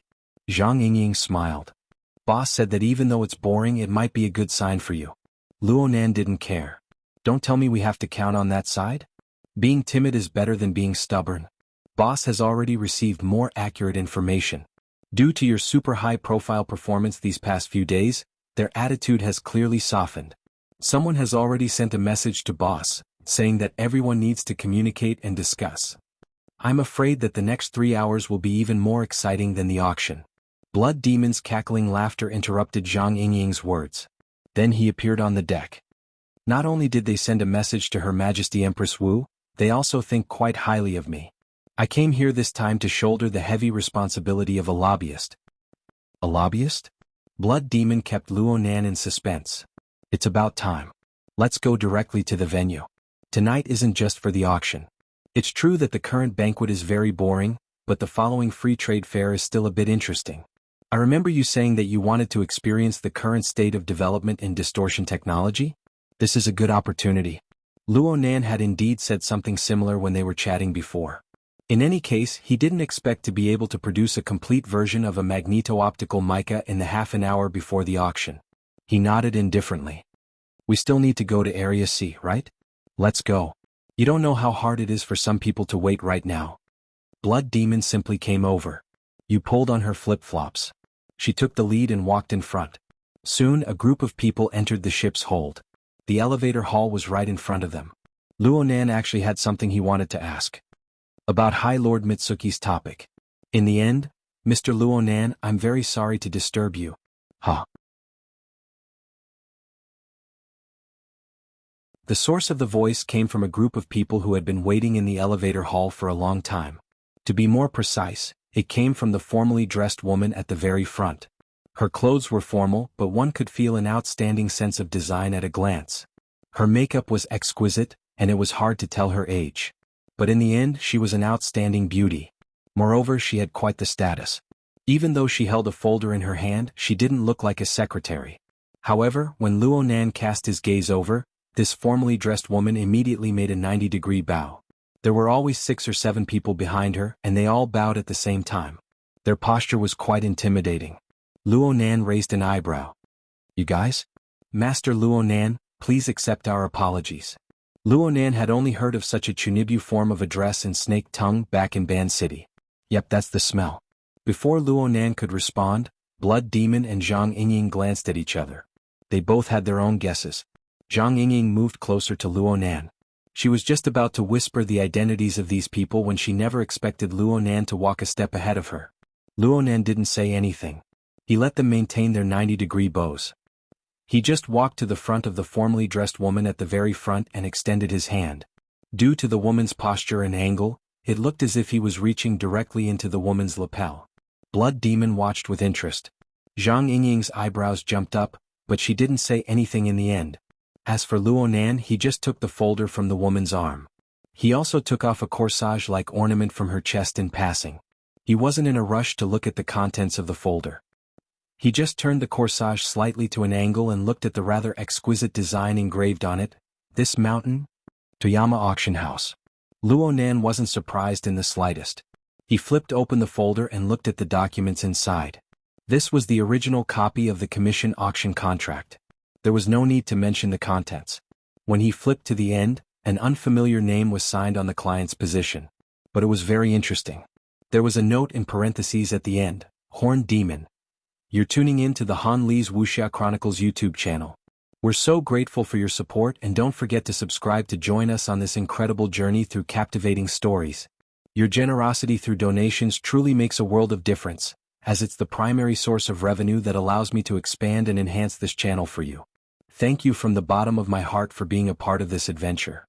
Zhang Yingying smiled. Boss said that even though it's boring, it might be a good sign for you. Luonan didn't care. Don't tell me we have to count on that side? Being timid is better than being stubborn. Boss has already received more accurate information. Due to your super high-profile performance these past few days, their attitude has clearly softened. Someone has already sent a message to boss, saying that everyone needs to communicate and discuss. I'm afraid that the next 3 hours will be even more exciting than the auction. Blood Demon's cackling laughter interrupted Zhang Yingying's words. Then he appeared on the deck. Not only did they send a message to Her Majesty Empress Wu, they also think quite highly of me. I came here this time to shoulder the heavy responsibility of a lobbyist. A lobbyist? Blood Demon kept Luonan in suspense. It's about time. Let's go directly to the venue. Tonight isn't just for the auction. It's true that the current banquet is very boring, but the following free trade fair is still a bit interesting. I remember you saying that you wanted to experience the current state of development in distortion technology? This is a good opportunity. Luonan had indeed said something similar when they were chatting before. In any case, he didn't expect to be able to produce a complete version of a magneto-optical mica in the half an hour before the auction. He nodded indifferently. We still need to go to Area C, right? Let's go. You don't know how hard it is for some people to wait right now. Blood Demon simply came over. You pulled on her flip-flops. She took the lead and walked in front. Soon a group of people entered the ship's hold. The elevator hall was right in front of them. Luonan actually had something he wanted to ask. About High Lord Mitsuki's topic. In the end, Mr. Luonan, I'm very sorry to disturb you. Huh. The source of the voice came from a group of people who had been waiting in the elevator hall for a long time. To be more precise, it came from the formally dressed woman at the very front. Her clothes were formal, but one could feel an outstanding sense of design at a glance. Her makeup was exquisite, and it was hard to tell her age. But in the end, she was an outstanding beauty. Moreover, she had quite the status. Even though she held a folder in her hand, she didn't look like a secretary. However, when Luonan cast his gaze over, this formally dressed woman immediately made a 90-degree bow. There were always 6 or 7 people behind her, and they all bowed at the same time. Their posture was quite intimidating. Luonan raised an eyebrow. You guys? Master Luonan, please accept our apologies. Luonan had only heard of such a Chunibu form of address in Snake Tongue back in Ban City. Yep, that's the smell. Before Luonan could respond, Blood Demon and Zhang Yingying glanced at each other. They both had their own guesses. Zhang Yingying moved closer to Luonan. She was just about to whisper the identities of these people when she never expected Luonan to walk a step ahead of her. Luonan didn't say anything. He let them maintain their 90-degree bows. He just walked to the front of the formally dressed woman at the very front and extended his hand. Due to the woman's posture and angle, it looked as if he was reaching directly into the woman's lapel. Blood Demon watched with interest. Zhang Yingying's eyebrows jumped up, but she didn't say anything in the end. As for Luonan, he just took the folder from the woman's arm. He also took off a corsage-like ornament from her chest in passing. He wasn't in a rush to look at the contents of the folder. He just turned the corsage slightly to an angle and looked at the rather exquisite design engraved on it. This mountain? Toyama Auction House. Luonan wasn't surprised in the slightest. He flipped open the folder and looked at the documents inside. This was the original copy of the commission auction contract. There was no need to mention the contents. When he flipped to the end, an unfamiliar name was signed on the client's position. But it was very interesting. There was a note in parentheses at the end, Horned Demon. You're tuning in to the Han Lee's Wuxia Chronicles YouTube channel. We're so grateful for your support, and don't forget to subscribe to join us on this incredible journey through captivating stories. Your generosity through donations truly makes a world of difference, as it's the primary source of revenue that allows me to expand and enhance this channel for you. Thank you from the bottom of my heart for being a part of this adventure.